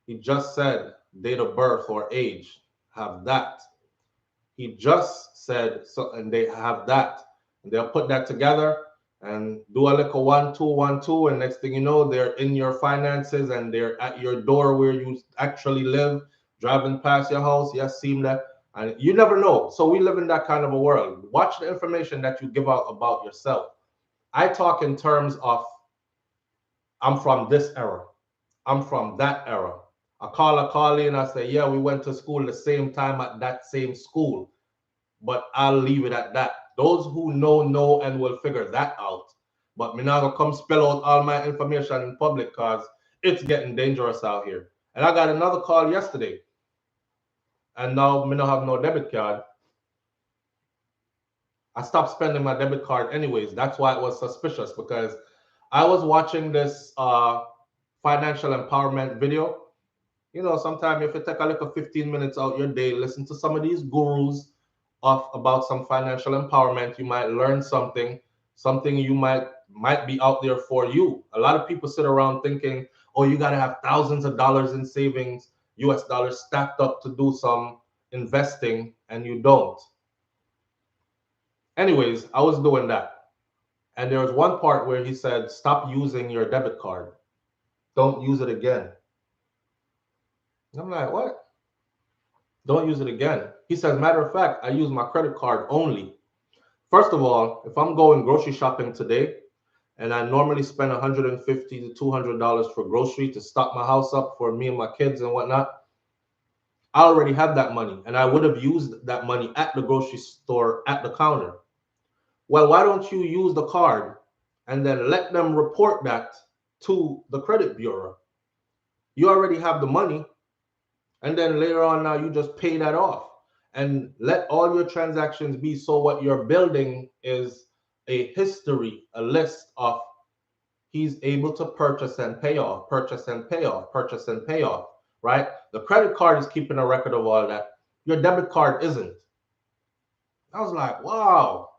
He just said date of birth or age. Have that. He just said so, and they have that. And they'll put that together and do a little 1 2 1 2, and next thing you know, they're in your finances and they're at your door where you actually live, driving past your house. Yes, seen that. And you never know. So we live in that kind of a world. Watch the information that you give out about yourself. I talk in terms of I'm from this era. I'm from that era. I call in, I say, yeah, we went to school the same time at that same school. But I'll leave it at that. Those who know and will figure that out. But me not gonna come spell out all my information in public because it's getting dangerous out here. And I got another call yesterday. And now me not have no debit card. I stopped spending my debit card anyways. That's why it was suspicious, because I was watching this financial empowerment video. You know, sometimes if you take a little 15 minutes out your day, listen to some of these gurus about some financial empowerment, you might learn something you might might be out there for you. A lot of people sit around thinking, oh, you got to have thousands of dollars in savings, US dollars stacked up to do some investing, and you don't. Anyways, I was doing that. And there was one part where he said, stop using your debit card. Don't use it again. And I'm like, what? Don't use it again. He says, matter of fact, I use my credit card only. First of all, if I'm going grocery shopping today, and I normally spend $150 to $200 for grocery to stock my house up for me and my kids and whatnot, I already have that money, and I would have used that money at the grocery store at the counter. Well, why don't you use the card and then let them report that to the credit bureau? You already have the money, and then later on now you just pay that off and let all your transactions be, so what you're building is a history, a list of he's able to purchase and pay off, purchase and pay off, purchase and pay off, right? The credit card is keeping a record of all that. Your debit card isn't. I was like, wow.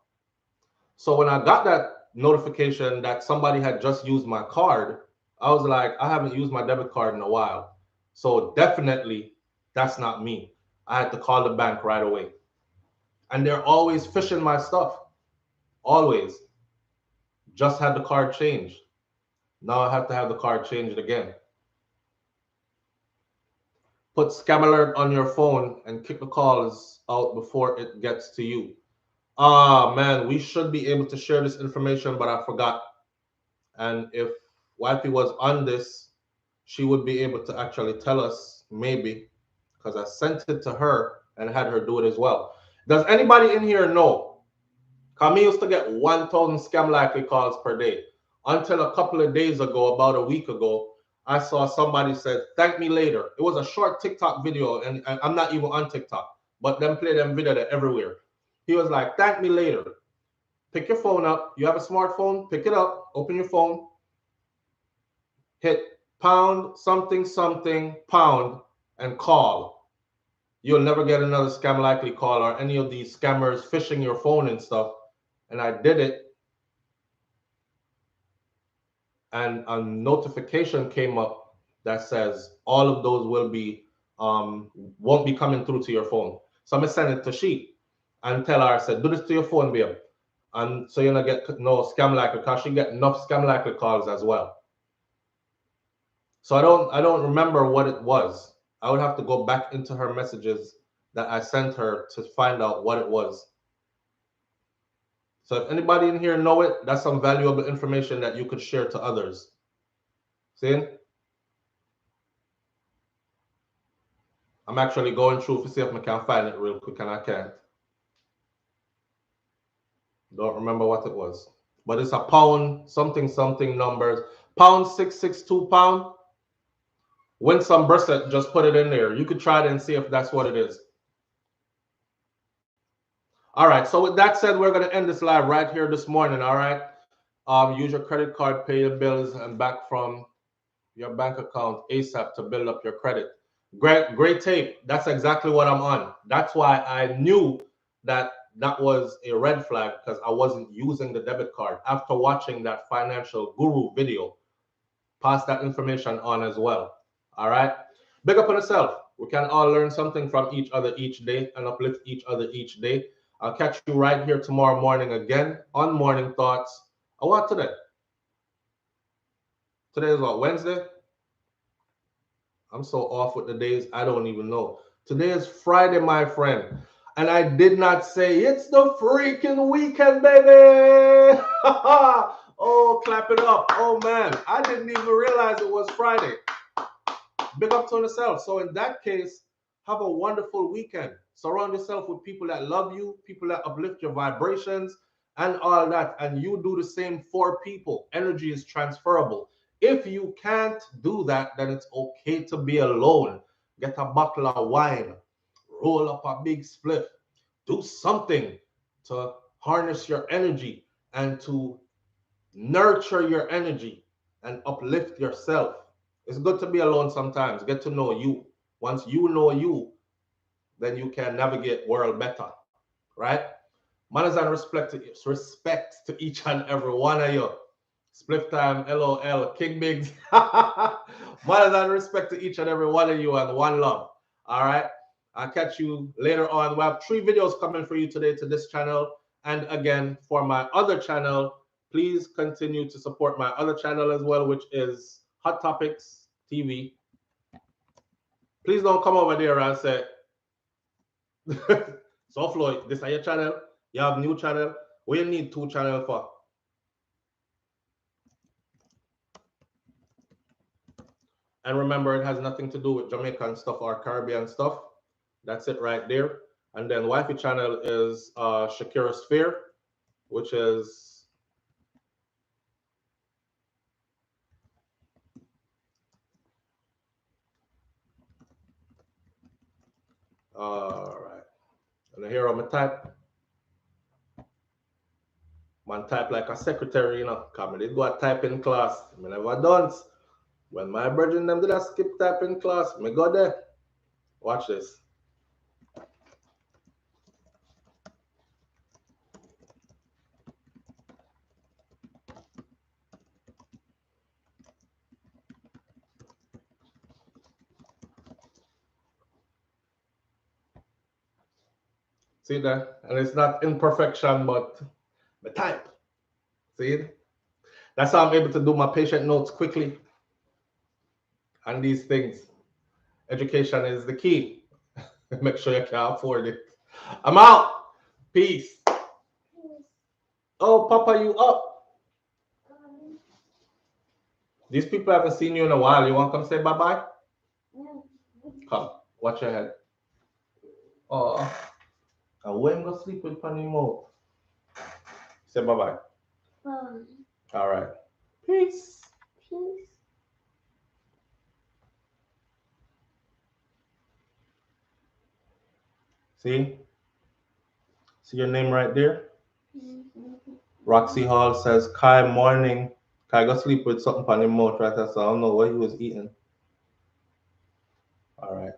So when I got that notification that somebody had just used my card, I was like, I haven't used my debit card in a while. So definitely that's not me. I had to call the bank right away. And they're always fishing my stuff. Always. Just had the card changed. Now I have to have the card changed again. Put scam alert on your phone and kick the calls out before it gets to you. Ah, man, we should be able to share this information, but I forgot. And if Wifey was on this, she would be able to actually tell us, maybe, because I sent it to her and had her do it as well. Does anybody in here know? Because used to get 1,000 scam likely calls per day. Until a couple of days ago, about a week ago, I saw somebody said, thank me later. It was a short TikTok video, and I'm not even on TikTok, but them play them video everywhere. He was like, thank me later. Pick your phone up. You have a smartphone, pick it up, open your phone, hit pound something something pound and call. You'll never get another scam likely call or any of these scammers phishing your phone and stuff. And I did it, and a notification came up that says all of those will be won't be coming through to your phone. So I sent it to she and tell her, I said, do this to your phone, babe, and so you're not get no scam likely, because she get enough scam likely calls as well. So I don't remember what it was. I would have to go back into her messages that I sent her to find out what it was. So if anybody in here know it, that's some valuable information that you could share to others. See? I'm actually going through to see if I can find it real quick, and I can't. Don't remember what it was. But it's a pound something something numbers. Pound 662 pound. Win some brisket, just put it in there. You could try it and see if that's what it is. All right, so with that said, we're going to end this live right here this morning, all right? Use your credit card, pay your bills, and back from your bank account ASAP to build up your credit. Great tape. That's exactly what I'm on. That's why I knew that that was a red flag, because I wasn't using the debit card. After watching that financial guru video, pass that information on as well. All right? Big up on yourself. We can all learn something from each other each day and uplift each other each day. I'll catch you right here tomorrow morning again on Morning Thoughts. What today? Today is what, Wednesday? I'm so off with the days, I don't even know. Today is Friday, my friend. And I did not say it's the freaking weekend, baby. Oh, clap it up. Oh, man. I didn't even realize it was Friday. Big up to yourself. So in that case, have a wonderful weekend. Surround yourself with people that love you, people that uplift your vibrations and all that. And you do the same for people. Energy is transferable. If you can't do that, then it's okay to be alone. Get a bottle of wine, roll up a big spliff, do something to harness your energy and to nurture your energy and uplift yourself. It's good to be alone sometimes. Get to know you. Once you know you, then you can navigate world better, right? Manners and respect to each and every one of you. Spliff time, LOL, King Biggs. Mothers and respect to each and every one of you and one love. All right. I'll catch you later on. We have 3 videos coming for you today to this channel. And again, for my other channel, please continue to support my other channel as well, which is Hot Topics TV. Please don't come over there and say, SouFLo, this is your channel. You have new channel. We need 2 channels for. And remember, it has nothing to do with Jamaican stuff or Caribbean stuff. That's it right there. And then wifey channel is Shakira Sphere, which is all right. And here I'm a type. Man type like a secretary, you know. Come I did go a type in class. I never done. When my brethren them did a skip type in class, me go there. Watch this. See that? And it's not imperfection, but the type. See it? That's how I'm able to do my patient notes quickly. And these things. Education is the key. Make sure you can afford it. I'm out. Peace. Oh, Papa, you up? These people haven't seen you in a while. You want to come say bye-bye? Come. Watch your head. Oh. And when go sleep with Panny Mo? Say bye-bye. Bye. All right. Peace. Peace. See? See your name right there? Roxy Hall says, Kai, morning. Kai, go sleep with something on your mouth right there, so I don't know what he was eating. All right.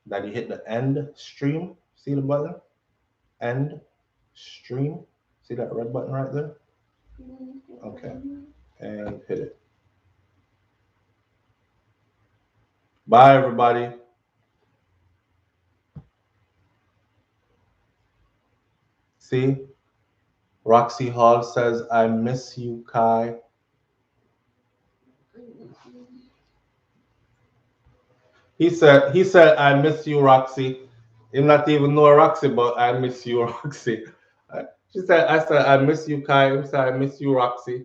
Daddy hit the end stream. See the button? End stream. See that red button right there? Okay. And hit it. Bye, everybody. See? Roxy Hall says, I miss you, Kai. He said, I miss you, Roxy. You not even know Roxy, but I miss you, Roxy. I said, I miss you, Kai. He said, I miss you, Roxy.